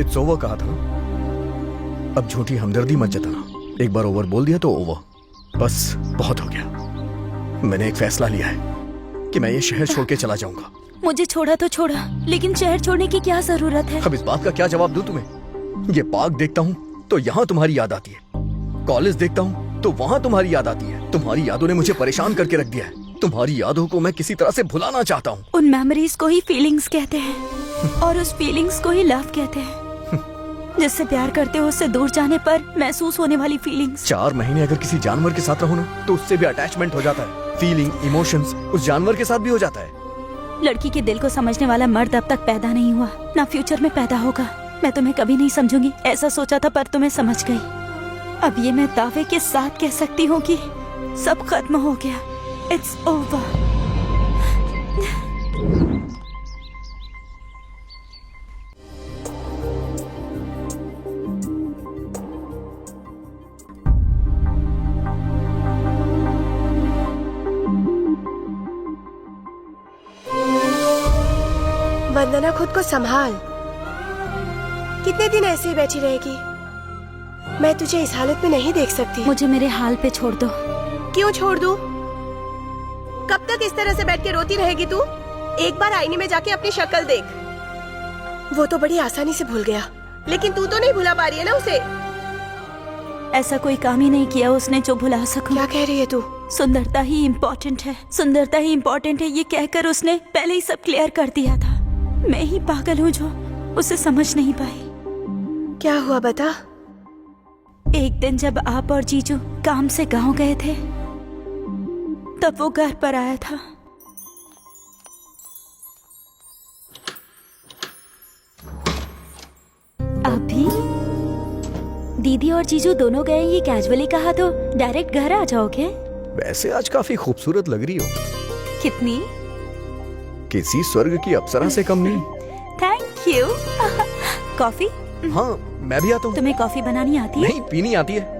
इट्स ओवर कहा था ना, अब झूठी हमदर्दी मत जताना। एक बार ओवर बोल दिया तो ओवर, बस बहुत हो गया। मैंने एक फैसला लिया है कि मैं ये शहर छोड़ के चला जाऊंगा। मुझे छोड़ा तो छोड़ा, लेकिन शहर छोड़ने की क्या जरूरत है? अब इस बात का क्या जवाब दूं तुम्हें? ये पार्क देखता हूँ तो यहाँ तुम्हारी याद आती है, कॉलेज देखता हूँ तो वहाँ तुम्हारी याद आती है। तुम्हारी यादों ने मुझे परेशान करके रख दिया है। तुम्हारी यादों को मैं किसी तरह से भुलाना चाहता हूँ। उन मेमोरीज को ही फीलिंग्स कहते हैं और उस फीलिंग्स को ही लव कहते हैं। जिससे प्यार करते हो उससे दूर जाने पर महसूस होने वाली फीलिंग्स। 4 महीने अगर किसी जानवर के साथ रहो ना तो उससे भी अटैचमेंट हो जाता है। फीलिंग, इमोशंस उस जानवर के साथ भी हो जाता है। लड़की के दिल को समझने वाला मर्द अब तक पैदा नहीं हुआ, ना फ्यूचर में पैदा होगा। मैं तुम्हें कभी नहीं समझूंगी, ऐसा सोचा था पर तुम्हें समझ गई। अब ये मैं दावे के साथ कह सकती हूँ कि सब खत्म हो गया। It's over. वंदना, खुद को संभाल। कितने दिन ऐसे ही बैठी रहेगी? मैं तुझे इस हालत में नहीं देख सकती। मुझे मेरे हाल पे छोड़ दो। क्यों छोड़ दूं? कब तक इस तरह से बैठ के रोती रहेगी तू? एक बार आईने में जाके अपनी शक्ल देख। वो तो बड़ी आसानी से भूल गया, लेकिन तू तो नहीं भुला पा रही है ना उसे। ऐसा कोई काम ही नहीं किया उसने जो भुला सकूं। क्या कह रही है तू? सुंदरता ही इम्पोर्टेंट है, सुंदरता ही इम्पोर्टेंट है, ये कहकर उसने पहले ही सब क्लियर कर दिया था। मैं ही पागल हूँ जो उसे समझ नहीं पाई। क्या हुआ बता? एक दिन जब आप और जीजू काम से गांव गए थे तब वो घर पर आया था। अभी दीदी और जीजू दोनों गए, ये कैजुअली कहा तो डायरेक्ट घर आ जाओगे? वैसे आज काफी खूबसूरत लग रही हो। कितनी? किसी स्वर्ग की अप्सरा से कम नहीं। Thank you. कॉफी? हाँ, मैं भी आता हूँ। तुम्हें कॉफी बनानी आती है? नहीं, पीनी आती है।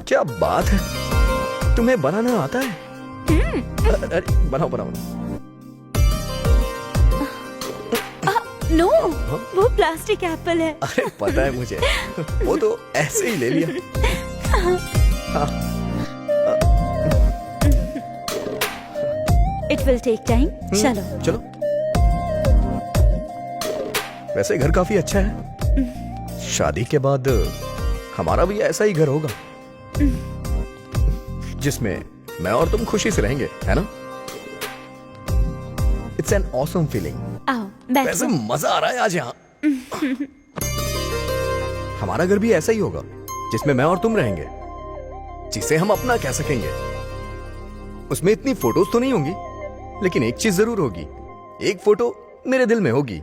क्या बात है, तुम्हें बनाना आता है? अरे बनाओ बनाओ। नो, वो प्लास्टिक एप्पल है। अरे पता है मुझे, वो तो ऐसे ही ले लिया। हाँ। It will take time. चलो चलो। वैसे घर काफी अच्छा है। शादी के बाद हमारा भी ऐसा ही घर होगा जिसमें मैं और तुम खुशी से रहेंगे, है ना? It's an awesome feeling. वैसे मजा आ रहा है आज यहाँ। हमारा घर भी ऐसा ही होगा जिसमें मैं और तुम रहेंगे, जिसे हम अपना कह सकेंगे। उसमें इतनी फोटोज तो नहीं होंगी, लेकिन एक चीज जरूर होगी, एक फोटो मेरे दिल में होगी।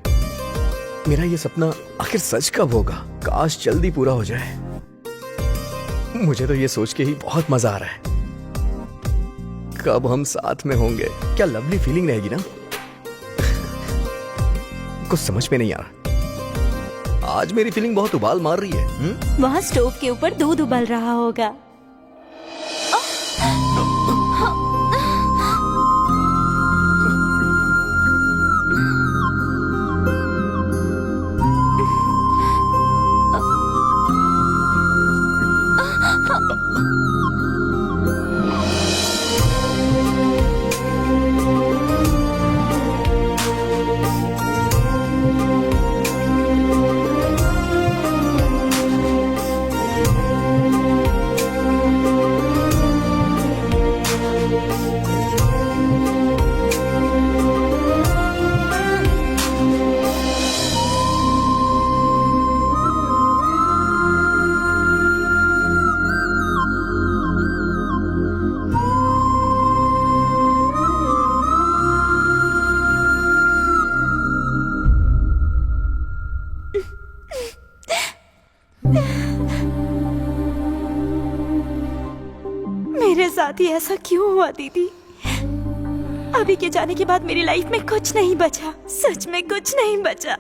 मेरा ये सपना आखिर सच कब होगा? काश जल्दी पूरा हो जाए। मुझे तो ये सोच के ही बहुत मजा आ रहा है। कब हम साथ में होंगे? क्या लवली फीलिंग रहेगी ना। कुछ समझ में नहीं आ रहा। आज मेरी फीलिंग बहुत उबाल मार रही है। वहाँ स्टोव के ऊपर दूध उबल रहा होगा। साथ ही ऐसा क्यों हुआ दीदी? अभी के जाने के बाद मेरी लाइफ में कुछ नहीं बचा, सच में कुछ नहीं बचा।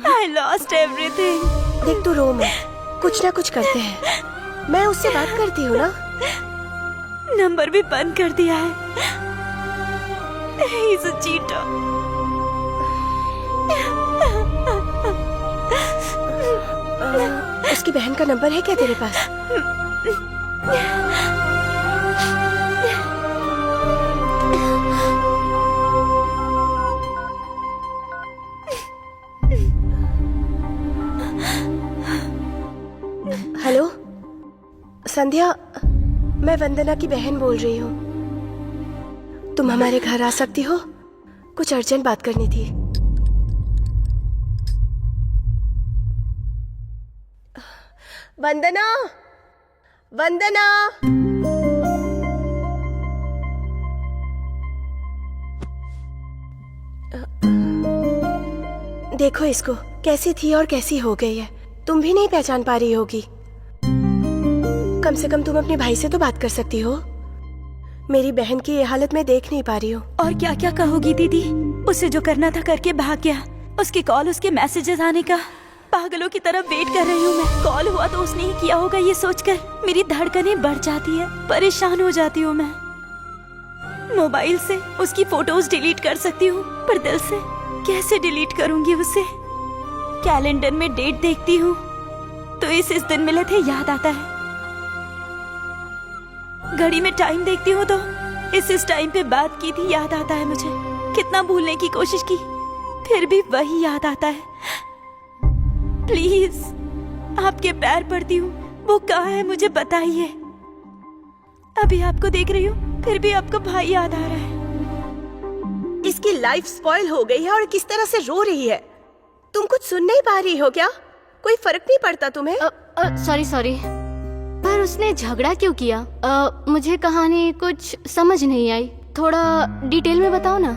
I lost everything। देख तू रो मत, कुछ ना कुछ करते हैं। मैं उससे बात करती हूँ ना। नंबर भी बंद कर दिया है। He's a cheater। उसकी बहन का नंबर है क्या तेरे पास? हेलो संध्या, मैं वंदना की बहन बोल रही हूँ। तुम हमारे घर आ सकती हो? कुछ अर्जेंट बात करनी थी। वंदना, वंदना। देखो इसको, कैसी थी और कैसी हो गई है। तुम भी नहीं पहचान पा रही होगी। कम से कम तुम अपने भाई से तो बात कर सकती हो। मेरी बहन की ये हालत मैं देख नहीं पा रही हूँ। और क्या क्या कहोगी दीदी? उसे जो करना था करके भाग गया। उसकी कॉल, उसके मैसेजेस आने का पागलों की तरह वेट कर रही हूँ मैं। कॉल हुआ तो उसने ही किया होगा, ये सोचकर मेरी धड़कनें बढ़ जाती है, परेशान हो जाती हूँ मैं। मोबाइल से उसकी फोटोज डिलीट कर सकती हूँ, पर दिल से कैसे डिलीट करूंगी उसे? कैलेंडर में डेट देखती हूँ तो इस दिन मिले थे याद आता है। घड़ी में टाइम देखती हूँ तो इस टाइम पे बात की थी याद आता है मुझे। कितना भूलने की कोशिश की फिर भी वही याद आता है। प्लीज आपके पैर पड़ती हूँ, वो कहाँ है मुझे बताइए। अभी आपको देख रही हूँ फिर भी आपका भाई याद आ रहा है। इसकी लाइफ स्पॉइल हो गई है और किस तरह से रो रही है। तुम कुछ सुन नहीं पा रही हो क्या? कोई फर्क नहीं पड़ता तुम्हें? सॉरी, पर उसने झगड़ा क्यों किया? मुझे कहानी कुछ समझ नहीं आई, थोड़ा डिटेल में बताओ ना।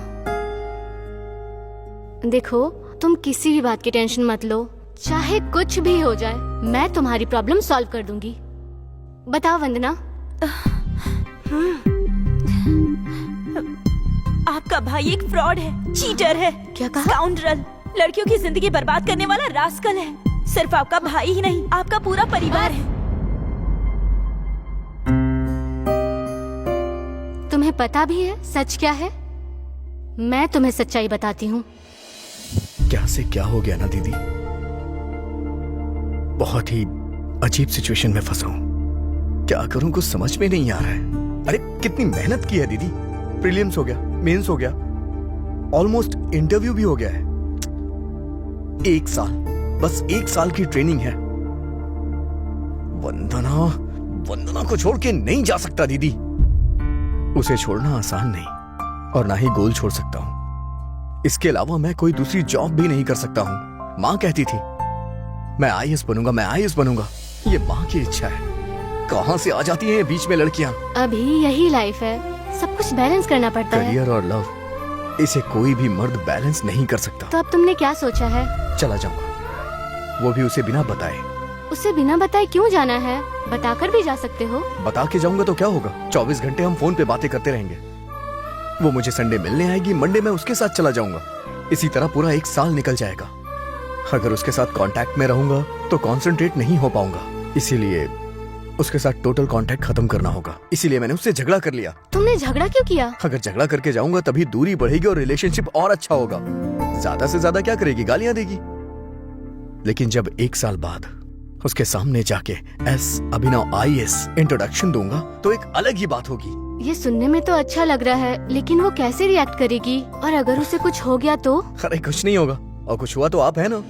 देखो, तुम किसी भी बात की टेंशन मत लो, चाहे कुछ भी हो जाए मैं तुम्हारी प्रॉब्लम सॉल्व कर दूंगी। बताओ वंदना। आपका भाई एक फ्रॉड है, चीटर है। क्या कहा? स्काउंड्रल, लड़कियों की जिंदगी बर्बाद करने वाला रास्कल है। सिर्फ आपका भाई ही नहीं, आपका पूरा परिवार है। तुम्हें पता भी है सच क्या है? मैं तुम्हें सच्चाई बताती हूँ। क्या से क्या हो गया ना दीदी, बहुत ही अजीब सिचुएशन में फंसा हूँ। क्या करूँ कुछ समझ में नहीं आ रहा है। अरे कितनी मेहनत की है दीदी। प्रीलिम्स हो गया, मेंस हो गया, ऑलमोस्ट इंटरव्यू भी हो गया है। 1 साल, बस 1 साल की ट्रेनिंग है। वंदना को छोड़ के नहीं जा सकता दीदी। उसे छोड़ना आसान नहीं और ना ही गोल छोड़ सकता हूं। इसके अलावा मैं कोई दूसरी जॉब भी नहीं कर सकता हूं। माँ कहती थी मैं आईएएस बनूंगा, मैं आईएएस बनूंगा। ये माँ की इच्छा है। कहां से आ जाती हैं बीच में लड़कियां? अभी यही लाइफ है, सब कुछ बैलेंस करना पड़ता है। करियर और लव, इसे कोई भी मर्द बैलेंस नहीं कर सकता। तो अब तुमने क्या सोचा है? चला जाऊंगा, वो भी उसे बिना बताए। उसे बिना बताए क्यों जाना है? बताकर भी जा सकते हो। बता के जाऊंगा तो क्या होगा? 24 घंटे हम फोन पे बातें करते रहेंगे। वो मुझे संडे मिलने आएगी, मंडे मैं उसके साथ चला जाऊंगा। इसी तरह पूरा 1 साल निकल जाएगा। अगर उसके साथ कांटेक्ट में रहूंगा तो कंसंट्रेट नहीं हो पाऊंगा, इसीलिए उसके साथ टोटल कांटेक्ट खत्म करना होगा। इसीलिए मैंने उससे झगड़ा कर लिया। तुमने झगड़ा क्यों किया? अगर झगड़ा करके जाऊंगा तभी दूरी बढ़ेगी और रिलेशनशिप और अच्छा होगा। ज्यादा से ज्यादा क्या करेगी? गालियां देगी। लेकिन जब 1 साल बाद उसके सामने जाके अभिनव आईएएस इंट्रोडक्शन दूंगा तो एक अलग ही बात होगी। ये सुनने में तो अच्छा लग रहा है, लेकिन वो कैसे रिएक्ट करेगी? और अगर उसे कुछ हो गया तो? अरे कुछ नहीं होगा, और कुछ हुआ तो आप है ना।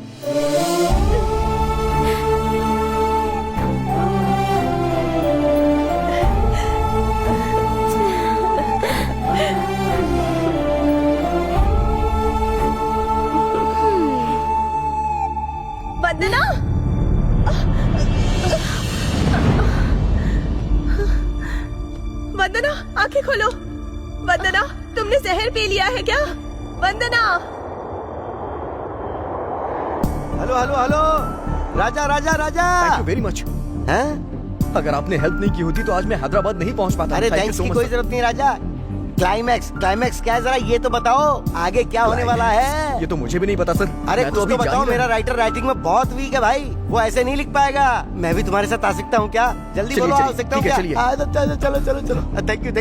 वंदना, वंदना आंखें खोलो। वंदना, तुमने जहर पी लिया है क्या? Vandana. Hello hello hello, Raja Raja Raja. Thank you very much. हैं? अगर आपने हेल्प नहीं की होती तो आज मैं हैदराबाद नहीं पहुंच पाता। अरे Thank you थैंक्स so की much, कोई sir. जरूरत नहीं राजा। क्लाइमैक्स क्या है जरा ये तो बताओ, आगे क्या होने वाला है? ये तो मुझे भी नहीं पता सर। अरे मैं कुछ अभी तो जा ही बताओ, रहा मेरा हूं। राइटर राइटिंग में बहुत वीक है भाई, वो ऐसे नहीं लिख पाएगा। मैं भी तुम्हारे साथ आ सकता हूँ क्या? जल्दी चलिए, बोलो, आ चलिए, सकता हूँ ठीक है, क्या? चलिए। चलो। Thank you.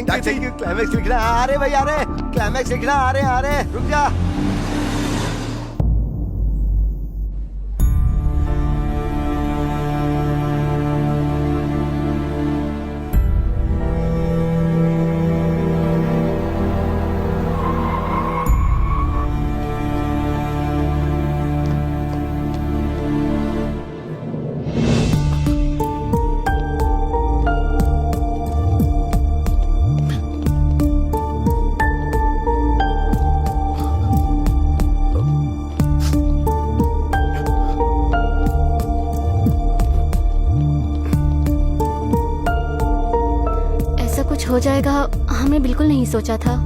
क्लाइमैक्स लिखना आ रहे भाई, आ रहे। क्लाइमैक्स लिखना आ रहे। रुक जा। ऐसा कुछ हो जाएगा हमने बिल्कुल नहीं सोचा था।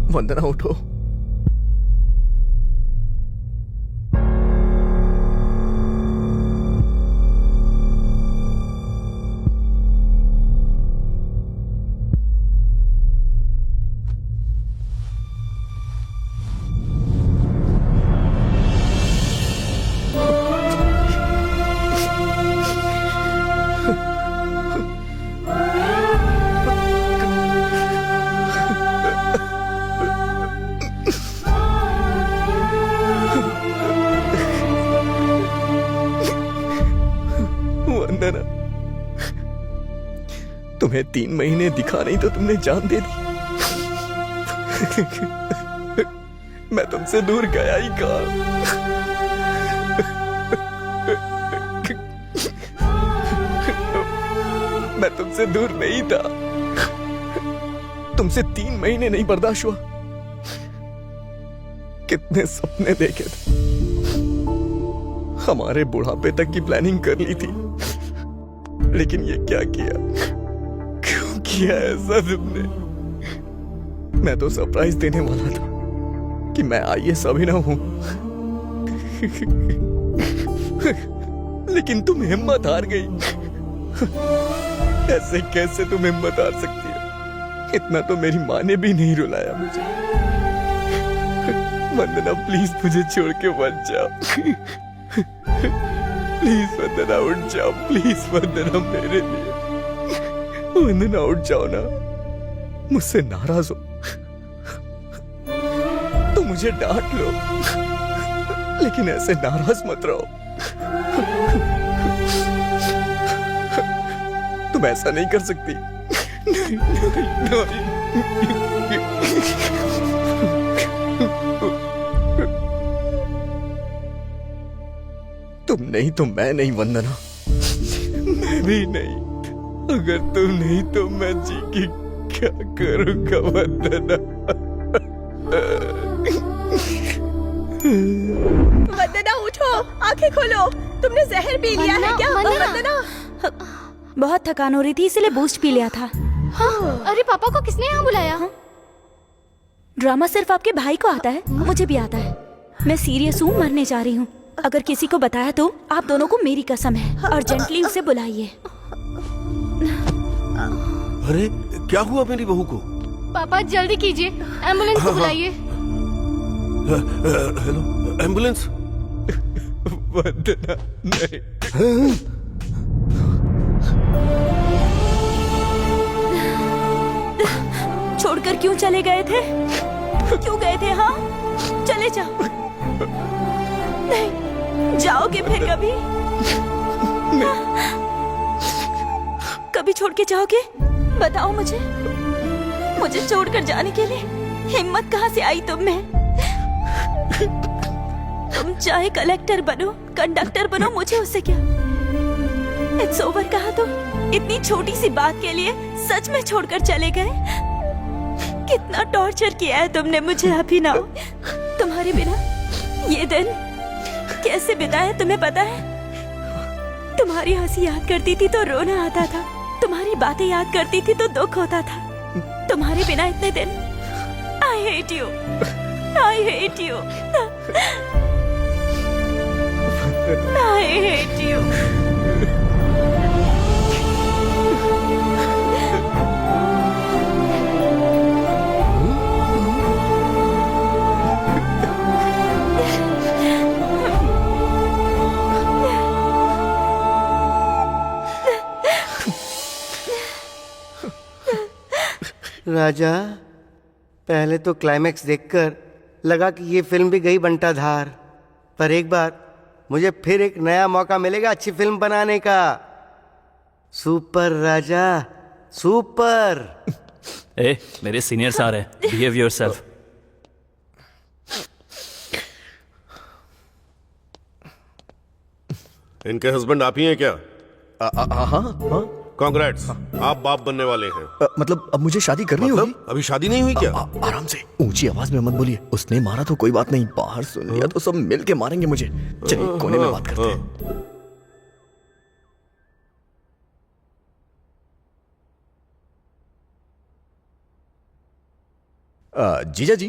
वंदना उठो। वंदना, तुम्हें 3 महीने दिखा नहीं तो तुमने जान दे दी। मैं तुमसे दूर गया ही कहाँ। मैं तुमसे दूर नहीं था। तुमसे 3 महीने नहीं बर्दाश्त हुआ। कितने सपने देखे थे, हमारे बुढ़ापे तक की प्लानिंग कर ली थी, लेकिन ये क्या किया? क्यों किया ऐसा तुमने? मैं तो सरप्राइज देने वाला था कि मैं IAS अभिनव हूं। लेकिन तुम हिम्मत हार गई। ऐसे कैसे तुम हिम्मत हार सकती है? इतना तो मेरी माँ ने भी नहीं रुलाया मुझे। वंदना प्लीज मुझे छोड़ के मत जाओ। प्लीज वंदना उठ जाओ। प्लीज वंदना, मेरे लिए वंदना उठ जाओ ना। मुझसे नाराज हो तो मुझे डांट लो, लेकिन ऐसे नाराज मत रहो। तुम ऐसा नहीं कर सकती। नहीं, नहीं, नहीं। तुम नहीं तो मैं नहीं वंदना, मैं भी नहीं। अगर तुम नहीं तो मैं जी की क्या करूंगा वंदना? वंदना उठो, आंखें खोलो। तुमने जहर पी लिया है क्या? वंदना, बहुत थकान हो रही थी इसलिए बूस्ट पी लिया था। हाँ, अरे पापा को किसने यहाँ बुलाया? ड्रामा सिर्फ आपके भाई को आता है, मुझे भी आता है। मैं सीरियस हूँ, मरने जा रही हूँ। अगर किसी को बताया तो आप दोनों को मेरी कसम है। अर्जेंटली उसे बुलाइए। अरे क्या हुआ मेरी बहू को? पापा जल्दी कीजिए, एम्बुलेंस को बुलाइए। Hello, ambulance? वंदना नहीं। छोड़कर क्यों चले गए थे? क्यों गए थे? हाँ, चले जाओ। नहीं, जाओगे फिर कभी? कभी छोड़ के जाओगे? बताओ मुझे छोड़कर जाने के लिए हिम्मत कहाँ से आई तुम में? तुम चाहे कलेक्टर बनो, कंडक्टर बनो, मुझे उससे क्या? इट्स ओवर कहा तो इतनी छोटी सी बात के लिए सच में छोड़कर चले गए। कितना टॉर्चर किया है तुमने मुझे अभिनव। तुम्हारे बिना ये दिन कैसे बिताया तुम्हें पता है? तुम्हारी हंसी याद करती थी तो रोना आता था, तुम्हारी बातें याद करती थी तो दुख होता था। तुम्हारे बिना इतने दिन I hate you, I hate you, I hate you. Raja, पहले तो क्लाइमैक्स देखकर लगा कि ये फिल्म भी गई बंटाधार, पर एक बार मुझे फिर एक नया मौका मिलेगा अच्छी फिल्म बनाने का। सुपर राजा, सुपर। ए, मेरे सीनियर्स आ रहे हैं, बिहेव योरसेल्फ। इनके हस्बैंड आप ही हैं क्या? हाँ। कांग्रेट्स, आप बाप बनने वाले हैं। मतलब अब मुझे शादी करनी होगी? अभी शादी नहीं हुई क्या? आराम से, ऊंची आवाज में मत बोलिए। उसने मारा तो कोई बात नहीं, बाहर सुन लिया तो सब मिल के मारेंगे मुझे। चलिए कोने में बात करते हैं। जीजा जी,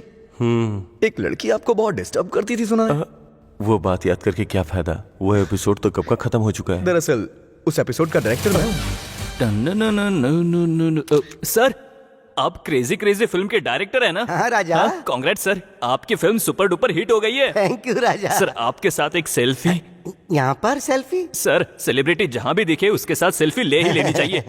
एक लड़की आपको बहुत डिस्टर्ब करती थी सुना है? वो बात याद करके क्या फायदा? वो एपिसोड तो कब का खत्म हो चुका है। दरअसल उस एपिसोड का डायरेक्टर मैं हूँ। सर, आप क्रेजी क्रेजी फिल्म के डायरेक्टर है ना? हाँ राजा। कांग्रेट्स सर, आपकी फिल्म सुपर डुपर हिट हो गई है। Thank you Raja. सर, आपके साथ एक सेल्फी। यहाँ पर सेल्फी? सर, सेलिब्रिटी जहाँ भी दिखे उसके साथ सेल्फी ले ही लेनी चाहिए।